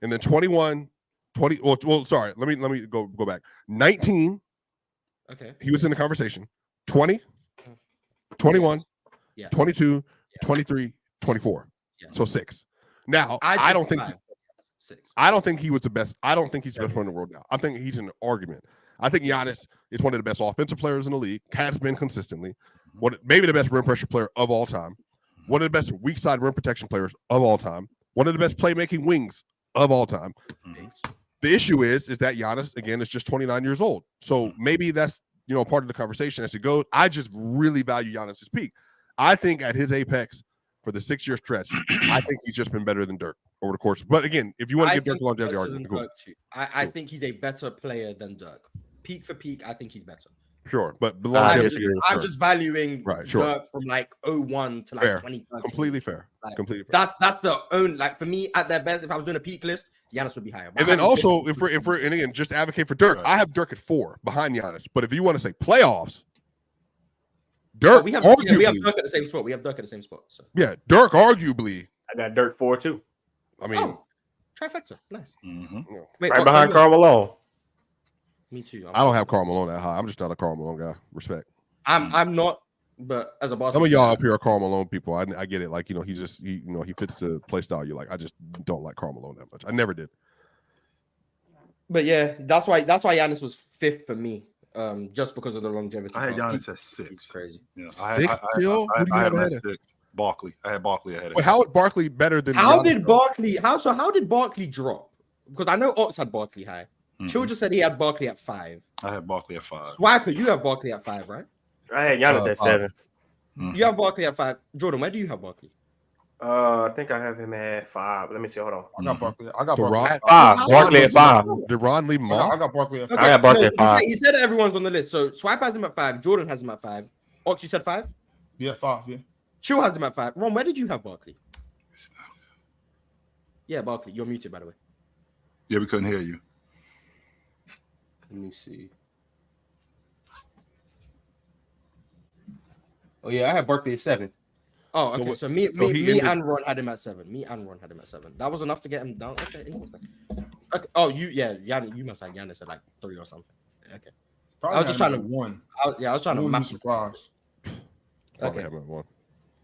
and then 21, 20. Well, sorry, let me go back. 19. Okay. He was in the conversation. 20, 21, yes. 22, yes. 23, 24. Yes. So 6. Now, I don't think 6. I don't think he was the best. I don't think he's the best player in the world now. I think he's in an argument. I think Giannis is one of the best offensive players in the league, has been consistently. Maybe the best rim pressure player of all time. One of the best weak side rim protection players of all time. One of the best playmaking wings of all time. The issue is that Giannis, again, is just 29 years old. So maybe that's part of the conversation as it goes. I just really value Giannis's peak. I think at his apex for the 6-year stretch, I think he's just been better than Dirk over the course. But again, if you want to give Dirk a longevity argument, cool. I think he's a better player than Dirk. Peak for peak, I think he's better. Sure, but I'm just valuing Dirk from like 01 to like 2013. Completely fair. Like, completely fair. That's the own, like, for me at their best. If I was doing a peak list, Giannis would be higher. And then also, if we're and again, just advocate for Dirk. I have Dirk at 4 behind Giannis. But if you want to say playoffs, Dirk we have Dirk at the same spot. We have Dirk at the same spot. So yeah, Dirk arguably. I got Dirk 4 too. I mean, trifecta, nice. Mm-hmm. Wait, right behind Karl Malone. Me too. I don't have Karl Malone that high. I'm just not a Karl Malone guy. Respect. I'm not, but as a basketball, some of y'all up here are Karl Malone people. I get it. Like, he fits the play style you like. I just don't like Karl Malone that much. I never did. But yeah, that's why Giannis was 5th for me. Just because of the longevity. I had Giannis at 6. He's crazy. Yeah, 6 still? Who do you have ahead of? 6. Barkley. I had Barkley ahead of him. Wait, how is Barkley better than? How did Barkley drop? Because I know Ox had Barkley high. Chill just said he had Barkley at 5. I had Barkley at 5. Swiper, you have Barkley at 5, right? I had Giannis at 7. You have Barkley at 5. Jordan, where do you have Barkley? I think I have him at 5. Let me see. Hold on. I got Barkley. I got Barkley at 5. Barkley at 5. Did Ron leave him off? I got Barkley at 5. I got Barkley at 5. He said everyone's on the list. So Swipe has him at 5. Jordan has him at 5. Ox, you said 5? Yeah, 5. Yeah. Chill has him at 5. Ron, where did you have Barkley? Yeah, Barkley. You're muted, by the way. Yeah, we couldn't hear you. Let me see. Oh yeah, I have Barkley at 7. Oh, okay. So me and Ron had him at 7. That was enough to get him down. Okay, interesting. Okay. Oh, you must have Giannis at like 3 or something. Okay. Probably I was just trying to 1. I was trying to map surprise. Okay.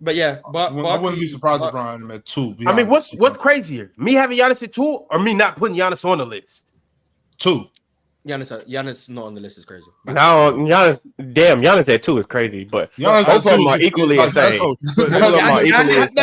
But yeah, I wouldn't be surprised if Ron had him at 2. I mean, what's crazier? Me having Giannis at 2 or me not putting Giannis on the list? 2. Giannis not on the list is crazy. Now, Giannis at 2 is crazy, but both of them are equally insane. Putting Giannis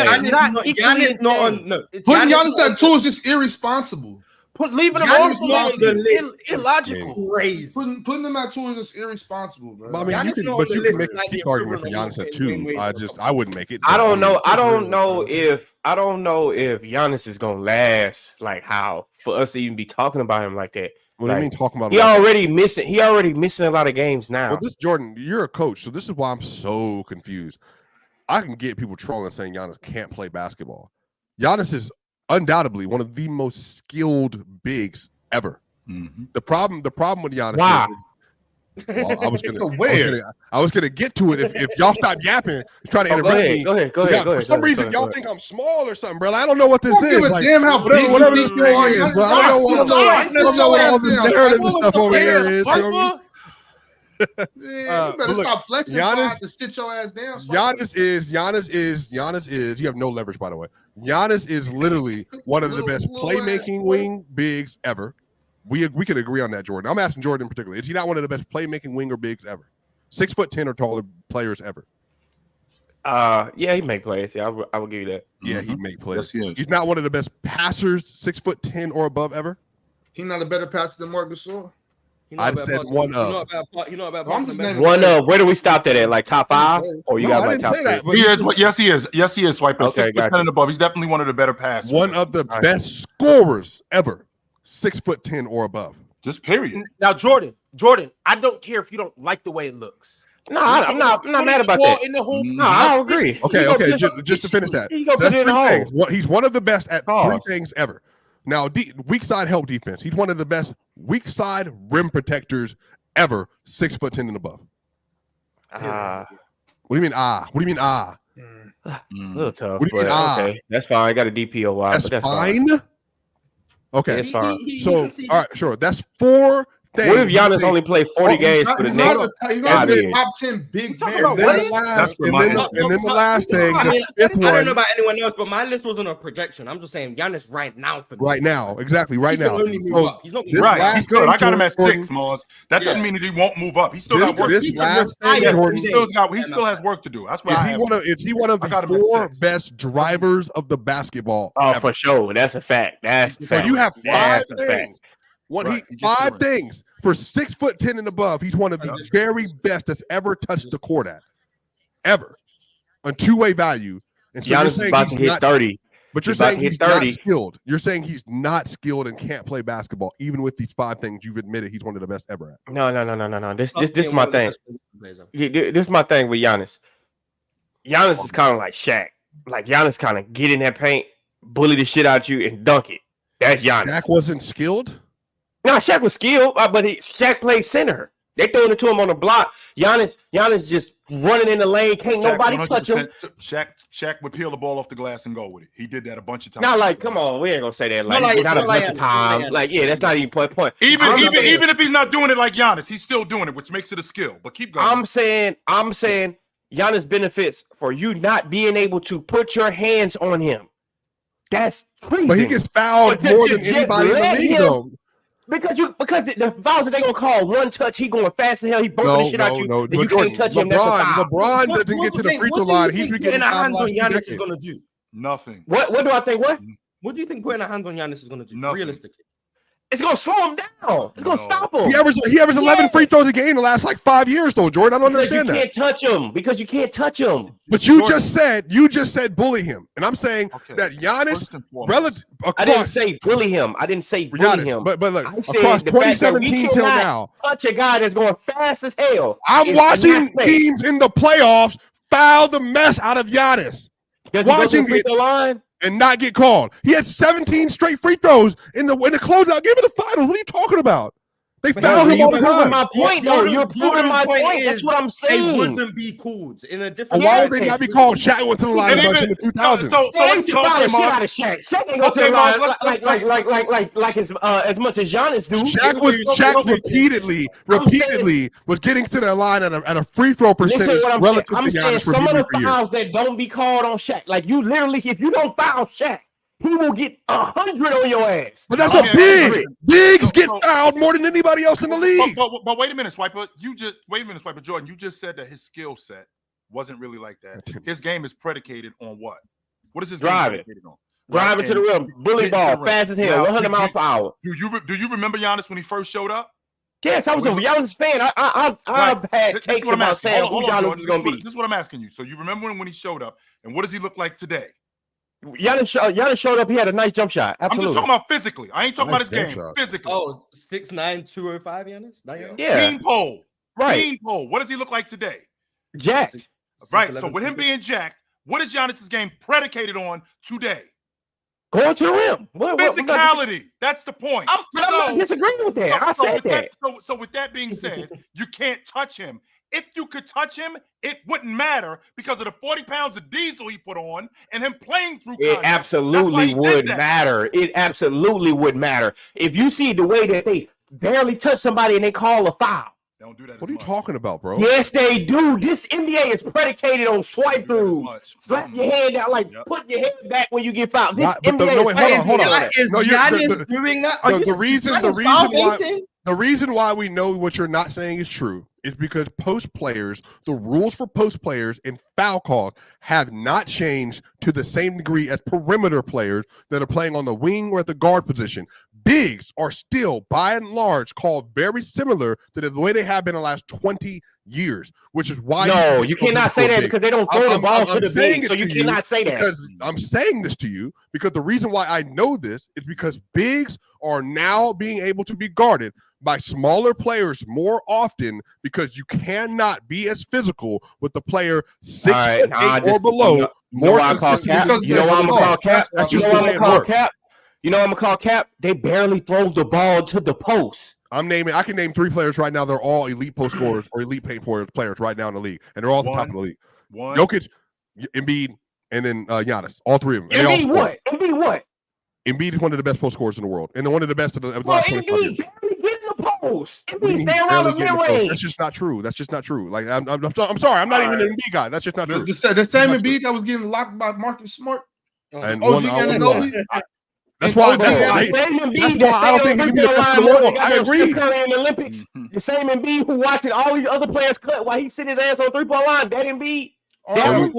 at 2 is just irresponsible. Leaving him on the list is illogical. Crazy. Putting them at 2 is just irresponsible, bro. I mean, you can make a cheap argument for Giannis at 2. I wouldn't make it. I don't know if Giannis is gonna last like how for us to even be talking about him like that. What do you mean talking about? He already missing a lot of games now. Well, Jordan, you're a coach, so this is why I'm so confused. I can get people trolling saying Giannis can't play basketball. Giannis is undoubtedly one of the most skilled bigs ever. Mm-hmm. The problem with Giannis. Wow. Well, I was gonna get to it if y'all stop yapping and try to interrupt me. Go ahead. For some reason, y'all think I'm small or something, bro. I don't know what this is. Like, damn how big whatever this thing is, bro. I don't know what all this narrative and stuff over here is. You better stop flexing. Giannis to sit your ass down. Giannis is. You have no leverage, by the way. Giannis is literally one of the best playmaking wing bigs ever. We can agree on that, Jordan. I'm asking Jordan in particular. Is he not one of the best playmaking wing or bigs ever? 6'10" or taller players ever. Yeah, he make plays. Yeah, I will give you that. Yeah, he make plays. Yes, He's not one of the best passers, 6'10" or above ever. He's not a better passer than Marc Gasol. I said one of. One of. Where do we stop that at? Like top 5? Or you got like top 3? He is. Yes, he is. Yes, he is. Swiper. Okay, 6'10" and above. He's definitely one of the better passers. One of the best scorers ever. 6'10" or above. Just period. Now, Jordan, I don't care if you don't like the way it looks. No, I'm not mad about that. In the hoop. No, I don't agree. Okay. Just to finish that. You go put it in the hole. He's one of the best at 3 things ever. Now, weak side help defense. He's one of the best weak side rim protectors ever. 6'10" and above. What do you mean? What do you mean? A little tough. What do you mean? Okay, that's fine. I got a DPOY. That's fine. Okay, that's fine. So, all right, sure. That's 4 things. What if Giannis only played 40 games for the next? He's not the top 10 big man. And then the last thing, I fifth one. I don't know about anyone else, but my list wasn't a projection. I'm just saying Giannis right now for me. Right now, exactly. Right now. He's not right. He's good. I got him at 6, Mars. That doesn't mean that he won't move up. He still got work. He still has work to do. That's why. Is he one of the 4 best drivers of the basketball? Oh, for sure. That's a fact. So you have 5 things. 5 things for 6'10" and above. He's one of the very best that's ever touched the court ever on 2-way value. And so Giannis is about to hit 30. But you're saying he's not skilled. You're saying he's not skilled and can't play basketball, even with these 5 things you've admitted he's one of the best ever at. No. This is my thing. This is my thing with Giannis. Giannis is kind of like Shaq. Like Giannis kind of get in that paint, bully the shit out you, and dunk it. That's Giannis. Shaq wasn't skilled? No, Shaq was skilled, but Shaq played center. They throwing it to him on the block. Giannis just running in the lane. Can't nobody touch him. Shaq would peel the ball off the glass and go with it. He did that a bunch of times. Not like, come on, we ain't gonna say that. Like, not a bunch of times. Like, yeah, that's not even point. Even if he's not doing it like Giannis, he's still doing it, which makes it a skill. But keep going. I'm saying Giannis benefits for you not being able to put your hands on him. That's freezing. But he gets fouled more than anybody in the league, though. Because the fouls that they gonna call one touch, he going fast as hell. He bumping the shit out you. No. And you can't touch him. That's a foul. LeBron doesn't get to the free throw line. He's been getting hands on Giannis is gonna do nothing. What do I think? What do you think putting a hands on Giannis is gonna do? Nothing. Realistically, it's gonna slow him down. It's gonna stop him. He averaged 11 free throws a game the last 5 years, though, Jordan. I don't understand that. You can't touch him because you can't touch him. But you just said bully him, and I'm saying that Giannis relative. I didn't say bully him. I didn't say bully him. But look, I said across 2017 till now, touch a guy that's going fast as hell. I'm watching teams in the playoffs foul the mess out of Giannis. Watching it line and not get called. He had 17 straight free throws in the closeout game of the finals. What are you talking about? They fouled him all the time. My point, though. You're proving my point. That's what I'm saying. They wouldn't be called in a different. Why would they not be called? Shaq went to the line in the 2000s. So let's talk about Shaq. Shaq ain't go to the line like as much as Giannis do. Shaq repeatedly was getting to the line at a free throw percentage relative to Giannis. Some of the fouls that don't be called on Shaq, like you literally, if you don't foul Shaq, he will get 100 on your ass. But that's a big. Bigs get fouled more than anybody else in the league. But wait a minute, Swiper. Jordan. You just said that his skill set wasn't really like that. His game is predicated on what? What is his game predicated on? Driving to the rim, bully ball, fast as hell, 100 miles per hour. Do you remember Giannis when he first showed up? Yes, I was a Giannis fan. I've had takes about saying who Giannis was going to be. This is what I'm asking you. So you remember when he showed up, and what does he look like today? Giannis showed up. He had a nice jump shot. Absolutely. I'm just talking about physically. I ain't talking about his game. Physically. Oh, 6'9", 205, Giannis? Yeah. Clean pole. Right. Clean pole. What does he look like today? Jacked. Right. So with him being jacked, what is Giannis's game predicated on today? Going to the rim. Physicality. That's the point. I'm not disagreeing with that. I said that. So with that being said, you can't touch him. If you could touch him, it wouldn't matter because of the 40 pounds of diesel he put on and him playing through contact. It absolutely would matter. It absolutely would matter. If you see the way that they barely touch somebody and they call a foul. Don't do that. What are you talking about, bro? Yes, they do. This NBA is predicated on swipe throughs. Slap your hand down, put your head back when you get fouled. This NBA hold on. Is Giannis doing that? The reason why we know what you're not saying is true is because post players, the rules for post players and foul calls have not changed to the same degree as perimeter players that are playing on the wing or at the guard position. bigs are still, by and large, called very similar to the way they have been in the last 20 years, which is why you cannot say that because they don't throw the ball to the big, so you cannot say that. Because I'm saying this to you because the reason why I know this is because bigs are now being able to be guarded by smaller players more often because you cannot be as physical with the player 6'8" or below. You know why I'm gonna call cap? You know why I'm gonna call cap? You know what I'm gonna call cap? They barely throw the ball to the post. I can name 3 players right now. They're all elite post scorers or elite paint players right now in the league, and they're all at the top of the league. Jokic, Embiid, and then Giannis. All 3 of them. Embiid what? Embiid what? Embiid is one of the best post scorers in the world, and one of the best of the last 25 years. Barely get in the post. Embiid stay around the mid-range. That's just not true. That's just not true. Like I'm sorry, I'm not even an Embiid guy. That's just not true. The same Embiid that was getting locked by Marcus Smart and OG Anunoby. That's why the same Embiid that stayed on the free throw line. I agree. Curry in the Olympics. The same Embiid who watching all these other players cut while he sit his ass on 3-point line. That Embiid. All that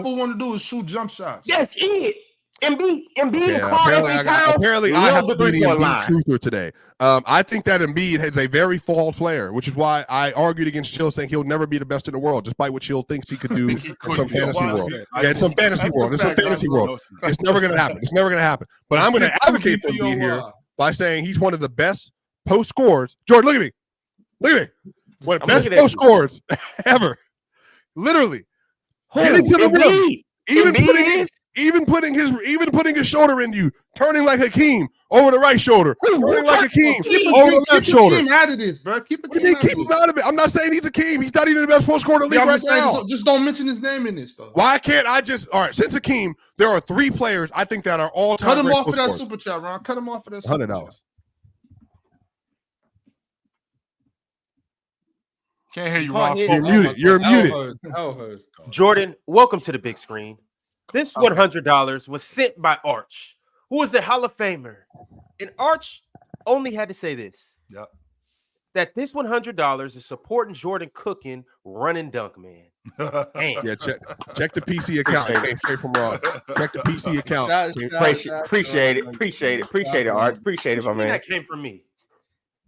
fool want to do is shoot jump shots. That's it. Embiid call every time. Apparently, I have to be the Embiid truther today. I think that Embiid is a very flawed player, which is why I argued against Chill, saying he'll never be the best in the world, despite what Chill thinks he could do in some fantasy world. Yeah, in some fantasy world. In some fantasy world. It's never going to happen. It's never going to happen. But I'm going to advocate for Embiid here by saying he's one of the best post scorers. Jordan, look at me. Look at me. One of the best post scorers ever. Literally. Getting to the rim. Even putting his shoulder into you, turning like Hakeem over the right shoulder, turning like Hakeem over the left shoulder. Keep him out of this, bro. Keep him out of it. I'm not saying he's Hakeem. He's not even the best post scorer in the league right now. Just don't mention his name in this, though. Why can't I just? All right, since Hakeem, there are 3 players I think that are all time. Cut him off of that super chat, Ron. Cut him off of that super $100. Can't hear you, Ron. You're muted. Jordan, welcome to the big screen. This $100 was sent by Arch, who is a Hall of Famer. And Arch only had to say this. Yep. That this $100 is supporting Jordan cooking run and dunk, man. Yeah, check the PC account. Came straight from Ron. Check the PC account. Appreciate it, Arch. Appreciate it, my man. That came from me.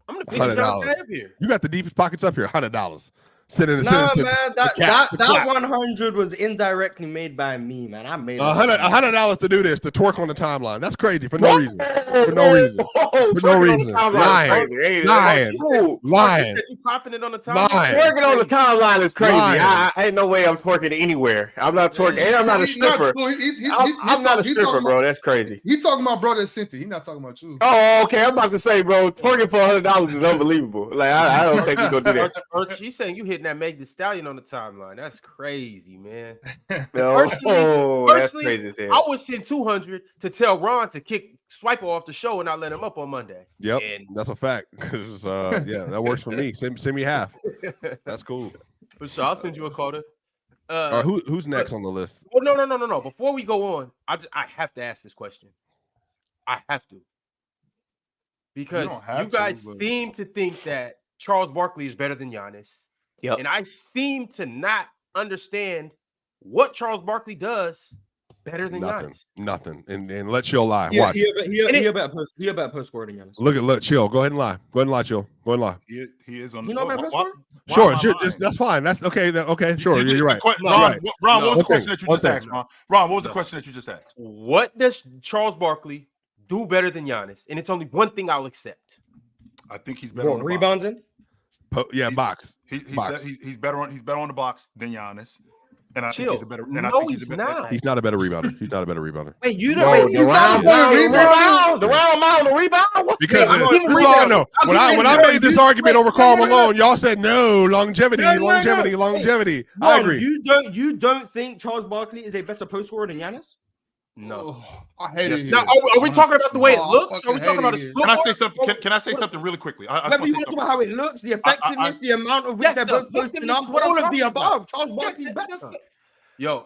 I'm gonna pitch it up here. You got the deepest pockets up here. $100. Man, that 100 was indirectly made by me, man. I made $100 to do this, to twerk on the timeline. That's crazy for no reason. For no reason. Lying. You popping it on the timeline. Twerking on the timeline is crazy. I ain't no way I'm twerking anywhere. I'm not twerking, and I'm not a stripper. I'm not a stripper, bro. That's crazy. He talking about brother Cynthia. He's not talking about you. Oh, okay. I'm about to say, bro, twerking for $100 is unbelievable. Like I don't think we're gonna do that. She's saying you hit that Meg the Stallion on the timeline. That's crazy, man. Personally, that's crazy. I would send 200 to tell Ron to kick Swiper off the show and not let him up on Monday. Yep, that's a fact. Because that works for me. Send me half. That's cool. For sure, I'll send you a quota. All right, who's next on the list? Well, no. Before we go on, I have to ask this question. I have to, because you guys seem to think that Charles Barkley is better than Giannis. Yep. And I seem to not understand what Charles Barkley does better than Giannis. Nothing. And let Chill lie. Yeah, watch. He a better post scorer than Giannis. Look, Chill. Go ahead and lie. Go ahead and lie, Chill. Go ahead and lie. He is on the post scorer? Sure, just that's fine. That's okay. Okay, sure. You're right. Ron, what was the question that you just asked, Ron? Ron, what was the question that you just asked? What does Charles Barkley do better than Giannis? And it's only one thing I'll accept. I think he's better on the rebounding. Box. He's better on the box than Giannis. And I think he's a better. He's not. He's not a better rebounder. He's not a better rebounder. Wait, he's not a better rebounder. The round amount of rebound. Because this is all I know. When I made this argument over Karl Malone, y'all said no longevity. I agree. You don't think Charles Barkley is a better post scorer than Giannis? No, I hate it. Now, are we talking about the way it looks? Are we talking about his Can I say something? Can I say something really quickly? You want to talk about how it looks, the effectiveness, the amount of which they're both posting up, all of the above. Charles Barkley's better. Yo,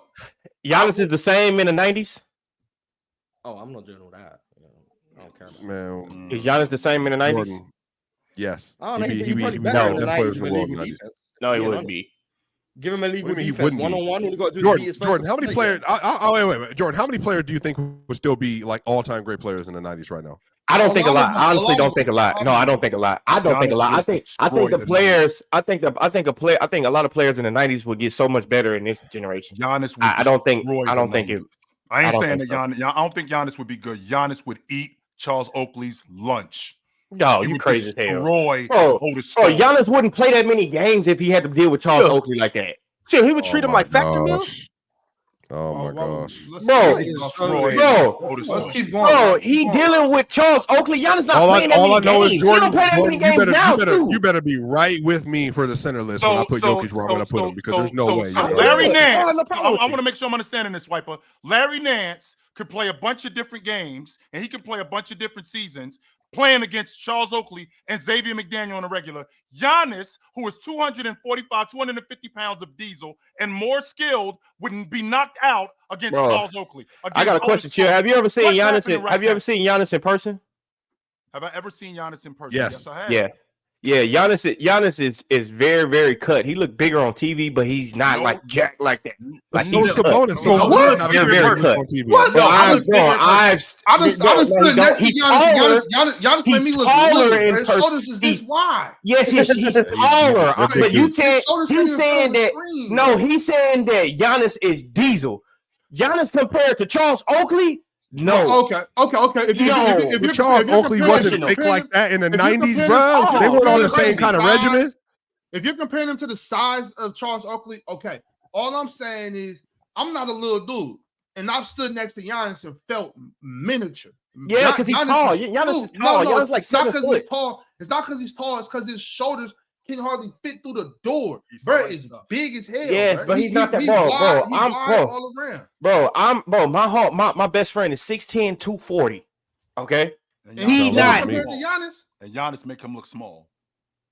Giannis is the same in the 90s. Oh, I'm not doing all that. I don't care about Man, is Giannis the same in the 90s? Jordan. Yes. He'd be better in the 90s with legal defense. No, he wouldn't be. Give him a legal defense. One-on-one. All he got to do Jordan, is beat his Jordan, how many players? Wait. Jordan, how many players do you think would still be like all-time great players in the 90s right now? I don't think a lot. I honestly don't think a lot. No, I don't think a lot. I don't think a lot. I think the players. I think a lot of players in the 90s will get so much better in this generation. Giannis. I don't think it. I ain't saying that Giannis. I don't think Giannis would be good. Giannis would eat Charles Oakley's lunch. No, you crazy as hell. Bro, Giannis wouldn't play that many games if he had to deal with Charles Oakley like that. Sure, he would treat him like factor meals. Oh my gosh, bro! Let's keep going. Bro, he dealing with Charles Oakley. Giannis not playing that many games. He don't play that many games now, too. You better be right with me for the center list when I put Jokic where I'm going to put him because there's no way. Larry Nance, I want to make sure I'm understanding this, Swiper. Larry Nance could play a bunch of different games, and he could play a bunch of different seasons playing against Charles Oakley and Xavier McDaniel on a regular. Giannis, who is 250 pounds of diesel and more skilled, wouldn't be knocked out against Charles Oakley. I got a question, Chill. Have you ever seen Giannis? Have you ever seen Giannis in person? Have I ever seen Giannis in person? Yes I have. Yeah. Giannis is very, very cut. He look bigger on TV, but he's not like jacked like that. Like he's Sabonis. Very cut. What? No, I stood next to Giannis. Giannis made me look taller. His shoulders is this wide. Yes, he's taller. But he's saying that. No, he's saying that Giannis is diesel. Giannis compared to Charles Oakley. No. Okay. If Charles Oakley wasn't big like that in the 90s, bro, they weren't on the same kind of regimen. If you're comparing them to the size of Charles Oakley, okay. All I'm saying is I'm not a little dude, and I've stood next to Giannis and felt miniature. Yeah, because he's tall. Giannis is tall. Giannis like 7 foot. He's tall. It's not because he's tall. It's because his shoulders can hardly fit through the door. Bro is big as hell. Yeah, bro. But he's not that bro. I'm all around. My best friend is 6'10", 240. Okay, he's not compared to Giannis. And Giannis make him look small.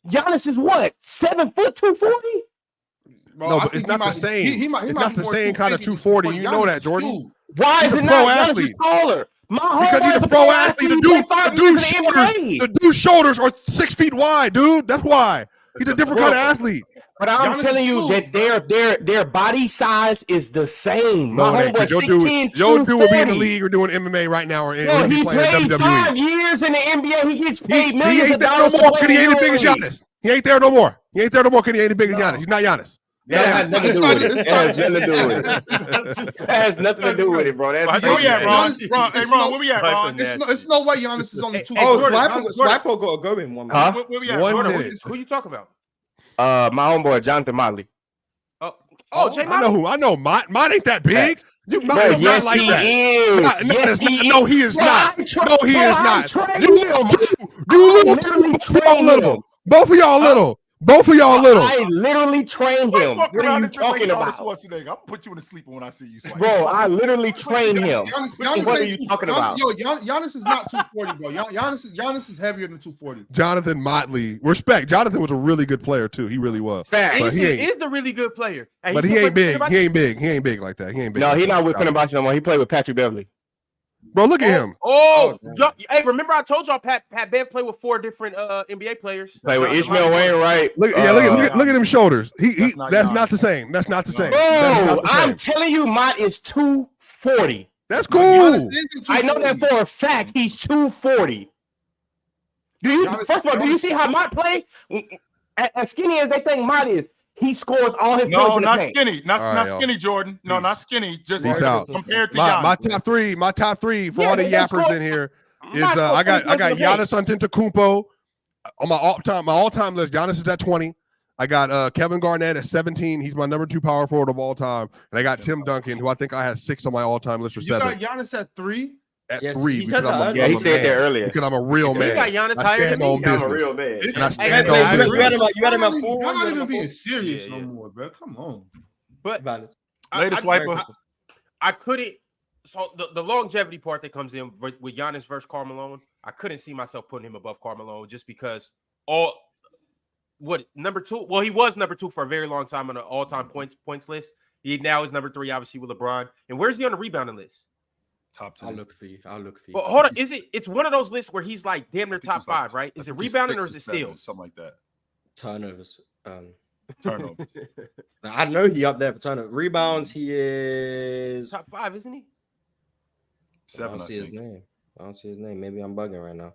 Giannis is what, 7 foot 240? No, but it's not the same. It's not the same kind of 240. You know that, Jordan. Why is it not? Giannis is taller. Because he's a pro athlete. The dude's shoulders are 6 feet wide, dude. That's why. He's a different kind of athlete. But I'm telling you that their body size is the same. My homeboy 6'10", Your dude would be in the league or doing MMA right now, or he played WWE. 5 years in the NBA. He gets paid millions of dollars. He ain't there no more because he ain't as big as Giannis. He ain't there no more because he ain't as big as Giannis. He's not Giannis. That has nothing to do with it. That has nothing to do with it, bro. That's where we at, Ron? Hey, Ron, where we at, Ron? It's no way Giannis is only 2. Swiper got to go in 1 minute. Huh? Where we at? Who you talking about? My homeboy Jonathan Motley. Jay Motley. I know. Mott ain't that big. Yes, like he that. is. Yes, he is. No, he is not. No, he is not. Both of y'all little. I literally trained him. What are you talking about? I'm gonna put you in a sleeper when I see you. Bro, I literally trained him. What are you talking about? Yo, Giannis is not 240, bro. Giannis is heavier than 240. Jonathan Motley. Respect. Jonathan was a really good player too. He really was. Fact. He is the really good player. But he ain't big. He ain't big like that. He ain't big. No, he's not with Fenerbahce no more. He played with Patrick Beverly. Bro, look at him. Hey, remember I told y'all Pat Bev played with 4 different NBA players. Play with Ishmael Wainwright. Look at him shoulders. That's not the same. That's not the same. Bro, I'm telling you, Mott is 240. That's cool. I know that for a fact. He's 240. First of all, do you see how Mott play? As skinny as they think Mott is, he scores all his points in the paint. Skinny. Not skinny, Jordan. No, not skinny. Just compared to my top three for all the yappers in here is I got Giannis Antetokounmpo on my all-time list. Giannis is at 20. I got Kevin Garnett at 17. He's my number 2 power forward of all time. And I got Tim Duncan, who I think I have 6 on my all-time list, or 7. You got Giannis at 3? At 3. He said that earlier. Because I'm a real man. You got Giannis higher than me. I'm a real man. And I stand on business. You had him at 4. I'm not even being serious no more, bro. Come on. But latest Swiper. I couldn't. So the longevity part that comes in with Giannis versus Carmelo, I couldn't see myself putting him above Carmelo just because number 2? Well, he was number 2 for a very long time on the all-time points list. He now is number 3, obviously, with LeBron. And where's he on the rebounding list? Top 10. I'll look for you. Well, hold on. It's one of those lists where he's like damn near top 5, right? Is it rebounding or is it steals? Something like that. Turnovers. Turnovers. I know he up there for turnovers. Rebounds, he is top 5, isn't he? 7. I don't see his name. I don't see his name. Maybe I'm bugging right now.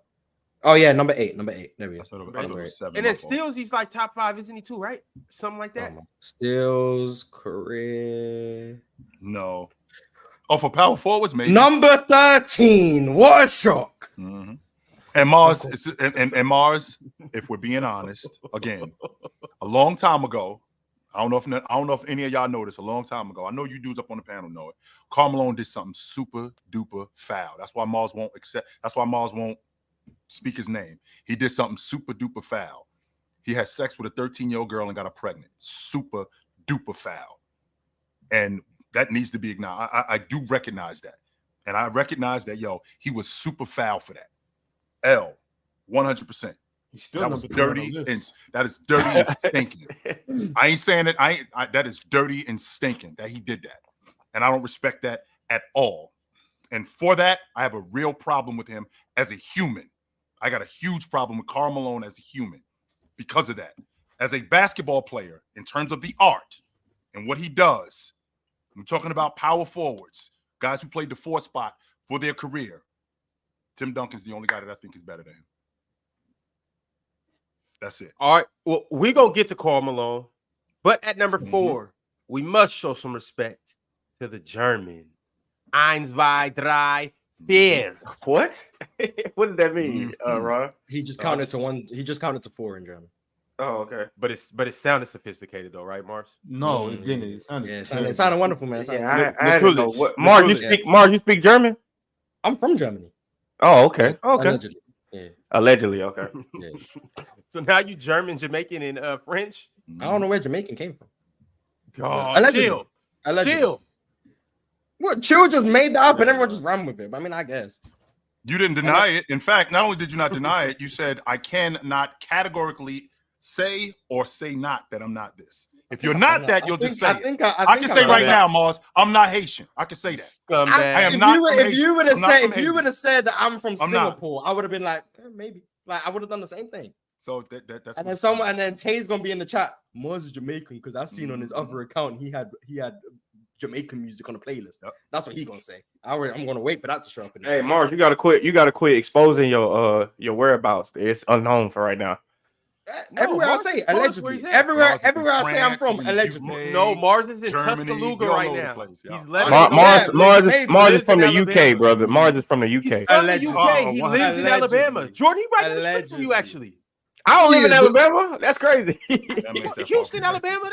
Oh yeah, number 8. There he is. I thought it was 7. And then steals, he's like top 5, isn't he too? Right? Something like that. Steals career. No. Oh, for power forwards, maybe. Number 13. What a shock. Mm-hmm. And Mars, and Mars, if we're being honest, again, a long time ago, I don't know if any of y'all know this. A long time ago, I know you dudes up on the panel know it. Karl Malone did something super duper foul. That's why Mars won't accept. That's why Mars won't speak his name. He did something super duper foul. He had sex with a 13-year-old girl and got her pregnant. Super duper foul, and that needs to be acknowledged. I do recognize that, and I recognize that he was super foul for that. 100%. That was dirty, and that is dirty and stinking. I ain't saying it. That is dirty and stinking that he did that, and I don't respect that at all. And for that, I have a real problem with him as a human. I got a huge problem with Karl Malone as a human because of that. As a basketball player, in terms of the art and what he does, I'm talking about power forwards, guys who played the 4th spot for their career. Tim Duncan's the only guy that I think is better than him. That's it. All right. Well, we're going to get to Karl Malone. But at number 4, we must show some respect to the German. 1, 2, 3, 4. What? What did that mean, Ron? He just counted to 1. He just counted to 4 in German. Oh, okay. But it sounded sophisticated though, right, Mars? No, it didn't. It sounded wonderful, man. I don't know what. Mars, you speak German? I'm from Germany. Oh, okay. Allegedly. Yeah. Allegedly, okay. Yeah. So now you German, Jamaican, and French? I don't know where Jamaican came from. Oh, chill. Chill. What? Chill just made that up and everyone just ran with it. I mean, I guess. You didn't deny it. In fact, not only did you not deny it, you said, I cannot categorically say or say not that I'm not this. If you're not that, you'll just say it. I can say right now, Mars, I'm not Haitian. I can say that. I am not from Haiti. If you would have said that I'm from Singapore, I would have been like, maybe. Like I would have done the same thing. So that's and then Tay's gonna be in the chat. Mars is Jamaican because I've seen on his other account he had Jamaican music on the playlist. That's what he gonna say. I'm gonna wait for that to show up. Hey, Mars, you gotta quit exposing your whereabouts. It's unknown for right now. Everywhere I say allegedly. Everywhere I say I'm from allegedly. No, Mars is in Tuscaloosa right now. He's Mars is from the UK, brother. Mars is from the UK. He's from the UK. He lives in Alabama. Jordan, he right down the street from you, actually. I don't live in Alabama. That's crazy. Houston, Alabama.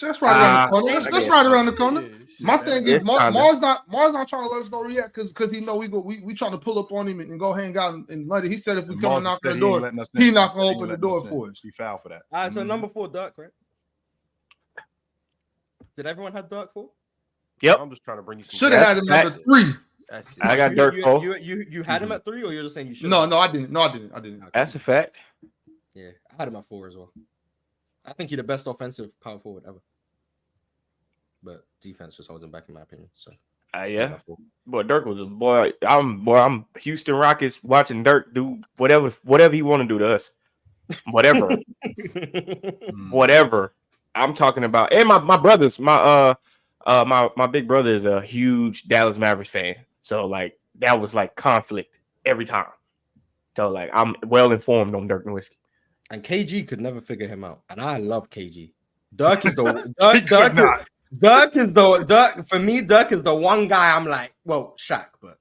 That's right around the corner. That's right around the corner. My thing is Mars not trying to let us know yet because he know we trying to pull up on him and go hang out in London. He said if we come and knock on the door, he not gonna open the door for us. He fouled for that. All right, so number 4, Dirk, right? Did everyone have Dirk 4? Yep. I'm just trying to bring you some. Should have had him number 3. I got Dirk 4. You had him at 3, or you're just saying you should? No, I didn't. I didn't. That's a fact. Yeah, I had him at 4 as well. I think he's the best offensive power forward ever. But defense just holds him back, in my opinion. So, yeah. Boy, Dirk was a boy. I'm Houston Rockets watching Dirk do whatever he want to do to us. Whatever. Whatever. I'm talking about. And my brothers, my big brother is a huge Dallas Mavericks fan. So like that was like conflict every time. So like I'm well informed on Dirk Nowitzki. And KG could never figure him out. And I love KG. Dirk is the Dirk for me. Dirk is the one guy I'm like, well, Shaq, but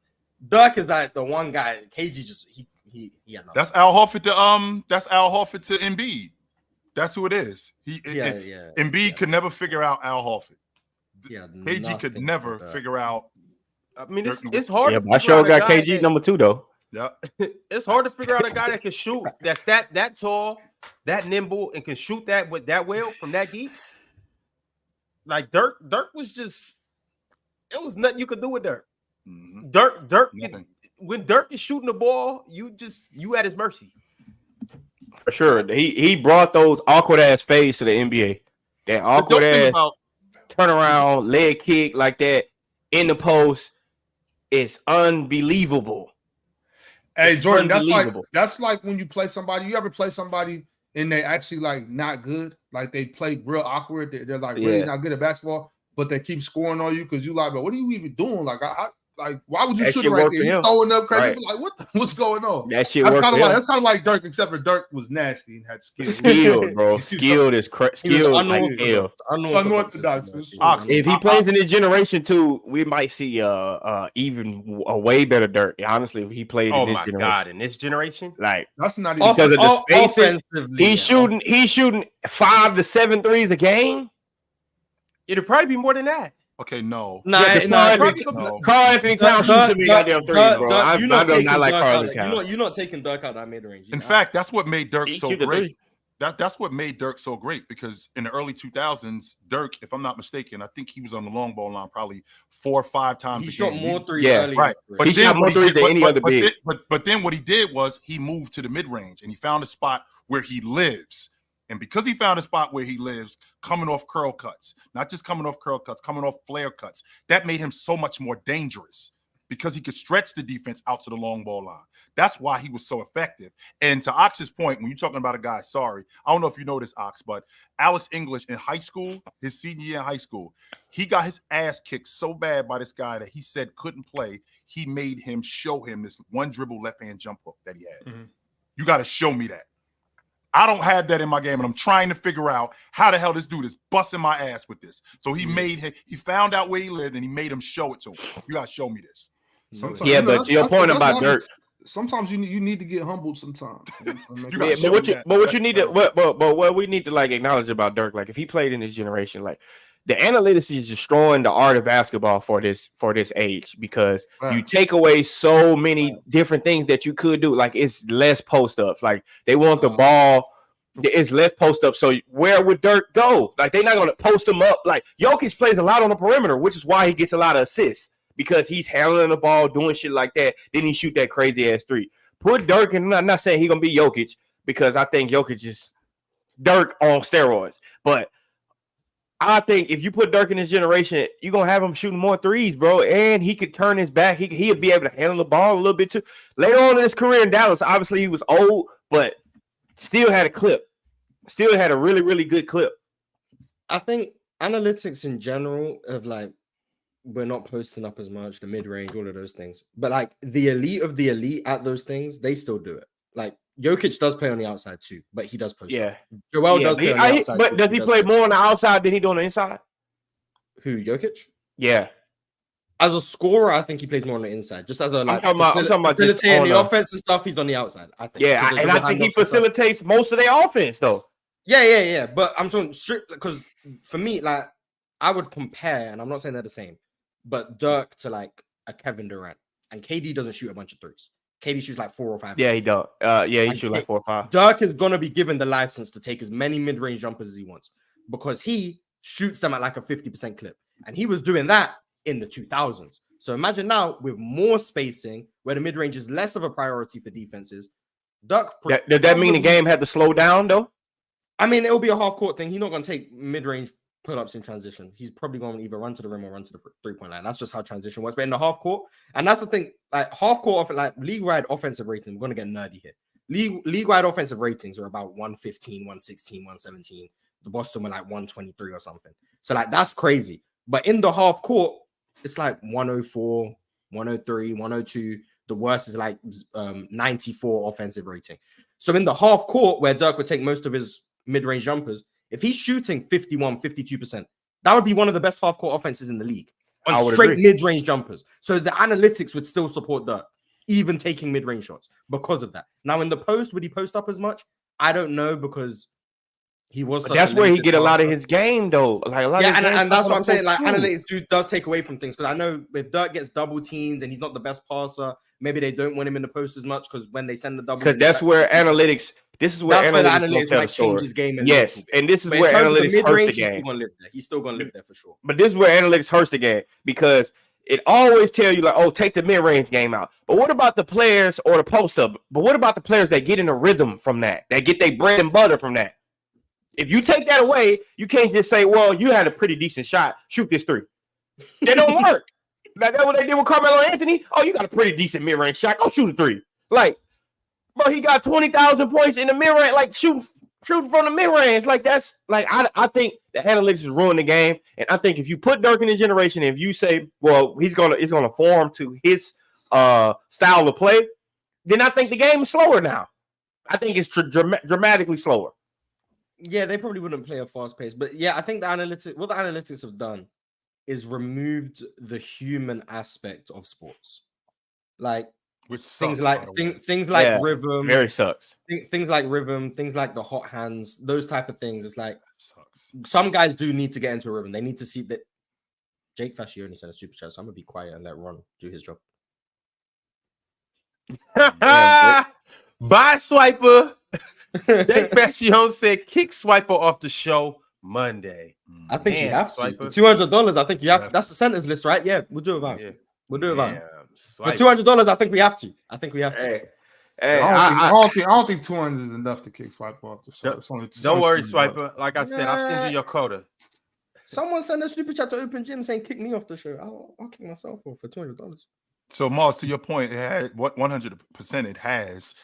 Dirk is like the one guy. KG just he That's Al Horford to That's Al Horford to Embiid. That's who it is. Embiid could never figure out Al Horford. KG could never figure out. I mean, it's hard. Yeah, I sure got KG number 2 though. Yeah, it's hard to figure out a guy that can shoot, that's that tall, that nimble, and can shoot that with that well from that deep. Like Dirk was just, it was nothing you could do with Dirk. Mm-hmm. Dirk, when Dirk is shooting the ball, you at his mercy. For sure, he brought those awkward ass fades to the NBA. That awkward ass turnaround leg kick like that in the post is unbelievable. Hey, Jordan, that's like when you play somebody. You ever play somebody and they actually like not good, like they play real awkward. They're like really not good at basketball, but they keep scoring on you because you like, but what are you even doing? Like Like, why would you That shoot shit right worked there? for You him. throwing up crazy. Right. Like, what's going on? That shit That's worked kind for of him. like Dirk, except for Dirk was nasty and had skill. Skilled, bro. Skilled is skilled like hell. Unorthodox for sure. If he plays in this generation too, we might see even a way better Dirk. Honestly, if he played in this generation. God, in this generation, like that's not even because of the spacing. He's shooting 5 to 7 threes a game. It'll probably be more than that. Okay, no. Carl Anthony Towns shoots to me goddamn threes, bro. I'm not like Carl Anthony Towns. You're not taking Dirk out that mid range. In fact, that's what made Dirk so great. That's what made Dirk so great because in the early 2000s, Dirk, if I'm not mistaken, I think he was on the long ball line probably 4 or 5 times. He shot more threes. Right. But he shot more threes than any other big. But then what he did was he moved to the mid range and he found a spot where he lives. And because he found a spot where he lives, coming off curl cuts, not just coming off curl cuts, coming off flare cuts, that made him so much more dangerous because he could stretch the defense out to the long ball line. That's why he was so effective. And to Ox's point, when you're talking about a guy, I don't know if you know this, Ox, but Alex English in high school, his senior year in high school, he got his ass kicked so bad by this guy that he said couldn't play. He made him show him this one dribble left-hand jump hook that he had. Mm-hmm. You got to show me that. I don't have that in my game, and I'm trying to figure out how the hell this dude is busting my ass with this. So he found out where he lived, and he made him show it to him. You got to show me this. Sometimes, but to your point about Dirk, sometimes you need to get humbled. Sometimes, but what we need to like acknowledge about Dirk, like if he played in this generation, like the analytics is destroying the art of basketball for this age because you take away so many different things that you could do. Like it's less post ups. Like they want the ball. It's less post up. So where would Dirk go? Like they're not going to post him up. Like Jokic plays a lot on the perimeter, which is why he gets a lot of assists because he's handling the ball, doing shit like that. Then he shoot that crazy ass three. Put Dirk in. I'm not saying he's going to be Jokic because I think Jokic is Dirk on steroids, but I think if you put Dirk in this generation, you're going to have him shooting more threes, bro. And he could turn his back. He'll be able to handle the ball a little bit too. Later on in his career in Dallas, obviously he was old, but still had a clip. Still had a really, really good clip. I think analytics in general of like, we're not posting up as much, the mid-range, all of those things. But like the elite of the elite at those things, they still do it. Like Jokic does play on the outside too, but he does post. Yeah. Joel does play on the outside. But does he play more on the outside than he do on the inside? Who, Jokic? Yeah. As a scorer, I think he plays more on the inside. Just as a like I'm talking about facilitating the offense and stuff, he's on the outside. I think. Yeah, and I think he facilitates most of their offense though. Yeah. But I'm talking strict because for me, like I would compare, and I'm not saying they're the same, but Dirk to like a Kevin Durant, and KD doesn't shoot a bunch of threes. KD shoots like 4 or 5. Yeah, he does. He shoots like 4 or 5. Dirk is gonna be given the license to take as many mid-range jumpers as he wants because he shoots them at like a 50% clip, and he was doing that in the 2000s. So imagine now with more spacing, where the mid-range is less of a priority for defenses. Dirk. Does that mean the game had to slow down though? I mean, it'll be a half-court thing. He's not gonna take mid-range pull-ups in transition. He's probably going to either run to the rim or run to the three-point line. That's just how transition works. But in the half-court, and that's the thing, like half-court, like league-wide offensive rating, we're going to get nerdy here. League-wide offensive ratings are about 115, 116, 117. The Boston were like 123 or something. So like that's crazy. But in the half-court, it's like 104, 103, 102. The worst is like 94 offensive rating. So in the half-court, where Dirk would take most of his mid-range jumpers, if he's shooting 51, 52%, that would be one of the best half-court offenses in the league on straight mid-range jumpers. So the analytics would still support Dirk, even taking mid-range shots because of that. Now, in the post, would he post up as much? I don't know because he was. But that's where he get a lot of his game, though. Like a lot. Yeah, and that's what I'm saying. Like analytics does take away from things because I know if Dirk gets double teams and he's not the best passer, maybe they don't want him in the post as much because when they send the double. Because that's where analytics. This is where analytics might change his game. Yes, and this is where analytics hurts the game. He's still going to live there for sure. But this is where analytics hurts the game because it always tell you like, oh, take the mid-range game out. But what about the players or the post-up? But what about the players that get in a rhythm from that? That get their bread and butter from that? If you take that away, you can't just say, well, you had a pretty decent shot. Shoot this three. That don't work. Like that's what they did with Carmelo Anthony. Oh, you got a pretty decent mid-range shot. Go shoot a three. Like, bro, he got 20,000 points in the mid-range. Like, shooting from the mid-range. Like, that's like I think The analytics is ruining the game. And I think if you put Dirk in his generation, if you say, well, he's gonna form to his style of play, then I think the game is slower now. I think it's dramatically slower. Yeah, they probably wouldn't play a fast pace, but yeah, I think what the analytics have done is removed the human aspect of sports, like which things sucks, like things like rhythm, very sucks. Things like rhythm, things like the hot hands, those type of things. It's like sucks. Some guys do need to get into a rhythm. They need to see that. Jake Fascioni sent a super chat, so I'm gonna be quiet and let Ron do his job. Bye, Swiper. Jake Fascion said, "Kick Swiper off the show Monday." I think you have to. $200. I think you have. That's the sentence list, right? Yeah, we'll do it. Yeah. We'll do it. For $200, I think we have to. Hey, I don't think 200 is enough to kick Swiper off the show. Don't worry, Swiper. Like I said, I'll send you your quota. Someone sent a super chat to Open Gym saying, "Kick me off the show." I'll kick myself off for $200. So, Mars, to your point, it has 100%. It has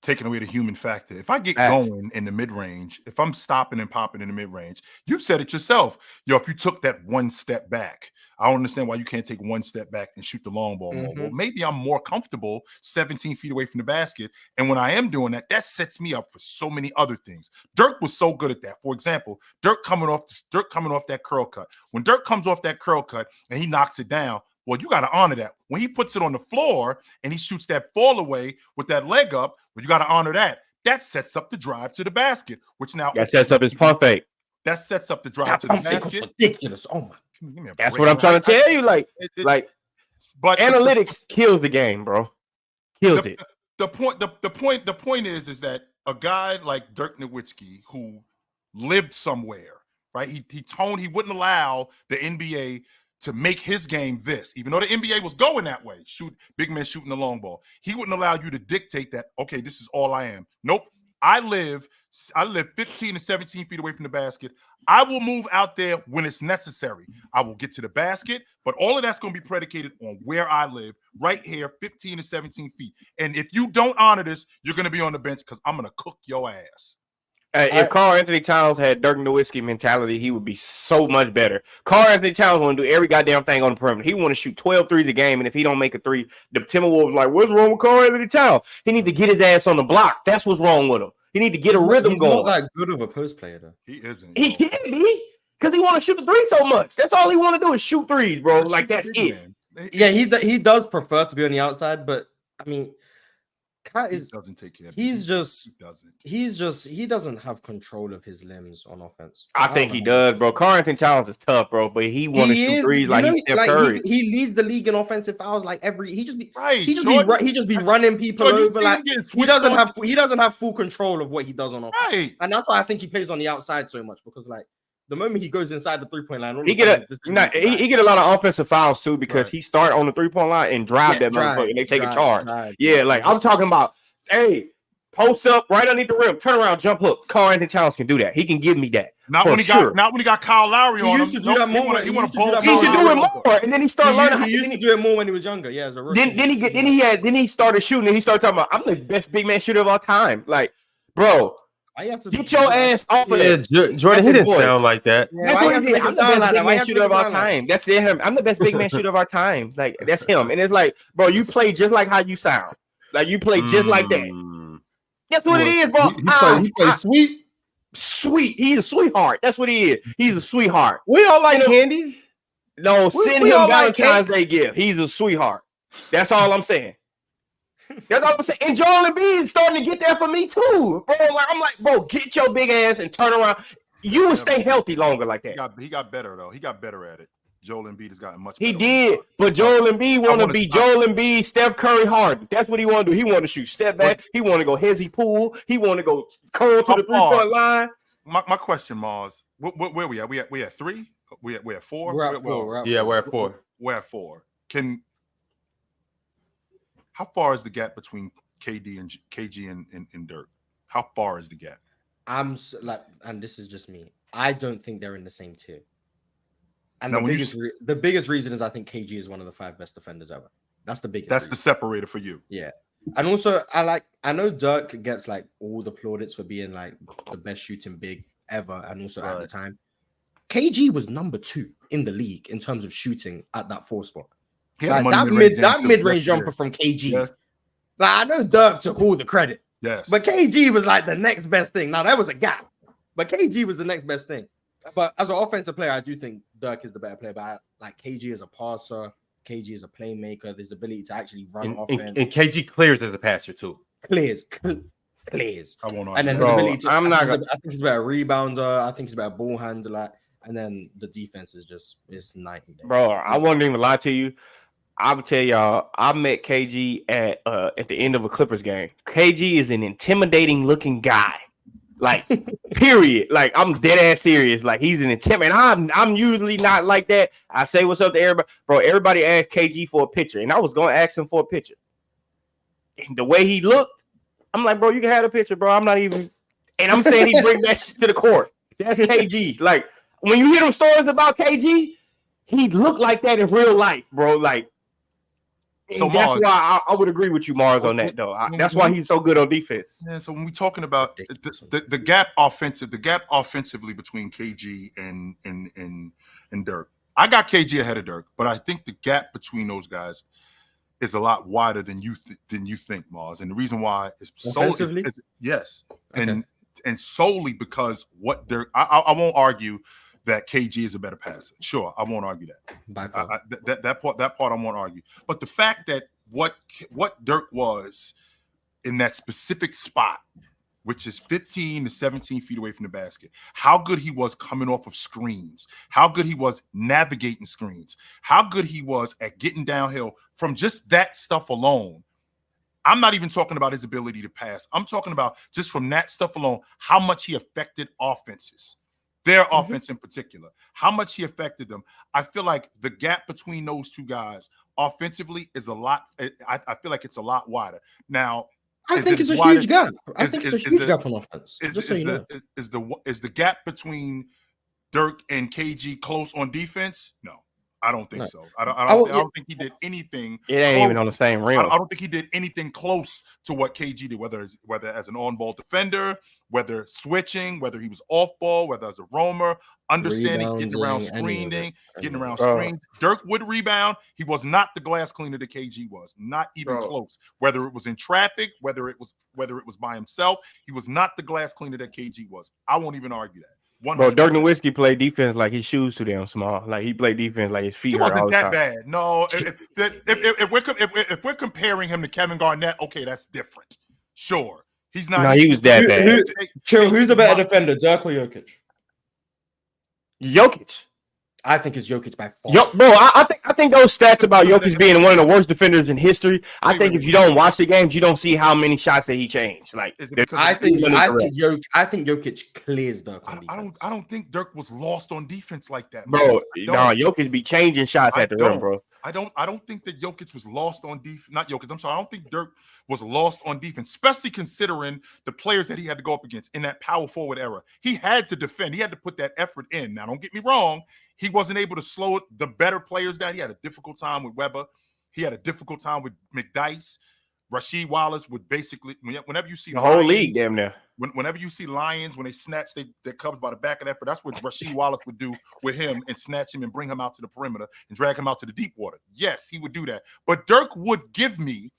taken away the human factor. If I get going in the mid-range, if I'm stopping and popping in the mid-range, you said it yourself. If you took that one step back, I don't understand why you can't take one step back and shoot the long ball more. Well, maybe I'm more comfortable 17 feet away from the basket. And when I am doing that, that sets me up for so many other things. Dirk was so good at that. For example, Dirk coming off that curl cut. When Dirk comes off that curl cut and he knocks it down, well, you got to honor that. When he puts it on the floor and he shoots that fall away with that leg up, well, you got to honor that. That sets up the drive to the basket, which now that sets up his pump fake. That sets up the drive to the basket. Ridiculous. Oh my! That's what I'm trying to tell you. But analytics kills the game, bro. Kills it. The point is that a guy like Dirk Nowitzki, who lived somewhere, right? He wouldn't allow the NBA to make his game this, even though the NBA was going that way, big men shooting the long ball. He wouldn't allow you to dictate that, okay, this is all I am. Nope. I live 15 to 17 feet away from the basket. I will move out there when it's necessary. I will get to the basket, but all of that's going to be predicated on where I live, right here, 15 to 17 feet. And if you don't honor this, you're going to be on the bench because I'm going to cook your ass. If Karl Anthony Towns had Dirk Nowitzki mentality, he would be so much better. Karl Anthony Towns want to do every goddamn thing on the perimeter. He want to shoot 12 threes a game, and if he don't make a three, the Timberwolves like, what's wrong with Karl Anthony Towns? He need to get his ass on the block. That's what's wrong with him. He need to get a rhythm going. He's not that good of a post player, though. He isn't. He can be because he want to shoot the three so much. That's all he want to do is shoot threes, bro. Like that's it. Man. Yeah, he does prefer to be on the outside, but I mean, he doesn't take care of it. He doesn't have control of his limbs on offense. I think he does, bro. Karl Anthony Towns is tough, bro, but he want to shoot threes like he's Steph Curry. He leads the league in offensive fouls like he just be running people over. Like he doesn't have full control of what he does on offense. Right. And that's why I think he plays on the outside so much, because like the moment he goes inside the 3-point line, he get a lot of offensive fouls too, because he start on the 3-point line and drive that motherfucker, and they take a charge. Like I'm talking about, hey, post up right underneath the rim, turn around, jump hook. Karl Anthony Towns can do that. He can give me that. Not when he got Kyle Lowry on him. He used to do that more. He used to do it more, and then he started learning. He used to do it more when he was younger. Yeah, as a rookie. Then he started shooting, and he started talking about, I'm the best big man shooter of all time. Like, bro. Get your ass off of that. Jordan, he didn't sound like that. Yeah, I'm the best big man shooter of all time. That's him. I'm the best big man shooter of our time. Like, that's him. And it's like, bro, you play just like how you sound. Like, you play just like that. That's what it is, bro. He played sweet. Sweet. He's a sweetheart. That's what he is. He's a sweetheart. We all like candy. No, send him Valentine's Day gift. He's a sweetheart. That's all I'm saying. That's all I'm saying. And Joel Embiid is starting to get there for me too, bro. Like, I'm like, bro, get your big ass and turn around. You would stay healthy longer like that. He got better though. He got better at it. Joel Embiid has gotten much better. He did, but Joel Embiid want to be Joel Embiid, Steph Curry, Harden. That's what he want to do. He want to shoot step back. He want to go hezzy pool. He want to go curl to the 3-point line. My question, Mars, where we at? We at 3? We at 4? We're at 4. We're at 4. We're at 4. How far is the gap between KG and Dirk? How far is the gap? And this is just me, I don't think they're in the same tier. And now, the biggest reason is I think KG is one of the 5 best defenders ever. That's the biggest. That's reason. The separator for you. Yeah. And also I know Dirk gets like all the plaudits for being like the best shooting big ever, and also at the time. KG was number 2 in the league in terms of shooting at that 4 spot. Like that mid-range jumper from KG. Yes. Like I know Dirk took all the credit. Yes. But KG was like the next best thing. Now that was a gap. But KG was the next best thing. But as an offensive player, I do think Dirk is the better player. But like KG is a passer, KG is a playmaker. There's ability to actually run offense. And KG clears as a passer too. Clears. I won't and then his ability to. I think he's a better rebounder. I think he's a better ball handler. And then the defense is just night and day. Bro, I won't even lie to you. I would tell y'all, I met KG at the end of a Clippers game. KG is an intimidating looking guy. Like, period. Like, I'm dead ass serious. Like, he's an intimidating. I'm usually not like that. I say what's up to everybody. Bro, everybody asked KG for a picture, and I was going to ask him for a picture. And the way he looked, I'm like, bro, you can have a picture, bro. I'm not even. And I'm saying he bring that shit to the court. That's KG. Like, when you hear them stories about KG, he looked like that in real life, bro. Like, so that's Mars, why I would agree with you, Mars, on that though. That's why he's so good on defense. Yeah. So when we're talking about the gap offensively between KG and Dirk, I got KG ahead of Dirk, but I think the gap between those guys is a lot wider than you think, Mars. And the reason why is solely yes, okay. and solely because what Dirk. I won't argue that KG is a better passer. Sure, I won't argue that. That part I won't argue. But the fact that what Dirk was in that specific spot, which is 15 to 17 feet away from the basket, how good he was coming off of screens, how good he was navigating screens, how good he was at getting downhill from just that stuff alone. I'm not even talking about his ability to pass. I'm talking about just from that stuff alone, how much he affected offenses. Their offense in particular, how much he affected them. I feel like the gap between those two guys offensively is a lot. I feel like it's a lot wider. Now, I think it's a huge gap. I think it's a huge gap on offense. Just so you know, is the gap between Dirk and KG close on defense? No, I don't think so. I don't think he did anything. It ain't even on the same rim. I don't think he did anything close to what KG did, whether as an on-ball defender, whether switching, whether he was off-ball, whether as a roamer, understanding, getting around screening, getting around screens. Dirk would rebound. He was not the glass cleaner that KG was, not even close. Whether it was in traffic, whether it was by himself, he was not the glass cleaner that KG was. I won't even argue that. 100%. Bro, Dirk Nowitzki played defense like his shoes too damn small. Like he played defense like his feet. He wasn't that bad. No, if we're comparing him to Kevin Garnett, okay, that's different. Sure, he's not. No, he was that bad. Who's the better defender, Dirk or Jokic? Jokic. I think it's Jokic by far. Bro, I think those stats about Jokic being one of the worst defenders in history. I think if you don't watch the games, you don't see how many shots that he changed. Like I think Jokic clears Dirk. I don't think Dirk was lost on defense like that, bro. No, Jokic be changing shots at the rim, bro. I don't think that Jokic was lost on defense. Not Jokic. I'm sorry. I don't think Dirk was lost on defense, especially considering the players that he had to go up against in that power forward era. He had to defend. He had to put that effort in. Now, don't get me wrong. He wasn't able to slow the better players down. He had a difficult time with Weber. He had a difficult time with McDyess. Rasheed Wallace would basically, whenever you see the whole league, damn near. Whenever you see Lions, when they snatch their covers by the back of that, that's what Rasheed Wallace would do with him and snatch him and bring him out to the perimeter and drag him out to the deep water. Yes, he would do that. But Dirk would give me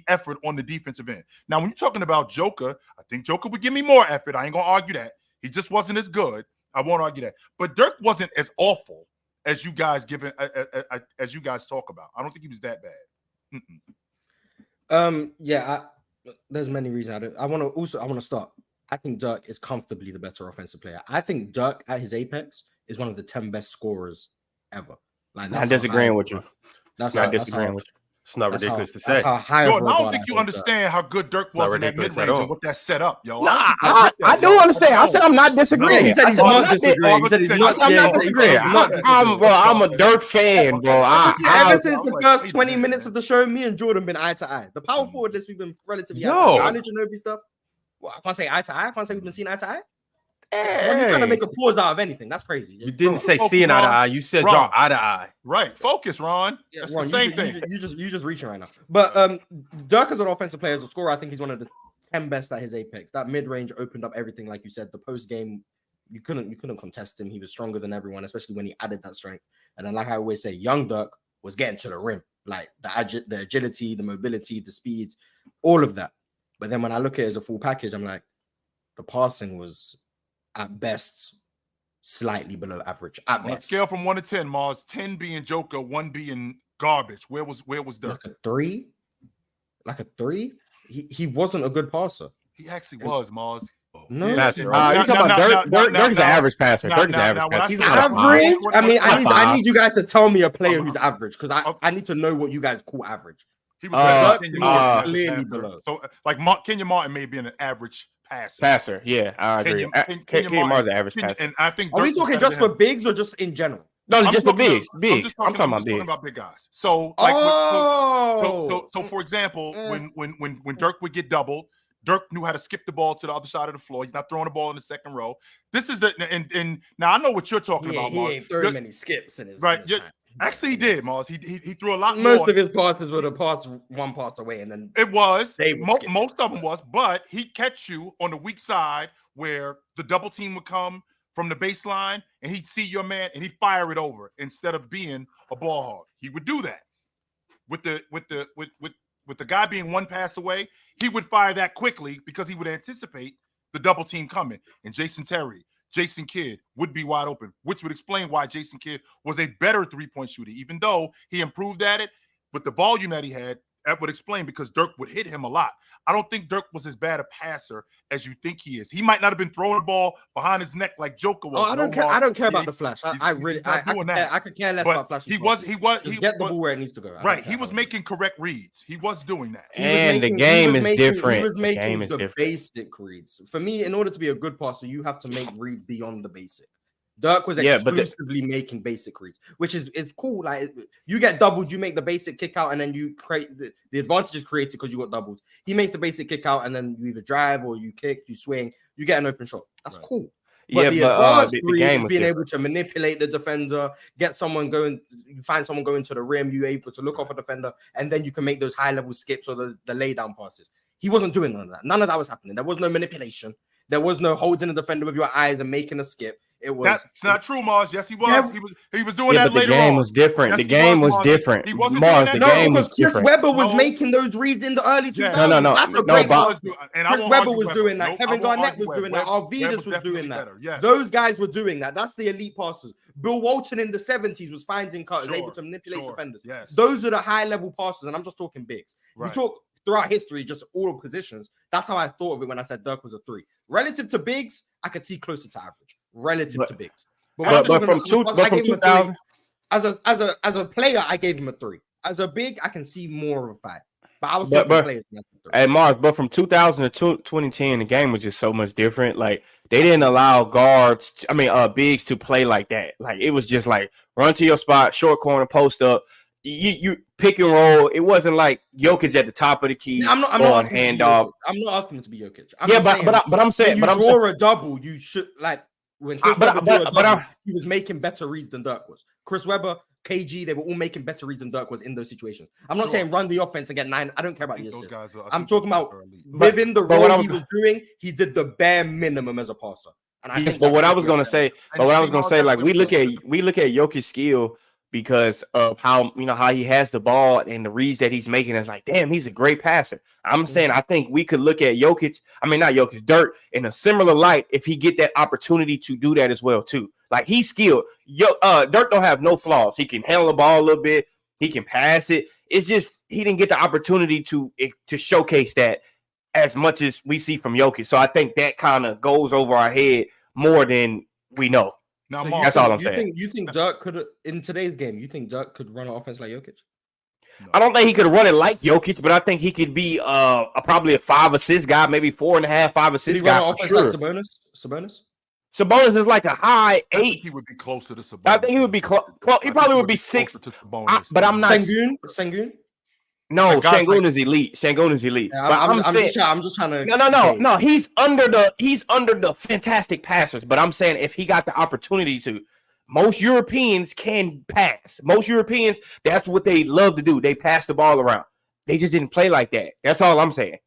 effort on the defensive end. Now, when you're talking about Joker, I think Joker would give me more effort. I ain't gonna argue that. He just wasn't as good. I won't argue that. But Dirk wasn't as awful as you guys as you guys talk about. I don't think he was that bad. There's many reasons. I want to start. I think Dirk is comfortably the better offensive player. I think Dirk at his apex is one of the 10 best scorers ever. Like I'm disagreeing with you. That's not disagreeing with you. It's not ridiculous to say. I don't think you understand how good Dirk was in that mid-range and what that set up, yo. Nah, I do understand. I said I'm not disagreeing. He said he's not disagreeing. He said he's not disagreeing. I'm a Dirk fan, bro. Ever since the first 20 minutes of the show, me and Jordan been eye to eye. The power forward list, we've been relatively eye to eye. Manu Ginobili stuff. Well, I can't say eye to eye. I can't say we've been seeing eye to eye. When you're trying to make a pause out of anything, that's crazy. You didn't say seeing eye to eye. You said y'all eye to eye. Right. Focus, Ron. Yeah, that's Ron, the same thing. You just reaching right now. But Dirk as an offensive player, as a scorer, I think he's one of the 10 best at his apex. That mid-range opened up everything, like you said. The post-game you couldn't contest him. He was stronger than everyone, especially when he added that strength. And then, like I always say, young Dirk was getting to the rim, like the agility, the mobility, the speed, all of that. But then when I look at it as a full package, I'm like, the passing was at best slightly below average. At best. Scale from 1 to 10, Mars. 10 being Joker, 1 being garbage. Where was Dirk? Like a 3. Like a 3. He wasn't a good passer. He actually was, Mars. No, you talking about Dirk's an average passer. Dirk's an average passer. He's average. I mean, I need you guys to tell me a player who's average because I need to know what you guys call average. He was clearly below. So, like Kenya Martin may be an average passer. Yeah, I agree. Kenya Martin's an average passer. And I think are we talking just for bigs or just in general? No, just for bigs. I'm talking about big guys. So, like, so for example, when Dirk would get doubled, Dirk knew how to skip the ball to the other side of the floor. He's not throwing the ball in the second row. This is and now I know what you're talking about, Mars. He ain't throwing many skips in his right. In his actually, he did, Mars. He threw a lot more. Most of his passes would have passed one pass away, and then it was most of them was, but he'd catch you on the weak side where the double team would come from the baseline, and he'd see your man and he'd fire it over instead of being a ball hog. He would do that with the guy being one pass away. He would fire that quickly because he would anticipate the double team coming. And Jason Terry, Jason Kidd would be wide open, which would explain why Jason Kidd was a better three-point shooter, even though he improved at it. But the volume that he had, that would explain because Dirk would hit him a lot. I don't think Dirk was as bad a passer as you think he is. He might not have been throwing the ball behind his neck like Joker was. I don't care about the flash. I could care less about flash. He was get the ball where it needs to go. Right. He was making correct reads. He was doing that. And the game is different. He was making the basic reads. For me, in order to be a good passer, you have to make reads beyond the basic. Dirk was exclusively making basic reads, which is cool. Like you get doubled, you make the basic kick out, and then you create the advantage is created because you got doubled. He makes the basic kick out, and then you either drive or you kick, you swing, you get an open shot. That's cool. But the advanced read is being able to manipulate the defender, get someone going, you find someone going to the rim, you're able to look off a defender, and then you can make those high level skips or the lay down passes. He wasn't doing none of that. None of that was happening. There was no manipulation. There was no holding the defender with your eyes and making a skip. It was. That's not true, Mars. Yes, he was. Yeah. He was doing that later on. The game was different. Yes, the game was different. He wasn't Mars, doing the that. game was Chris Webber was making those reads in the early 2000s. No. That's a great pass. Chris Webber was doing that. Kevin Garnett was doing that. Arvidas was doing that. Yes. Those guys were doing that. That's the elite passers. Bill Walton in the 70s was finding cutters, able to manipulate defenders. Yes. Those are the high level passers, and I'm just talking bigs. We talk throughout history, just all positions. That's how I thought of it when I said Dirk was a 3. Relative to bigs, I could see closer to average. Relative to bigs. But from 2000, as a player, I gave him a 3. As a big, I can see more of a 5. But I was talking players. Hey Mars, but from 2000 to 2010, the game was just so much different. Like they didn't allow bigs to play like that. Like it was just like run to your spot, short corner, post up. You pick and roll. It wasn't like Jokic at the top of the key. I'm not handoff. I'm not asking him to be Jokic. But I'm saying, when you draw a double, you should like. When Chris Webber drew a double, he was making better reads than Dirk was. Chris Webber, KG, they were all making better reads than Dirk was in those situations. I'm not saying run the offense and get 9. I don't care about the assists. I'm talking about within the role he was doing, he did the bare minimum as a passer. But what I was gonna say, like we look at Jokic's skill because of how he has the ball and the reads that he's making. It's like, damn, he's a great passer. I'm saying I think we could look at Dirk in a similar light if he get that opportunity to do that as well too. Like he's skilled. Dirk don't have no flaws. He can handle the ball a little bit. He can pass it. It's just he didn't get the opportunity to showcase that as much as we see from Jokic. So I think that kind of goes over our head more than we know. Now, so Mark, that's all I'm saying. You think Dirk could in today's game? You think Dirk could run an offense like Jokic? No. I don't think he could run it like Jokic, but I think he could be probably a 5 assist guy, maybe 4.5, 5 assist guy. Run an offense like Sabonis is like a high 8. I think he would be closer to Sabonis. I think he would be close. He probably would be 6. But I'm not. Sengun? No, Sengun is elite. Sengun is elite. Yeah, but I'm just trying to. No. He's under the fantastic passers. But I'm saying if he got the opportunity to, most Europeans can pass. Most Europeans, that's what they love to do. They pass the ball around. They just didn't play like that. That's all I'm saying.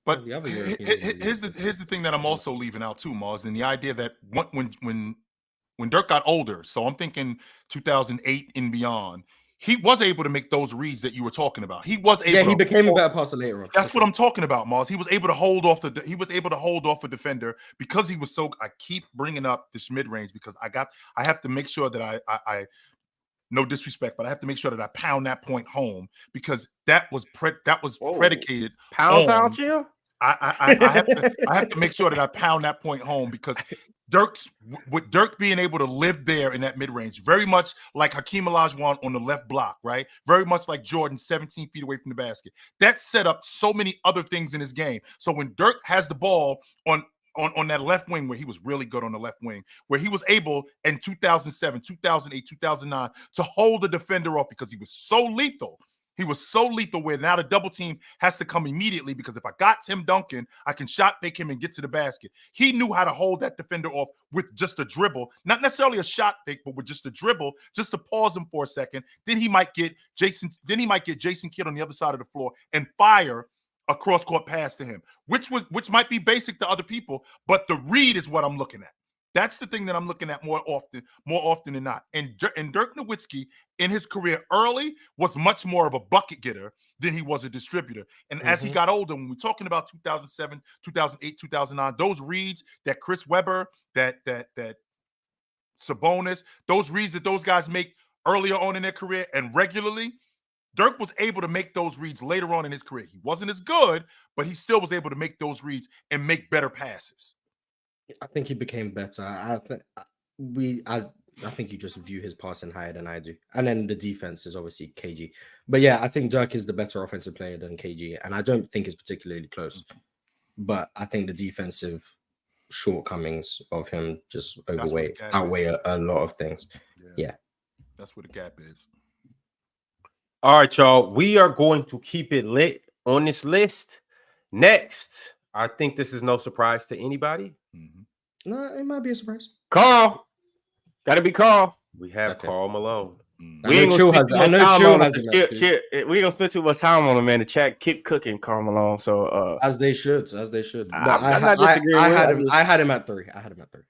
But here's the thing that I'm also leaving out too, Mars, and the idea that when Dirk got older, so I'm thinking 2008 and beyond, he was able to make those reads that you were talking about. He was able. Yeah, he became a better passer later on. That's what I'm talking about, Mars. He was able to hold off a defender because he was so. I keep bringing up this mid range because I have to make sure that I no disrespect, but I have to make sure that I pound that point home because that was predicated. Pound town chill. I have to make sure that I pound that point home because Dirk being able to live there in that mid range, very much like Hakeem Olajuwon on the left block, right? Very much like Jordan, 17 feet away from the basket. That set up so many other things in his game. So when Dirk has the ball on that left wing, where he was really good on the left wing, where he was able in 2007, 2008, 2009 to hold the defender off because he was so lethal. He was so lethal where now the double team has to come immediately because if I got Tim Duncan, I can shot fake him and get to the basket. He knew how to hold that defender off with just a dribble, not necessarily a shot fake, but with just a dribble, just to pause him for a second. Then he might get Jason Kidd on the other side of the floor and fire a cross-court pass to him, which might be basic to other people, but the read is what I'm looking at. That's the thing that I'm looking at more often than not. And Dirk Nowitzki in his career early was much more of a bucket getter than he was a distributor. And as he got older, when we're talking about 2007, 2008, 2009, those reads that Chris Webber, that Sabonis, those reads that those guys make earlier on in their career and regularly, Dirk was able to make those reads later on in his career. He wasn't as good, but he still was able to make those reads and make better passes. I think he became better. I think you just view his passing higher than I do. And then the defense is obviously KG. But yeah, I think Dirk is the better offensive player than KG. And I don't think it's particularly close. But I think the defensive shortcomings of him just outweigh a lot of things. Yeah. That's where the gap is. All right, y'all. We are going to keep it lit on this list. Next, I think this is no surprise to anybody. No, it might be a surprise. Carl. Gotta be Carl. We have Karl Malone. We ain't gonna spend too much time on him, man. The chat keep cooking Karl Malone. So as they should. I'm not disagreeing. I had him at 3.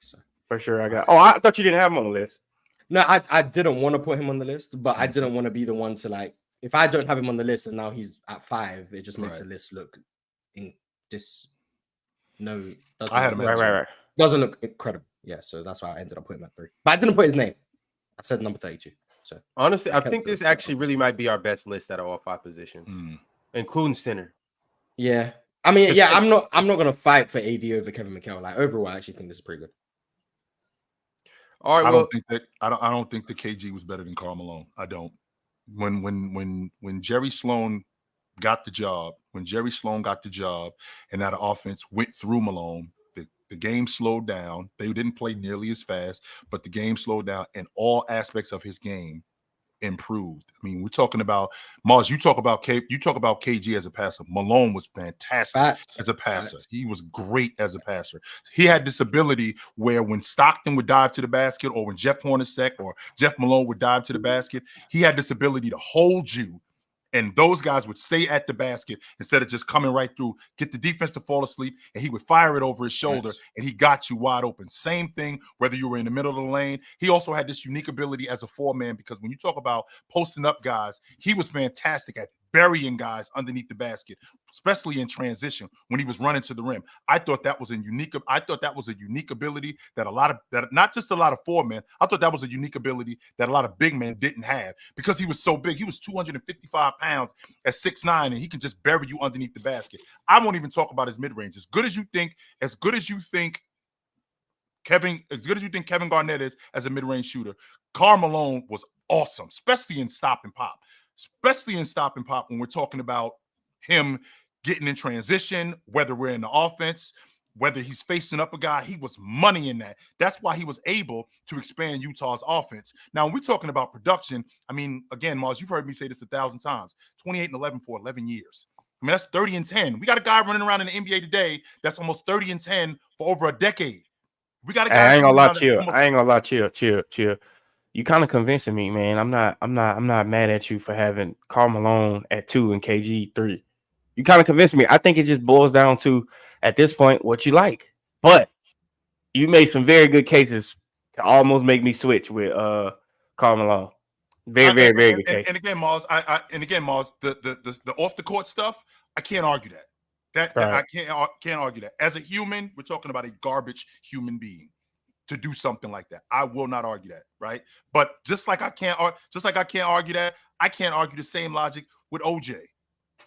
So for sure I thought you didn't have him on the list. No, I didn't want to put him on the list, but I didn't want to be the one to like if I don't have him on the list and now he's at 5, it just makes the list look I had him right. Doesn't look incredible. Yeah, so that's why I ended up putting him at 3. But I didn't put his name. I said number 32. So honestly, I think this actually really might be our best list out of all 5 positions, including center. Yeah. I mean, I'm not gonna fight for AD over Kevin McHale. Like overall, I actually think this is pretty good. All right. I don't think the KG was better than Karl Malone. I don't. When Jerry Sloan got the job, and that offense went through Malone, the game slowed down. They didn't play nearly as fast, but the game slowed down, and all aspects of his game improved. I mean, we're talking about Mars. You talk about KG as a passer. Malone was fantastic as a passer. He was great as a passer. He had this ability where when Stockton would dive to the basket, or when Jeff Hornacek or Jeff Malone would dive to the basket, he had this ability to hold you. And those guys would stay at the basket instead of just coming right through, get the defense to fall asleep, and he would fire it over his shoulder, and he got you wide open. Same thing, whether you were in the middle of the lane. He also had this unique ability as a 4-man, because when you talk about posting up guys, he was fantastic at burying guys underneath the basket, especially in transition when he was running to the rim. I thought that was a unique ability that not just a lot of 4-men. I thought that was a unique ability that a lot of big men didn't have, because he was so big. He was 255 pounds at 6'9", and he can just bury you underneath the basket. I won't even talk about his mid-range. As good as you think Kevin Garnett is as a mid-range shooter, Karl Malone was awesome, especially in stop and pop. When we're talking about him getting in transition, whether we're in the offense, whether he's facing up a guy, he was money in that. That's why he was able to expand Utah's offense. Now, when we're talking about production, I mean, again, Mars, you've heard me say this 1,000 times, 28-11 for 11 years. I mean, that's 30-10. We got a guy running around in the NBA today that's almost 30-10 for over a decade. We got a guy. I ain't gonna lie, chill. You kind of convincing me, man. I'm not mad at you for having Karl Malone at 2 and KG 3. You kind of convinced me. I think it just boils down to, at this point, what you like. But you made some very good cases to almost make me switch with Karl Malone. Very good case. And again, Mars, the off the court stuff, I can't argue that. I can't argue that. As a human, we're talking about a garbage human being to do something like that. I will not argue that, right? But just like I can't argue that, I can't argue the same logic with OJ.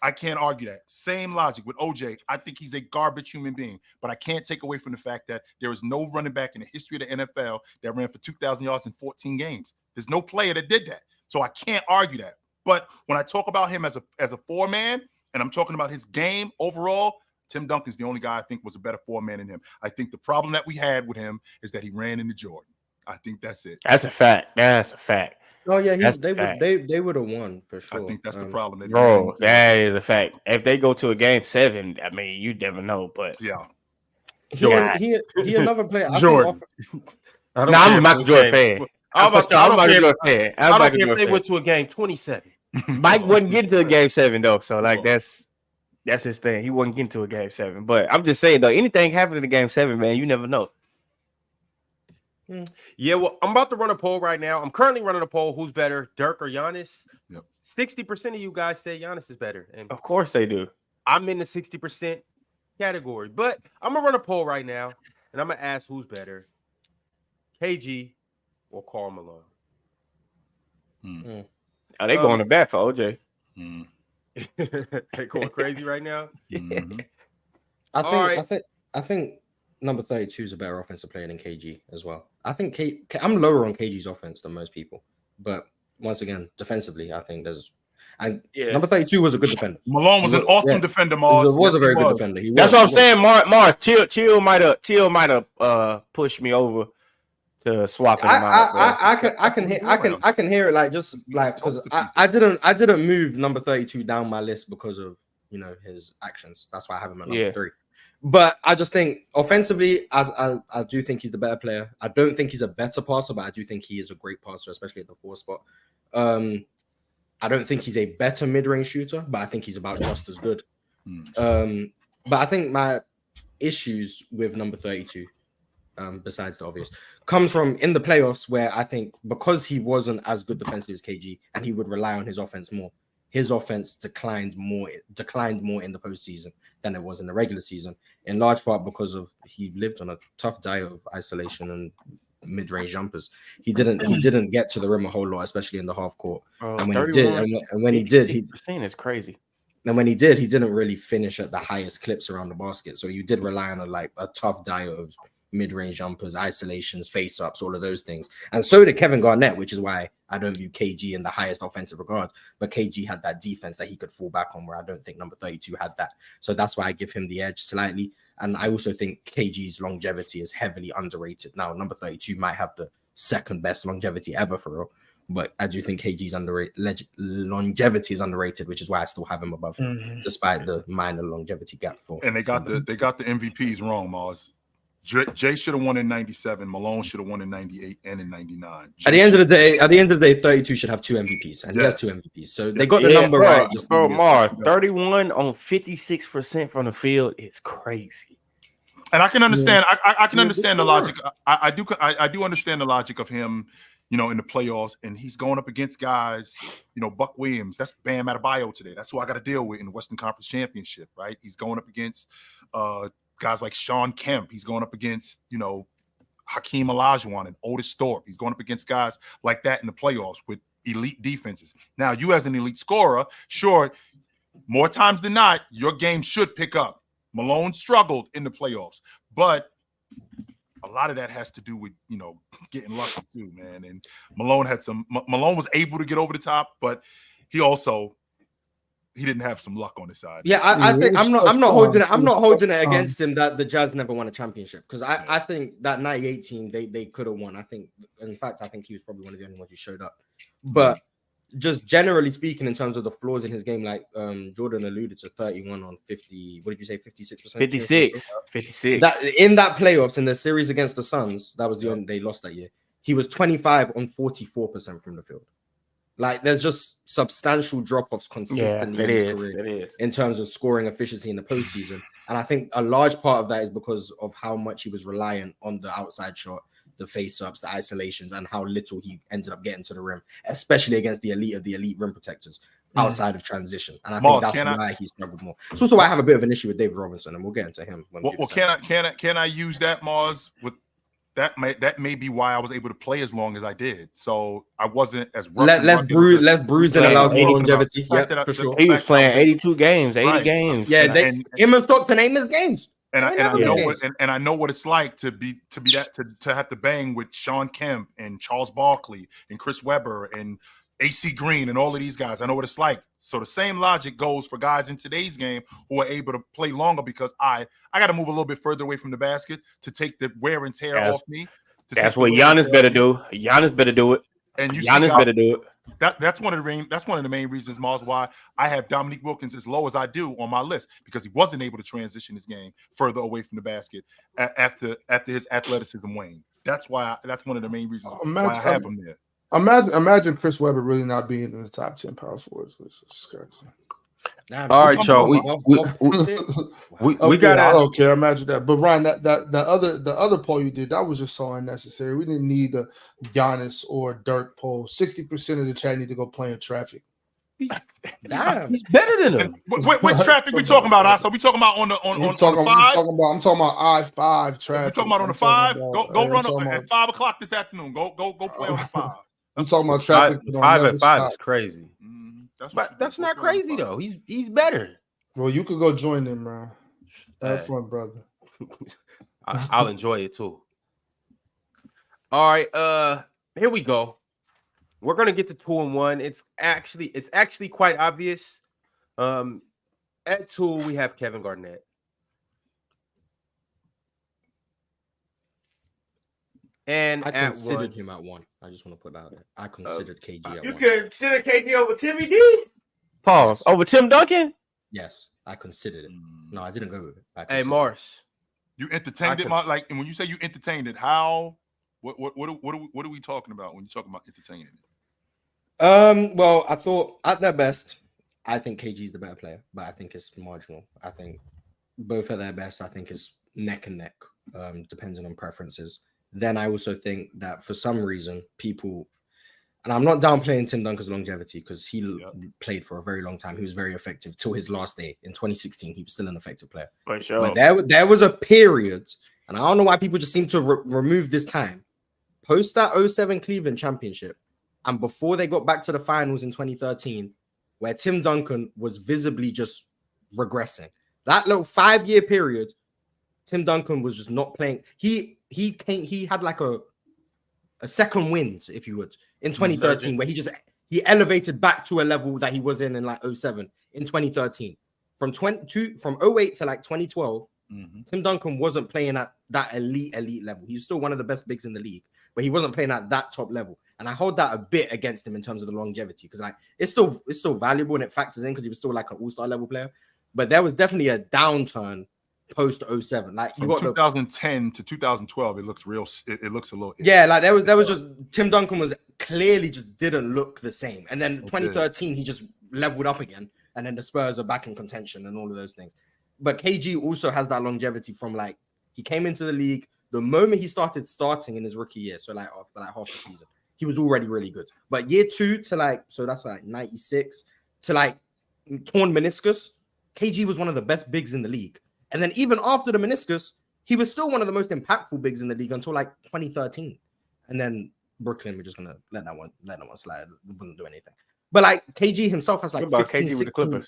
I can't argue that. Same logic with OJ. I think he's a garbage human being, but I can't take away from the fact that there is no running back in the history of the NFL that ran for 2,000 yards in 14 games. There's no player that did that. So I can't argue that. But when I talk about him as a four-man, and I'm talking about his game overall, Tim Duncan's the only guy I think was a better four-man than him. I think the problem that we had with him is that he ran into Jordan. I think that's it. That's a fact. That's a fact. Oh yeah, they would have won for sure. I think that's the problem. Bro, that is a fact. If they go to a game 7, I mean, you never know. But yeah, he another player. Jordan. I'm a Michael Jordan fan. I don't care if they went to a game 27. Mike wasn't getting to a game 7 though, so like that's his thing. He wasn't getting to a game 7. But I'm just saying though, anything happened in the game 7, man, you never know. Yeah, well, I'm about to run a poll right now. I'm currently running a poll. Who's better, Dirk or Giannis? Yep. 60% of you guys say Giannis is better, and of course they do. I'm in the 60% category, but I'm gonna run a poll right now, and I'm gonna ask who's better, KG or Karl Malone. Are they going to bat for OJ? They going crazy right now. I think number 32 is a better offensive player than KG as well. I think I'm lower on KG's offense than most people, but once again, defensively, I think number 32 was a good defender. Malone was an awesome defender. Mars was a very good defender. That's what I'm saying. Mars, Chill might have pushed me over to swap him out. I can hear it like just like because I didn't move number 32 down my list because of his actions. That's why I have him at number 3. But I just think offensively, I do think he's the better player. I don't think he's a better passer, but I do think he is a great passer, especially at the 4 spot. I don't think he's a better mid-range shooter, but I think he's about just as good. But I think my issues with number 32, besides the obvious, comes from in the playoffs where I think because he wasn't as good defensively as KG and he would rely on his offense more, his offense declined more in the postseason than it was in the regular season, in large part because of he lived on a tough diet of isolation and mid-range jumpers. He didn't get to the rim a whole lot, especially in the half court. And when he did, it's crazy. And when he did, he didn't really finish at the highest clips around the basket. So you did rely on a tough diet of mid-range jumpers, isolations, face-ups, all of those things. And so did Kevin Garnett, which is why I don't view KG in the highest offensive regard. But KG had that defense that he could fall back on, where I don't think number 32 had that. So that's why I give him the edge slightly. And I also think KG's longevity is heavily underrated. Now, number 32 might have the second best longevity ever for real. But I do think KG's longevity is underrated, which is why I still have him above him, despite the minor longevity gap. And they got the MVPs wrong, Mars. Jay should have won in 97. Malone should have won in 98 and in 99. At the end of the day, 32 should have 2 MVPs, and he has 2 MVPs. So they got the number right. Just Mars, 31 on 56% from the field is crazy. And I can understand. I can understand the logic. I do understand the logic of him, in the playoffs, and he's going up against guys, Buck Williams. That's Bam Adebayo today. That's who I got to deal with in the Western Conference Championship, right? He's going up against guys like Sean Kemp. He's going up against, Hakeem Olajuwon and Otis Thorpe. He's going up against guys like that in the playoffs with elite defenses. Now, you as an elite scorer, sure, more times than not, your game should pick up. Malone struggled in the playoffs, but a lot of that has to do with, getting lucky too, man. And Malone was able to get over the top, but he didn't have some luck on his side. Yeah, I think I'm not holding it against him that the Jazz never won a championship, because I think that 98 team they could have won. I think he was probably one of the only ones who showed up. But just generally speaking, in terms of the flaws in his game, like Jordan alluded to, 31 on 50. What did you say? 56%. 56. That in that playoffs in the series against the Suns, that was the only they lost that year. He was 25 on 44% from the field. Like there's just substantial drop-offs consistently in his career in terms of scoring efficiency in the postseason. And I think a large part of that is because of how much he was reliant on the outside shot, the face-ups, the isolations, and how little he ended up getting to the rim, especially against the elite rim protectors outside of transition. And I think that's why he struggled more. It's also why I have a bit of an issue with David Robinson, and we'll get into him. Well, can I use that, Mars? With that may be why I was able to play as long as I did. So I wasn't as rough. Less bruised and allowed more longevity. Yeah, for sure. He was playing 82 games, 80 games. Yeah, him and Stockton name his games. And I know what it's like to have to bang with Sean Kemp and Charles Barkley and Chris Webber and AC Green and all of these guys. I know what it's like. So the same logic goes for guys in today's game who are able to play longer because I got to move a little bit further away from the basket to take the wear and tear off me. That's what Giannis better do. Giannis better do it. And Giannis better do it. That's one of the main reasons, Mars, why I have Dominique Wilkins as low as I do on my list, because he wasn't able to transition his game further away from the basket after his athleticism waned. That's one of the main reasons why I have him there. Imagine Chris Webber really not being in the top 10 power forwards. This is crazy. All right, y'all. We got. I don't care. Imagine that. But Ryan, the other poll you did, that was just so unnecessary. We didn't need the Giannis or Dirk poll. 60% of the chat need to go play in traffic. He's better than him. Which traffic we talking about? So we talking about on the 5? I'm talking about I-5 traffic. We talking about on the 5? Go run up at 5 o'clock this afternoon. Go play on the 5. I'm talking about traffic. 5 at 5 is crazy. That's not crazy though. He's better. Well, you could go join them, man. Have fun, brother. I'll enjoy it too. All right, here we go. We're gonna get to 2 and 1. It's actually quite obvious. At 2, we have Kevin Garnett. And I considered him at 1. I just want to put that out there. I considered KG at 1. You consider KG over Timmy D? Pause. Over Tim Duncan? Yes, I considered it. No, I didn't go with it. Hey, Mars. You entertained it, like, and when you say you entertained it, how? What are we talking about when you talking about entertaining it? Well, I thought at their best, I think KG's the better player, but I think it's marginal. I think both at their best, I think it's neck and neck, depending on preferences. Then I also think that for some reason, people, and I'm not downplaying Tim Duncan's longevity because he played for a very long time. He was very effective till his last day. In 2016, he was still an effective player. For sure. But there was a period, and I don't know why people just seem to remove this time, post that 07 Cleveland championship, and before they got back to the finals in 2013, where Tim Duncan was visibly just regressing. That little 5-year period, Tim Duncan was just not playing. He had like a second wind, if you would, in 2013, where he elevated back to a level that he was in like 07 in 2013. From 08 to like 2012, Tim Duncan wasn't playing at that elite level. He was still one of the best bigs in the league, but he wasn't playing at that top level. And I hold that a bit against him in terms of the longevity, because like it's still valuable and it factors in because he was still like an all-star level player. But there was definitely a downturn post 07. Like you got 2010 to 2012, it looks real. It looks a little. Yeah, like there was just Tim Duncan was clearly just didn't look the same. And then 2013, he just leveled up again. And then the Spurs are back in contention and all of those things. But KG also has that longevity from like he came into the league the moment he started starting in his rookie year. So like after like half the season, he was already really good. But year 2 to like, so that's like 96 to like torn meniscus, KG was one of the best bigs in the league. And then even after the meniscus, he was still one of the most impactful bigs in the league until like 2013. And then Brooklyn, we're just gonna let that one slide. It wouldn't do anything. But like KG himself has like 15, KG 16.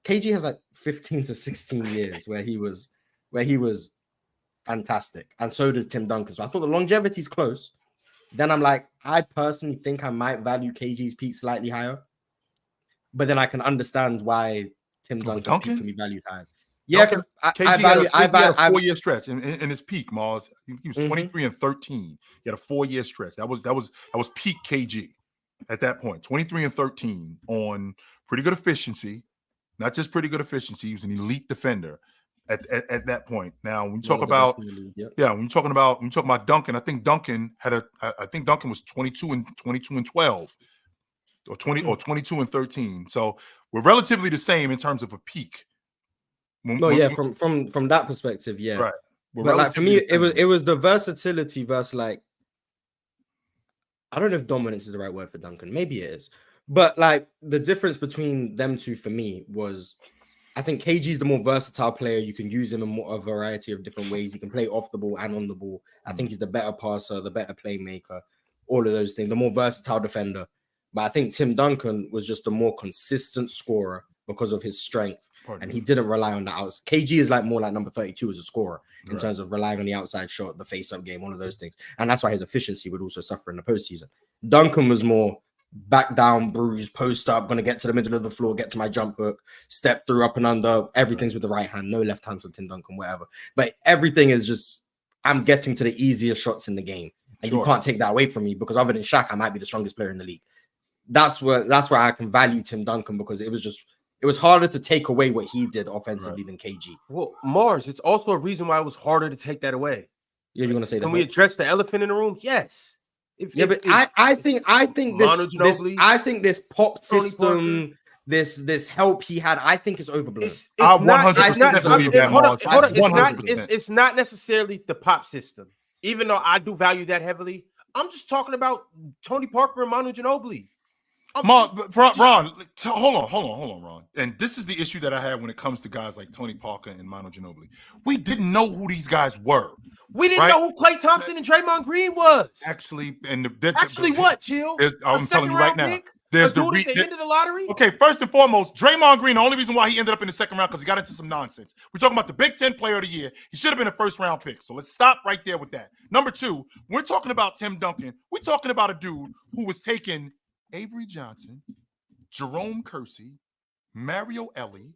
KG has like 15 to 16 years where he was fantastic. And so does Tim Duncan. So I thought the longevity is close. Then I'm like, I personally think I might value KG's peak slightly higher. But then I can understand why Tim Duncan's peak can be valued higher. Yeah, KG had a 4-year stretch in his peak, Mars. He was 23 and 13. He had a 4-year stretch. That was peak KG at that point. 23 and 13 on pretty good efficiency. Not just pretty good efficiency. He was an elite defender at that point. Now, when you talk about when you're talking about Duncan, I think Duncan was 22 and 12 or 22 and 13. So we're relatively the same in terms of a peak. From that perspective, yeah. Right. But like for me, it was the versatility versus like, I don't know if dominance is the right word for Duncan. Maybe it is. But like the difference between them two for me was, I think KG's the more versatile player. You can use him in a variety of different ways. He can play off the ball and on the ball. I think he's the better passer, the better playmaker, all of those things, the more versatile defender. But I think Tim Duncan was just a more consistent scorer because of his strength. And he didn't rely on the outside. KG is like more like number 32 as a scorer in terms of relying on the outside shot, the face-up game, all of those things. And that's why his efficiency would also suffer in the postseason. Duncan was more back down, bruise, post up, going to get to the middle of the floor, get to my jump hook, step through, up and under. Everything's with the right hand, no left hand for Tim Duncan, whatever. But everything is just, I'm getting to the easiest shots in the game. And you can't take that away from me because other than Shaq, I might be the strongest player in the league. That's where I can value Tim Duncan because it was harder to take away what he did offensively than KG. Well, Mars, it's also a reason why it was harder to take that away. Yeah, you're going to say that. Can we address the elephant in the room? Yes. I think this pop system, this help he had, I think is overblown. It's not necessarily the pop system, even though I do value that heavily. I'm just talking about Tony Parker and Manu Ginobili. Ron, hold on, Ron. And this is the issue that I had when it comes to guys like Tony Parker and Manu Ginobili. We didn't know who these guys were. We didn't know who Klay Thompson and Draymond Green was. Actually, what, Chill? I'm telling you right now. There's the end of the lottery. Okay, first and foremost, Draymond Green, the only reason why he ended up in the second round because he got into some nonsense. We're talking about the Big Ten Player of the Year. He should have been a first-round pick. So let's stop right there with that. Number two, we're talking about Tim Duncan. We're talking about a dude who was taking Avery Johnson, Jerome Kersey, Mario Elie,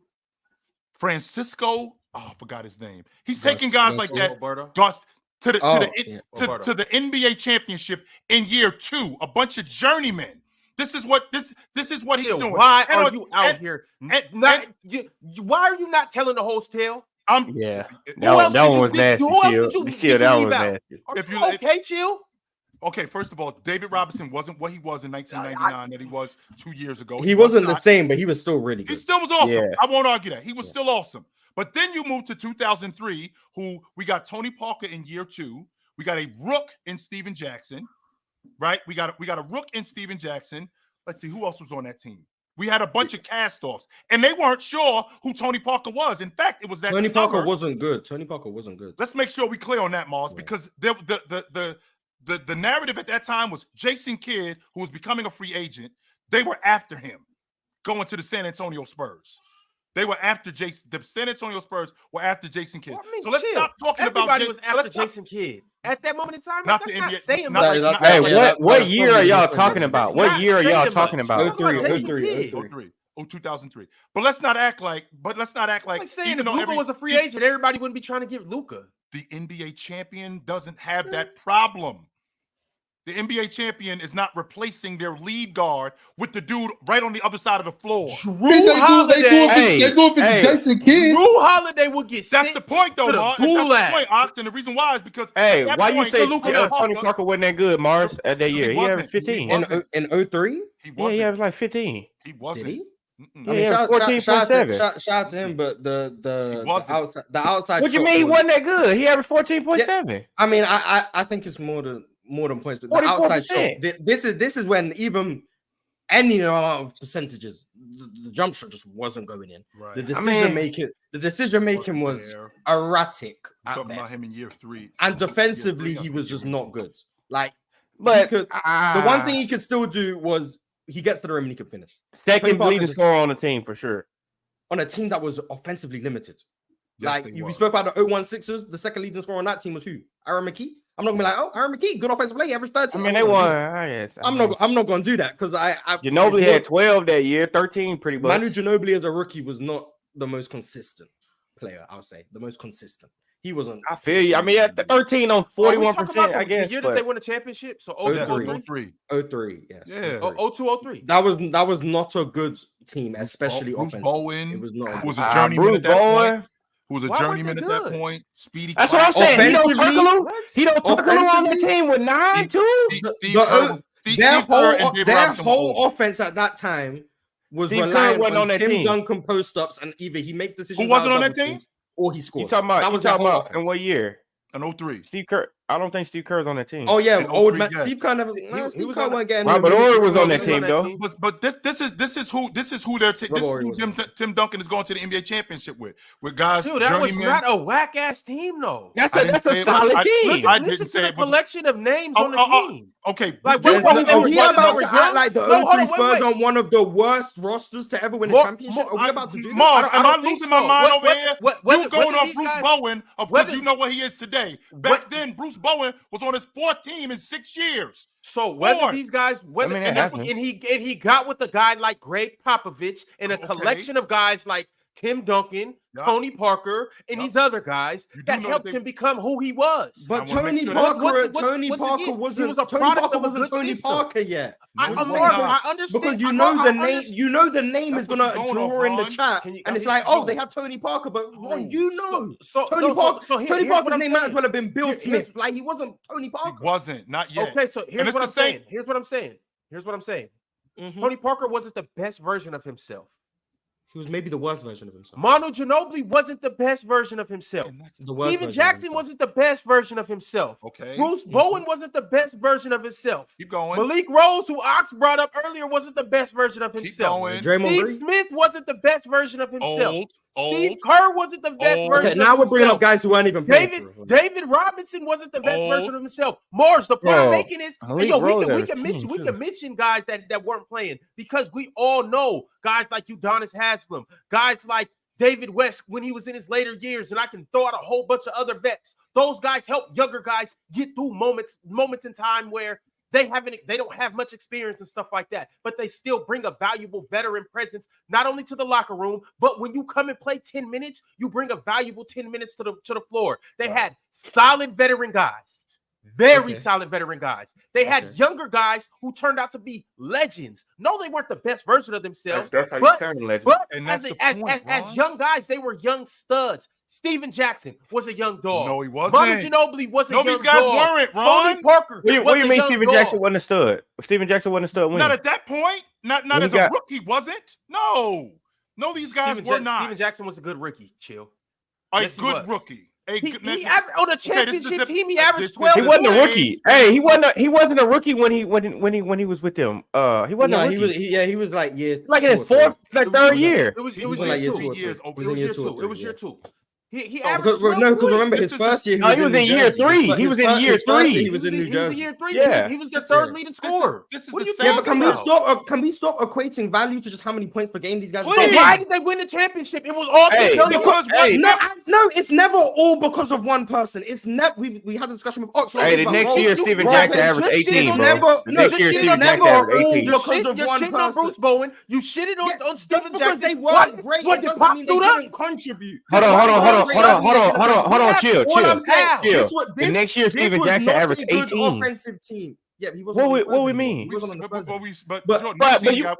Francisco. I forgot his name. He's taking guys like that. Gus to the NBA championship in year 2. A bunch of journeymen. This is what he's doing. Why are you out here? Why are you not telling the whole tale? That one was nasty. Okay, Chill. Okay, first of all, David Robinson wasn't what he was in 1999 that he was 2 years ago. He wasn't the same, but he was still really good. He still was awesome. Yeah. I won't argue that. He was still awesome. But then you move to 2003, who we got Tony Parker in year 2. We got a rook in Steven Jackson, right? We got a rook in Steven Jackson. Let's see, who else was on that team? We had a bunch of cast-offs, and they weren't sure who Tony Parker was. In fact, it was that Tony Parker wasn't good. Let's make sure we clear on that, Mars, because the narrative at that time was Jason Kidd, who was becoming a free agent. They were after him going to the San Antonio Spurs. They were after Jason. The San Antonio Spurs were after Jason Kidd. So let's stop talking about. Everybody was after Jason Kidd at that moment in time. Not the NBA. What year are y'all talking about? What year are y'all talking about? 2003. But let's not act like. Saying if Luka was a free agent, everybody wouldn't be trying to get Luka. The NBA champion doesn't have that problem. The NBA champion is not replacing their lead guard with the dude right on the other side of the floor. Jrue Holiday will get. That's the point, though, Mars. That's the point, Ox. And the reason why is because. Hey, why you say Tony Parker wasn't that good, Mars, at that year? He averaged 15 in 03. He averaged like 15. He wasn't. Did he? I mean, 14.7. Shout out to him, but the outside. What you mean he wasn't that good? He averaged 14.7. Yeah, I mean, I think it's more than points, but the outside shot. This is when even any amount of percentages, the jump shot just wasn't going in. Right. The decision making was erratic at best. About him in year 3, and defensively he was just not good. Like, but the one thing he could still do was. He gets to the rim and he can finish. Second leading scorer on the team for sure. On a team that was offensively limited. Yes, we spoke about the 01 Sixers. The second leading scorer on that team was who? Aaron McKee. I'm not gonna be like, Aaron McKee, good offensive play, average 13. I mean, they won. I'm not gonna do that because Ginobili had 12 that year, 13 pretty much. Manu Ginobili as a rookie was not the most consistent player. I would say the most consistent. He wasn't. I feel you. I mean, at the 13 on 41%, I guess. The year that they won a championship, so 03, yes. Yeah. 02-03. That was not a good team, especially offensive. Bowen, it was not. Who was a journeyman at that point. Who was a journeyman at that point? Speedy. That's what I'm saying. He don't Turkoglu on the team with 9 too. their whole offense at that time was relying on Tim Duncan post-ups, and either he makes decisions. Who wasn't on that team? Or he scored. You talking about in what year? An 03. Steve Kerr. I don't think Steve Kerr's on that team. Oh yeah, old man. Steve Kerr never. Steve Kerr wasn't getting. Robert Horry was on that team though. But this is who they're Tim Duncan is going to the NBA championship with guys. Dude, that was not a whack ass team though. That's a solid team. Listen to the collection of names on the team. Okay, like he about to act like the 03 Spurs on one of the worst rosters to ever win a championship? Are we about to do this? Mars, am I losing my mind over here? You going off Bruce Bowen because you know what he is today. Back then, Bruce Bowen was on his fourth team in 6 years. So whether these guys, and he got with a guy like Greg Popovich and a collection of guys like Tim Duncan, Tony Parker, and these other guys that helped him become who he was. But Tony Parker wasn't Tony Parker yet. I understand because you know the name. You know the name is gonna draw in the chat, and it's like, oh, they had Tony Parker, but Tony Parker. Tony Parker's name might as well have been Bill Smith. Like he wasn't Tony Parker. He wasn't, not yet. Okay, so here's what I'm saying. Here's what I'm saying. Tony Parker wasn't the best version of himself. He was maybe the worst version of himself. Manu Ginobili wasn't the best version of himself. Steven Jackson wasn't the best version of himself. Okay. Bruce Bowen wasn't the best version of himself. Keep going. Malik Rose, who Ox brought up earlier, wasn't the best version of himself. Keep going. Steve Smith wasn't the best version of himself. Steve Kerr wasn't the best version. Okay, now we're bringing up guys who aren't even David Robinson wasn't the best version of himself. Mars, the point I'm making is, we can mention guys that weren't playing because we all know guys like Udonis Haslem, guys like David West when he was in his later years, and I can throw out a whole bunch of other vets. Those guys help younger guys get through moments in time where they don't have much experience and stuff like that, but they still bring a valuable veteran presence, not only to the locker room, but when you come and play 10 minutes, you bring a valuable 10 minutes to the floor. They had solid veteran guys, solid veteran guys. They had younger guys who turned out to be legends. No, they weren't the best version of themselves, but as young guys, they were young studs. Steven Jackson was a young dog. No, he wasn't. Manu Ginobili was a young dog. No, these guys weren't, Ron. Tony Parker. What do you mean Steven Jackson wasn't a stud? Steven Jackson wasn't a stud when? Not at that point. Not as a rookie, wasn't? No, these guys were not. Steven Jackson was a good rookie. Chill. A good rookie. He averaged on a championship team. He averaged 12. He wasn't a rookie. Hey, he wasn't a rookie when he was with them. He wasn't. No, he was like like in his third year. It was year 2. It was year 2. He averaged because remember his first year. He was in year 3. He was in year 3. He was in New Jersey. Year 3. Yeah, he was their third leading scorer. This is the same. But can we stop equating value to just how many points per game these guys? Why did they win the championship? It was all because no, it's never all because of one person. It's never. We had a discussion with Oxford. Hey, the next year Steven Jackson averaged 18. Next year Steven Jackson averaged 18. You're shitting on Bruce Bowen. You shitted on Steven Jackson because they weren't great. It doesn't mean they didn't contribute. Hold on, chill. The next year, Steven Jackson averaged 18. Offensive team. Yeah, he wasn't. What we mean?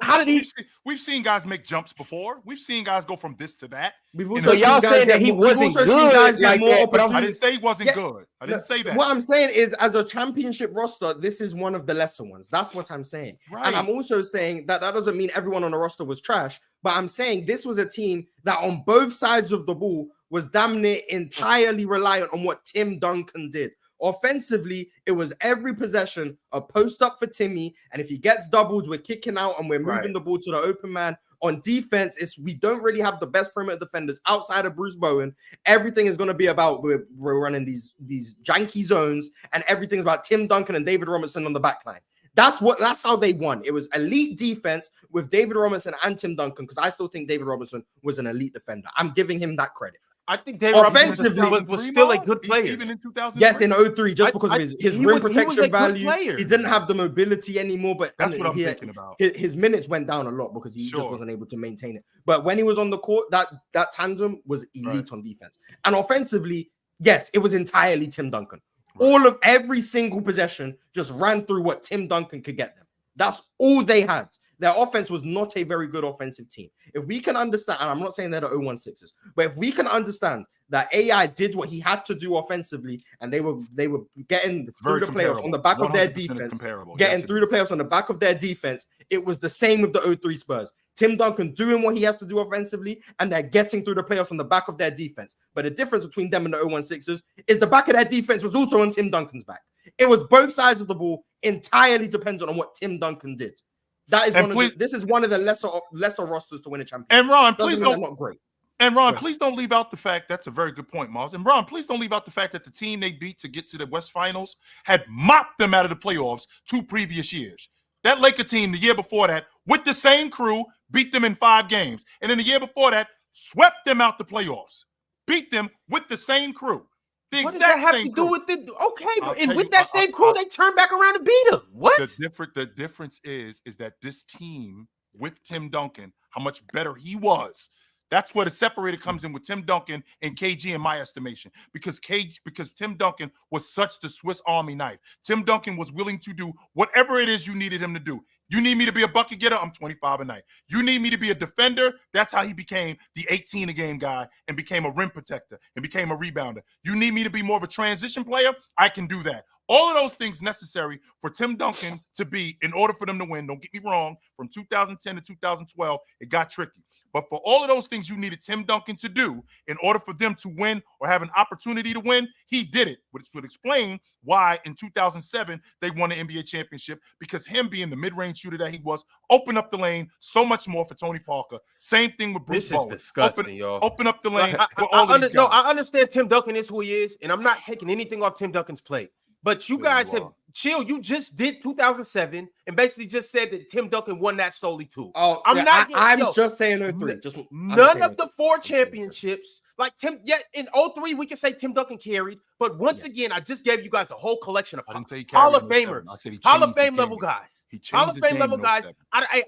How did he? We've seen guys make jumps before. We've seen guys go from this to that. So y'all saying that he wasn't good like that? But I didn't say he wasn't good. I didn't say that. What I'm saying is, as a championship roster, this is one of the lesser ones. That's what I'm saying. Right. And I'm also saying that doesn't mean everyone on the roster was trash. But I'm saying this was a team that on both sides of the ball was damn near entirely reliant on what Tim Duncan did. Offensively, it was every possession a post up for Timmy, and if he gets doubled, we're kicking out and we're moving the ball to the open man. On defense, we don't really have the best perimeter defenders outside of Bruce Bowen. Everything is going to be about we're running these janky zones, and everything's about Tim Duncan and David Robinson on the back line. That's how they won. It was elite defense with David Robinson and Tim Duncan, because I still think David Robinson was an elite defender. I'm giving him that credit. I think David Robinson was still a good player. Even in 2003? Yes, in 03, just because of his rim protection value. He didn't have the mobility anymore, but that's what I'm thinking about. His minutes went down a lot because he just wasn't able to maintain it. But when he was on the court, that tandem was elite on defense. And offensively, yes, it was entirely Tim Duncan. Every single possession just ran through what Tim Duncan could get them. That's all they had. their offense was not a very good offensive team. If we can understand, and I'm not saying they're the 0-1-6ers, but if we can understand that AI did what he had to do offensively, and they were getting through the playoffs on the back of their defense, getting through the playoffs on the back of their defense, it was the same with the 0-3 Spurs. Tim Duncan doing what he has to do offensively, and they're getting through the playoffs on the back of their defense. But the difference between them and the 0-1-6ers is the back of their defense was also on Tim Duncan's back. It was both sides of the ball, entirely dependent on what Tim Duncan did. That is this is one of the lesser rosters to win a championship. And Ron, please don't not great. And Ron, please don't leave out the fact that's a very good point, Miles. And Ron, please don't leave out the fact that the team they beat to get to the West Finals had mopped them out of the playoffs 2 previous years. That Laker team the year before that, with the same crew, beat them in 5 games. And then the year before that, swept them out the playoffs. Beat them with the same crew. What does that have to do with it? Okay, but and with that same crew, they turned back around and beat them. What? The difference is that this team with Tim Duncan, how much better he was. That's where the separator comes in with Tim Duncan and KG in my estimation. Because Tim Duncan was such the Swiss Army knife. Tim Duncan was willing to do whatever it is you needed him to do. You need me to be a bucket getter? I'm 25 a night. You need me to be a defender? That's how he became the 18 a game guy and became a rim protector and became a rebounder. You need me to be more of a transition player? I can do that. All of those things necessary for Tim Duncan to be in order for them to win. Don't get me wrong. From 2010 to 2012, it got tricky. But for all of those things you needed Tim Duncan to do in order for them to win or have an opportunity to win, he did it, which would explain why in 2007 they won the NBA championship, because him being the mid-range shooter that he was opened up the lane so much more for Tony Parker. Same thing with Bruce Bowen. This is disgusting, y'all. Open up the lane for all of these guys. No, I understand Tim Duncan is who he is, and I'm not taking anything off Tim Duncan's plate. But you guys have chill. You just did 2007 and basically just said that Tim Duncan won that solely too. Oh, I'm just saying 03. None of the 4 championships, like Tim. Yeah, in 03 we can say Tim Duncan carried, but once again, I just gave you guys a whole collection of Hall of Famers, Hall of Fame level guys, Hall of Fame level guys. I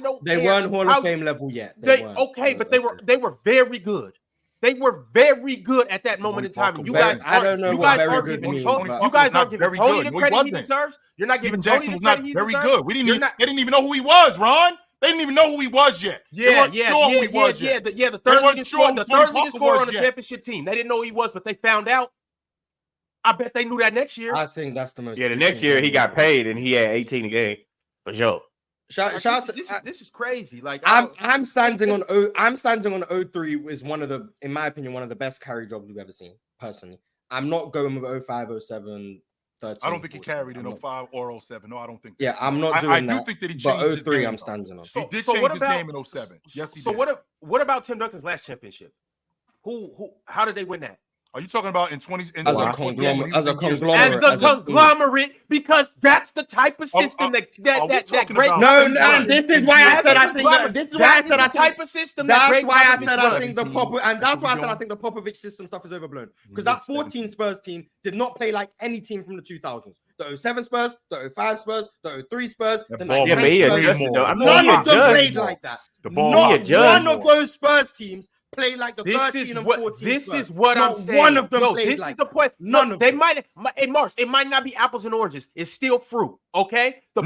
don't. They weren't Hall of Fame level yet. But they were very good. They were very good at that moment in time. You guys, I don't know what very good means. You guys aren't giving Tony the credit he deserves. You're not giving Tony the credit he deserves. Very good. They didn't even know who he was, Ron. They didn't even know who he was yet. The third leading scorer on the championship team. They didn't know who he was, but they found out. I bet they knew that next year. I think that's the most. Yeah, the next year he got paid and he had 18 a game for sure. This is crazy. Like I'm standing on 03 is one of the, in my opinion, one of the best carry jobs we've ever seen. Personally, I'm not going with 05, 07, 13. I don't think he carried in 05 or 07. No, I don't think. Yeah, I'm not doing that. I do think that he changed his 03, game. I'm standing on. He did change his game in 07. Yes, he did. So what about Tim Duncan's last championship? How did they win that? Are you talking about in 20? As a conglomerate, because that's the type of system that great. No, this is why I said I think. This is why I said I type of system. That's why I said I think the Popovich system stuff is overblown, because that 14 Spurs team did not play like any team from the 2000s. The 07 Spurs, the 05 Spurs, the 03 Spurs, the 98 Spurs. None of them played like that. Not one of those Spurs teams play like the 13 and 14. This is what I'm saying. One of them played like that. Point. None of them. Hey, Mars, it might not be apples and oranges. It's still fruit, okay? Ron,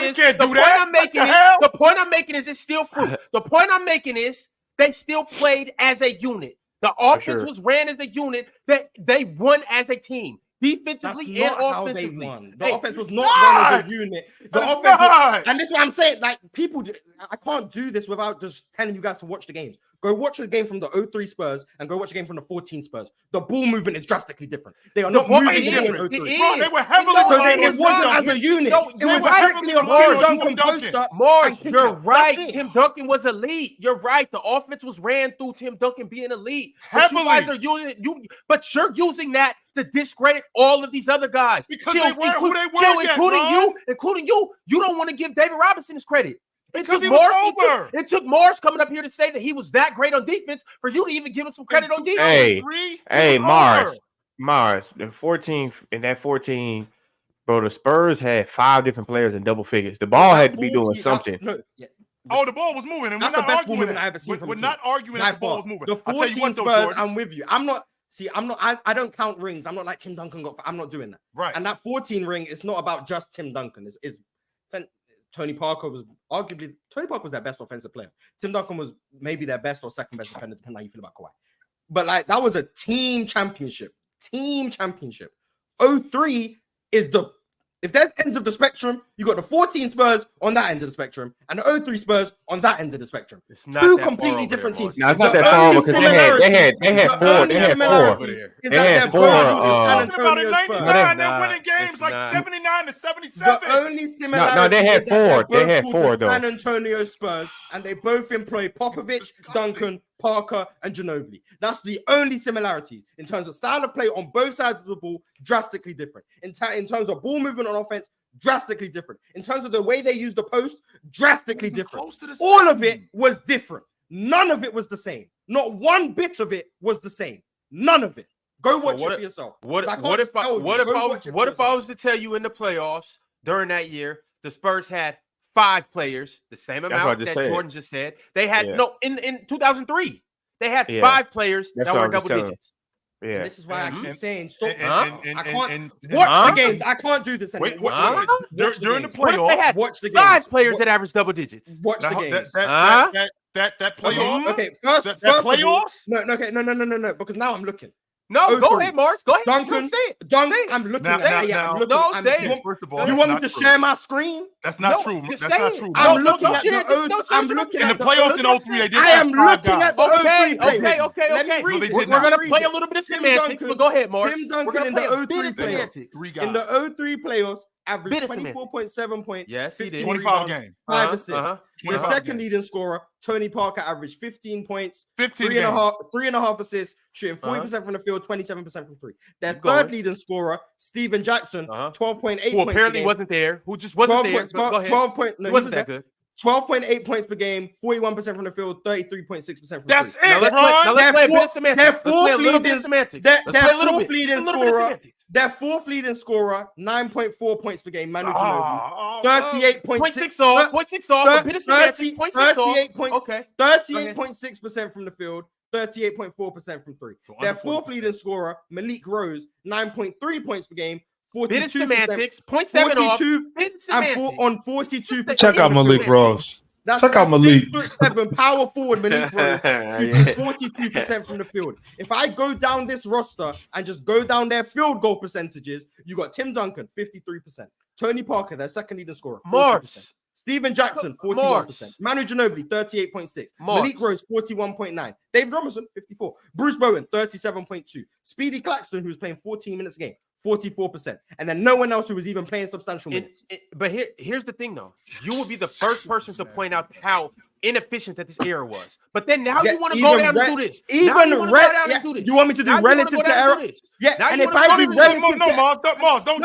you can't do that. The point I'm making is it's still fruit. The point I'm making is they still played as a unit. The offense was ran as a unit. That they won as a team. Defensively and offensively. The offense was not run as a unit. And this is what I'm saying. Like, people, I can't do this without just telling you guys to watch the games. Go watch the game from the 03 Spurs and go watch the game from the 14 Spurs. The ball movement is drastically different. They are not moving the game in 03. They were heavily it wasn't as a unit. It was strictly on Tim Duncan post-ups. Mars, you're right. Tim Duncan was elite. You're right. The offense was ran through Tim Duncan being elite. But you guys are using but you're using that to discredit all of these other guys. Because they weren't who they were yet, including you. You don't want to give David Robinson his credit. It took Morris coming up here to say that he was that great on defense for you to even give him some credit on defense. Hey, Mars, the 14 in that 14, bro. The Spurs had 5 different players in double figures. The ball had to be doing something. The ball was moving, and that's the best ball movement I ever seen. We're not arguing that the ball was moving. The 14 Spurs, I'm with you. I don't count rings. I'm not like Tim Duncan I'm not doing that. Right. And that 14 ring is not about just Tim Duncan. Tony Parker was their best offensive player. Tim Duncan was maybe their best or second best defender, depending on how you feel about Kawhi. But like that was a team championship. 03 is if there's ends of the spectrum, you got the 14 Spurs on that end of the spectrum and the 03 Spurs on that end of the spectrum. It's not Two completely different teams. No, it's not that far because they had four. They had four. Talking about in 99, they're winning games like 79 to 77. The only similarity no, they had four. They had four though. San Antonio Spurs, and they both employ Popovich, Duncan, Parker, and Ginobili. That's the only similarity in terms of style of play on both sides of the ball. Drastically different in terms of ball movement on offense. Drastically different in terms of the way they use the post. Drastically different. All of it was different. None of it was the same. Not one bit of it was the same. None of it. Go watch it for yourself. What if I was to tell you in the playoffs during that year, the Spurs had 5 players, the same amount that Jordan just said. They had in 2003, they had 5 players that were double digits. Yeah, and this is why I keep saying stop. I can't watch the games. I can't do this anymore. During the playoffs, watch the 5 players that average double digits. Watch the games. That playoff. Okay, first playoffs. No. Because now I'm looking. No, go ahead, Morris. Go ahead. Duncan, I'm looking at it. No, say it. First of all, you want me to share my screen? That's not true. That's not true. I'm looking at the playoffs in 03. They did. I am looking at the Okay. We're gonna play a little bit of semantics, but go ahead, Morris. Tim Duncan in the 03 playoffs. In the 03 playoffs, averaged 24.7 points. Yes, he did. 25 a game. 5 assists. The second leading scorer, Tony Parker, averaged 15 points, 3.5 assists, shooting 40% from the field, 27% from 3. Their third leading scorer, Steven Jackson, 12.8 points. Who apparently wasn't there. Who just wasn't there. Go ahead. 12 points. He wasn't that good. 12.8 points per game, 41% from the field, 33.6% from the That's field. it, Now let's play a bit of semantics. Let's play a little bit of semantics. Their fourth leading scorer, 9.4 points per game, Manu Ginobili. 38.6 off. 0.6 off. A bit of semantics. 0.6 off. Okay. 38.6% from the field, 38.4% from 3. Their fourth leading scorer, Malik Rose, 9.3 points per game, 42%. Bit of semantics. 0.7 off. Bit of semantics. On 42%. Check out Malik Rose. Check out Malik. 6'7" power forward Malik Rose, shooting 42% from the field. If I go down this roster and just go down their field goal percentages, you got Tim Duncan, 53%. Tony Parker, their second leading scorer, 40%. Steven Jackson, 41%. Manu Ginobili, 38.6. Malik Rose, 41.9. David Robinson, 54. Bruce Bowen, 37.2. Speedy Claxton, who's playing 14 minutes a game, 44%. And then no one else who was even playing substantial minutes. But here's the thing, though. You will be the first person to point out how inefficient that this era was. But then now you want to go down and do this. You want me to do relative to era? Yeah, and if I do relative to Mars, don't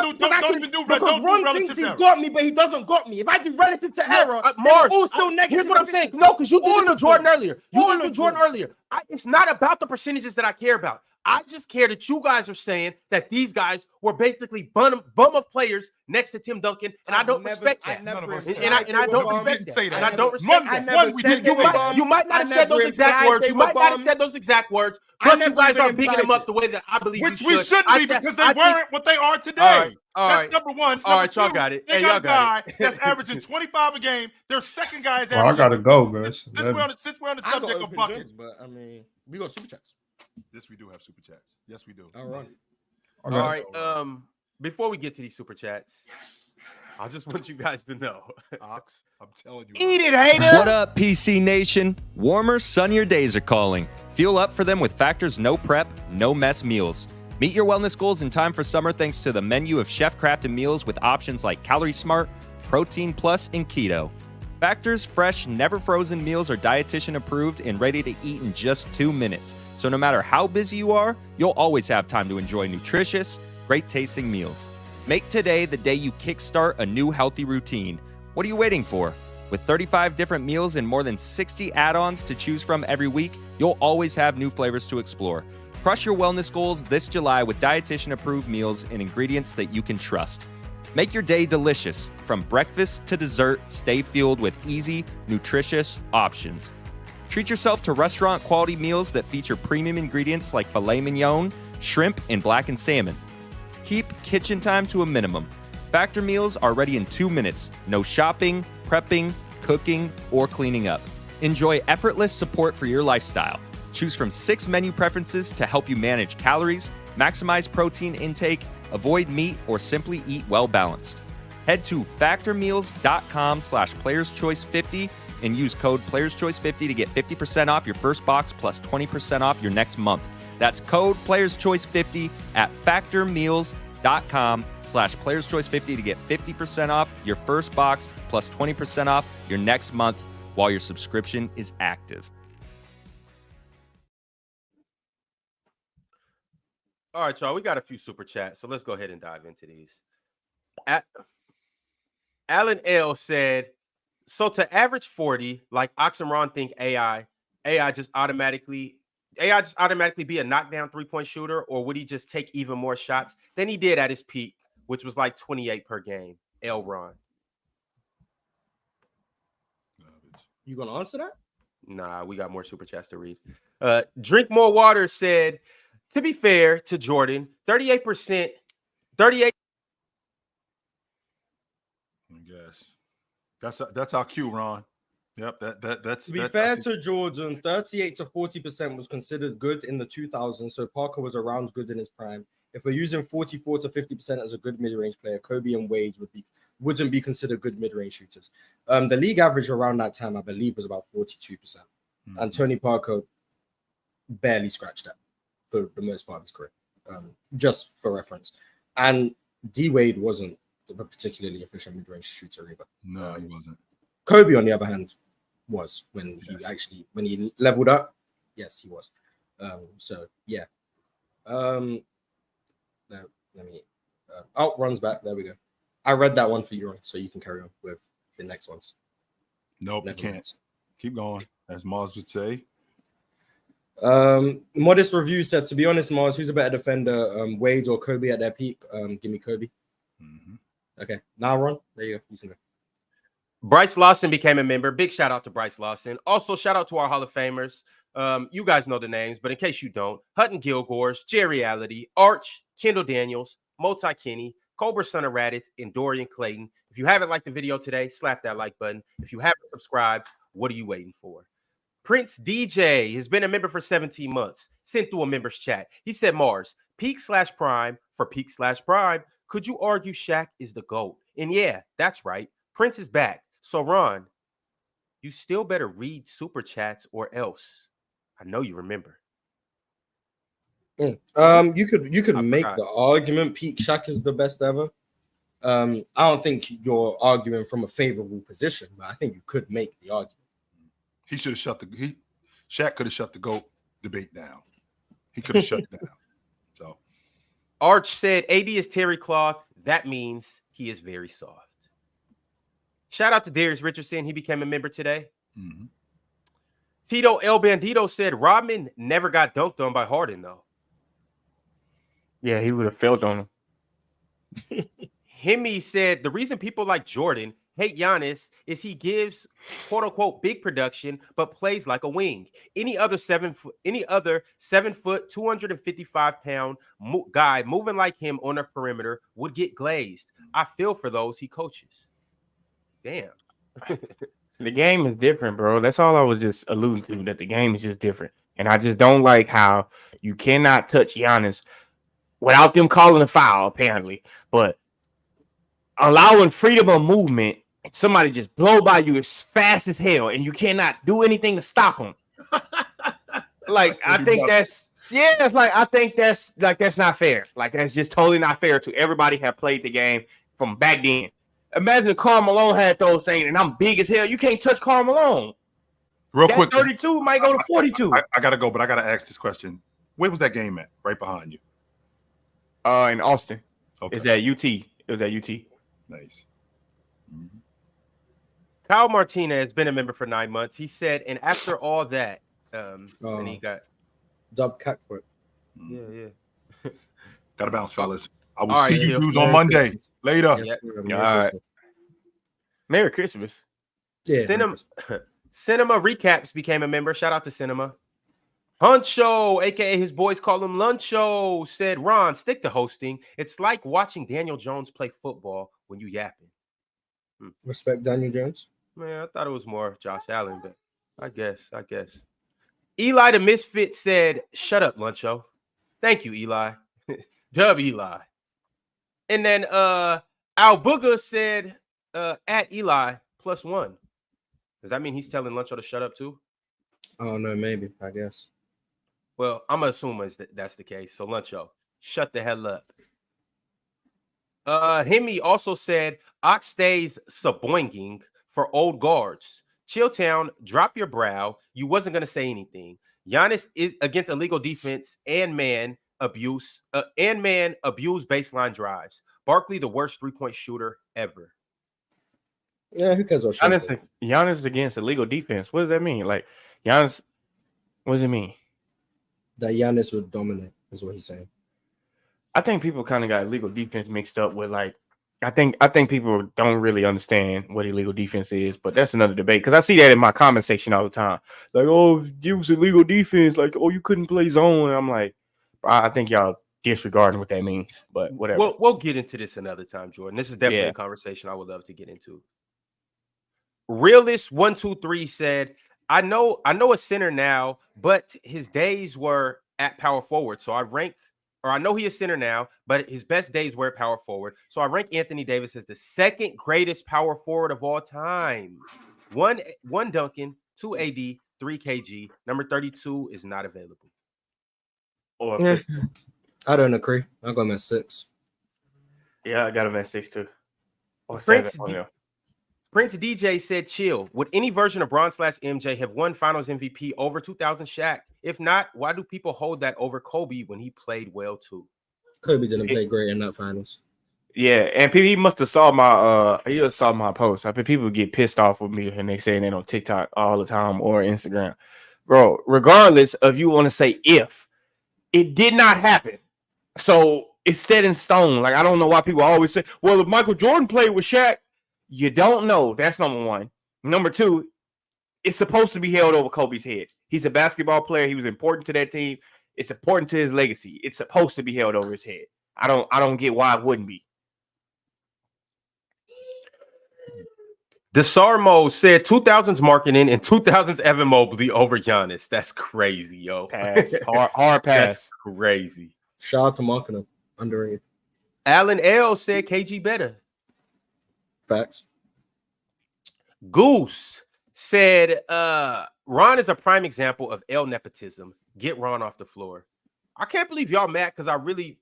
even do relative to he's got me, but he doesn't got me. If I do relative to era, Mars, all still negative. Here's what I'm saying. No, because you did this with Jordan earlier. It's not about the percentages that I care about. I just care that you guys are saying that these guys were basically bum of players next to Tim Duncan, and I don't respect that. And I don't respect that. And I don't respect that. You might not have said those exact words. You might not have said those exact words, but you guys are bigging them up the way that I believe you should. Which we shouldn't be, because they weren't what they are today. That's number one. All right, y'all got it. They got a guy that's averaging 25 a game. Their second guy is averaging. I gotta go, guys. Since we're on the subject of buckets, but I mean, we got Superchats. Yes, we do have super chats. Yes, we do. All right. All right. Before we get to these super chats, I just want you guys to know. Ox, I'm telling you. Eat it, hater. What up, PC Nation? Warmer, sunnier days are calling. Fuel up for them with Factor's no prep, no mess meals. Meet your wellness goals in time for summer thanks to the menu of chef-crafted meals with options like Calorie Smart, Protein Plus, and Keto. Factor's fresh, never frozen meals are dietitian approved and ready to eat in just 2 minutes. So no matter how busy you are, you'll always have time to enjoy nutritious, great tasting meals. Make today the day you kickstart a new healthy routine. What are you waiting for? With 35 different meals and more than 60 add-ons to choose from every week, you'll always have new flavors to explore. Crush your wellness goals this July with dietitian approved meals and ingredients that you can trust. Make your day delicious. From breakfast to dessert, stay fueled with easy, nutritious options. Treat yourself to restaurant-quality meals that feature premium ingredients like filet mignon, shrimp, and blackened salmon. Keep kitchen time to a minimum. Factor meals are ready in 2 minutes. No shopping, prepping, cooking, or cleaning up. Enjoy effortless support for your lifestyle. Choose from 6 menu preferences to help you manage calories, maximize protein intake, avoid meat, or simply eat well-balanced. Head to factormeals.com/playerschoice50 and use code PlayersChoice50 to get 50% off your first box plus 20% off your next month. That's code PlayersChoice50 at factormeals.com/PlayersChoice50 to get 50% off your first box plus 20% off your next month while your subscription is active. All right, y'all. We got a few super chats, so let's go ahead and dive into these. Alan L said, so to average 40, like Oxymoron think AI just automatically be a knockdown 3-point shooter, or would he just take even more shots than he did at his peak, which was like 28 per game? L. Ron. You gonna answer that? Nah, we got more super chats to read. Drink More Water said, to be fair to Jordan, 38%, 38. I guess that's our cue, Ron. Yep, that's. To be fair to Jordan, 38 to 40% was considered good in the 2000s, so Parker was around good in his prime. If we're using 44 to 50% as a good mid-range player, Kobe and Wade wouldn't be considered good mid-range shooters. The league average around that time, I believe, was about 42%. And Tony Parker barely scratched that for the most part of his career, just for reference. And D Wade wasn't a particularly efficient mid-range shooter either. No, he wasn't. Kobe, on the other hand, was when he leveled up. Yes, he was. So yeah. Let me. Runs back. There we go. I read that one for you, so you can carry on with the next ones. Nope, you can't. Keep going, as Mars would say. Modest Review said, to be honest, Mars, who's a better defender, Wade or Kobe at their peak? Give me Kobe. Okay, now Ron, there you go. You can go. Bryce Lawson became a member. Big shout out to Bryce Lawson. Also, shout out to our Hall of Famers. You guys know the names, but in case you don't, Hutton Gilgores, Jerry Reality, Arch, Kendall Daniels, Multi Kenny, Cobra Son of Raditz, and Dorian Clayton. If you haven't liked the video today, slap that like button. If you haven't subscribed, what are you waiting for? Prince DJ has been a member for 17 months. Sent through a members chat. He said, Mars, peak/prime for peak/prime. Could you argue Shaq is the GOAT? And yeah, that's right. Prince is back. So Ron, you still better read super chats or else. I know you remember. You could make the argument peak Shaq is the best ever. I don't think you're arguing from a favorable position, but I think you could make the argument. He should have Shaq could have shut the GOAT debate down. He could have shut it down. So Arch said AD is terry cloth. That means he is very soft. Shout out to Darius Richardson. He became a member today. Tito El Bandito said Rodman never got dunked on by Harden, though. Yeah, he would have failed on him. Hemi said the reason people like Jordan hate Giannis is he gives quote unquote big production, but plays like a wing. Any other 7 foot, 255-pound guy moving like him on the perimeter would get glazed. I feel for those he coaches. Damn. The game is different, bro. That's all I was just alluding to, that the game is just different. And I just don't like how you cannot touch Giannis without them calling a foul, apparently. But allowing freedom of movement, and somebody just blow by you as fast as hell, and you cannot do anything to stop them. I think that's not fair. Like, that's just totally not fair to everybody have played the game from back then. Imagine if Karl Malone had those things, and I'm big as hell. You can't touch Karl Malone. Real quick, 32 might go to 42. I gotta go, but I gotta ask this question. Where was that game at? Right behind you. In Austin. Okay. It's at UT. It was at UT. Nice. Kyle Martinez has been a member for 9 months. He said, and after all that, and he got dub cat court. Yeah. Gotta bounce, fellas. I will All see right, you dudes on Monday. Later. Yeah. All right. Merry Christmas. Yeah. Cinema Recaps became a member. Shout out to Cinema. Huncho, aka his boys call him Luncho, said, Ron, stick to hosting. It's like watching Daniel Jones play football when you yapping. Respect Daniel Jones. Man, I thought it was more Josh Allen, but I guess. Eli the Misfit said, "Shut up, Luncho." Thank you, Eli. Dub Eli. And then Al Booger said, at Eli +1. Does that mean he's telling Luncho to shut up too? Oh no, maybe. I guess. Well, I'm assuming that's the case. So Luncho, shut the hell up. Hemi also said, Ox stays saboinging for old guards. Chilltown, drop your brow. You wasn't gonna say anything. Giannis is against illegal defense and man abuse baseline drives. Barkley, the worst 3-point shooter ever. Yeah, who cares what Giannis is against illegal defense. What does that mean? Like Giannis, what does it mean? That Giannis would dominate, is what he's saying. I think people kind of got illegal defense mixed up with like I think people don't really understand what illegal defense is, but that's another debate because I see that in my comment section all the time. Like, oh, it was illegal defense, like, oh, you couldn't play zone. And I'm like, I think y'all disregarding what that means, but whatever. We'll get into this another time, Jordan. This is definitely a conversation I would love to get into. Realist123 said, I know a center now, but his days were at power forward. So I know he is center now, but his best days were at power forward. So I rank Anthony Davis as the second greatest power forward of all time. One Duncan, 2 AD, 3 KG. Number 32 is not available. I don't agree. I got him at 6. Yeah, I got him at 6 too. Or Prince DJ said, chill. Would any version of Bron/MJ have won Finals MVP over 2000 Shaq? If not, why do people hold that over Kobe when he played well too? Kobe didn't play great in that Finals. Yeah, and he must have saw my post. I think people get pissed off with me and they say it on TikTok all the time or Instagram. Bro, regardless of you want to say if, it did not happen. So it's set in stone. Like, I don't know why people always say, well, if Michael Jordan played with Shaq, you don't know. That's number one. Number two, it's supposed to be held over Kobe's head. He's a basketball player. He was important to that team. It's important to his legacy. It's supposed to be held over his head. I don't get why it wouldn't be. DeSarmo said 2000s marketing and 2000s Evan Mobley over Giannis. That's crazy, yo. Pass. Hard pass. That's crazy. Shout out to marketing. Underrated. Alan L said KG better. Facts. Goose said Ron is a prime example of L nepotism. Get Ron off the floor. I can't believe y'all mad because I really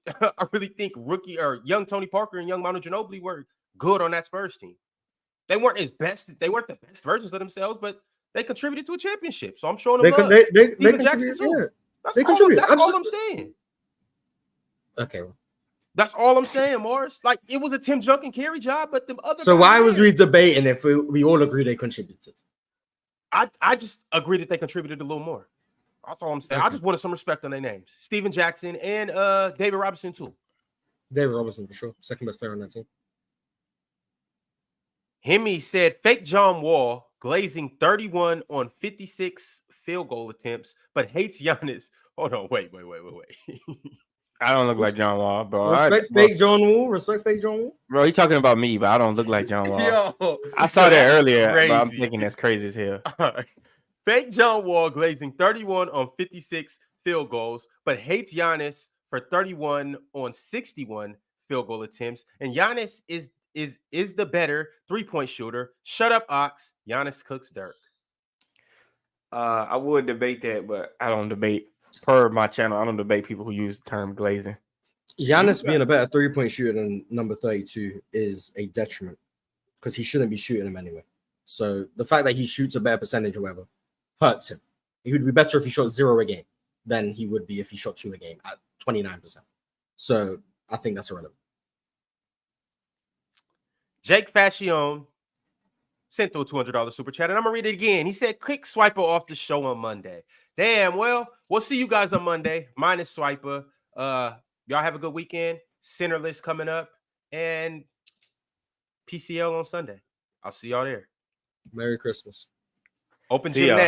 think rookie or young Tony Parker and young Manu Ginobili were good on that Spurs team. They weren't the best versions of themselves, but they contributed to a championship. So I'm showing them love. They Jackson too. That's all I'm saying. Okay. That's all I'm saying, Morris. Like, it was a Tim Duncan carry job, but the other. So why was we debating if we all agree they contributed? I just agree that they contributed a little more. That's all I'm saying. Okay. I just wanted some respect on their names. Steven Jackson and David Robinson too. David Robinson for sure. Second best player on that team. Hemi said fake John Wall glazing 31 on 56 field goal attempts, but hates Giannis. Hold on, wait. I don't look like John Wall, bro. Respect fake John Wall. Bro, he talking about me, but I don't look like John Wall. Yo, I saw that earlier, but I'm thinking that's crazy as hell. Right. Fake John Wall glazing 31 on 56 field goals, but hates Giannis for 31 on 61 field goal attempts. And Giannis is the better 3-point shooter. Shut up, Ox. Giannis cooks dirt. I would debate that, but I don't debate. Per my channel, I don't debate people who use the term glazing. Giannis being a better 3-point shooter than number 32 is a detriment because he shouldn't be shooting them anyway. So the fact that he shoots a better percentage or whatever hurts him. He would be better if he shot 0 a game than he would be if he shot 2 a game at 29%. So I think that's irrelevant. Jake Fashion sent through a $200 super chat, and I'm gonna read it again. He said, "Quick Swiper off the show on Monday." Damn, well, we'll see you guys on Monday. Mine is Swiper. Y'all have a good weekend. Centerless coming up, and PCL on Sunday. I'll see y'all there. Merry Christmas. Open gym net.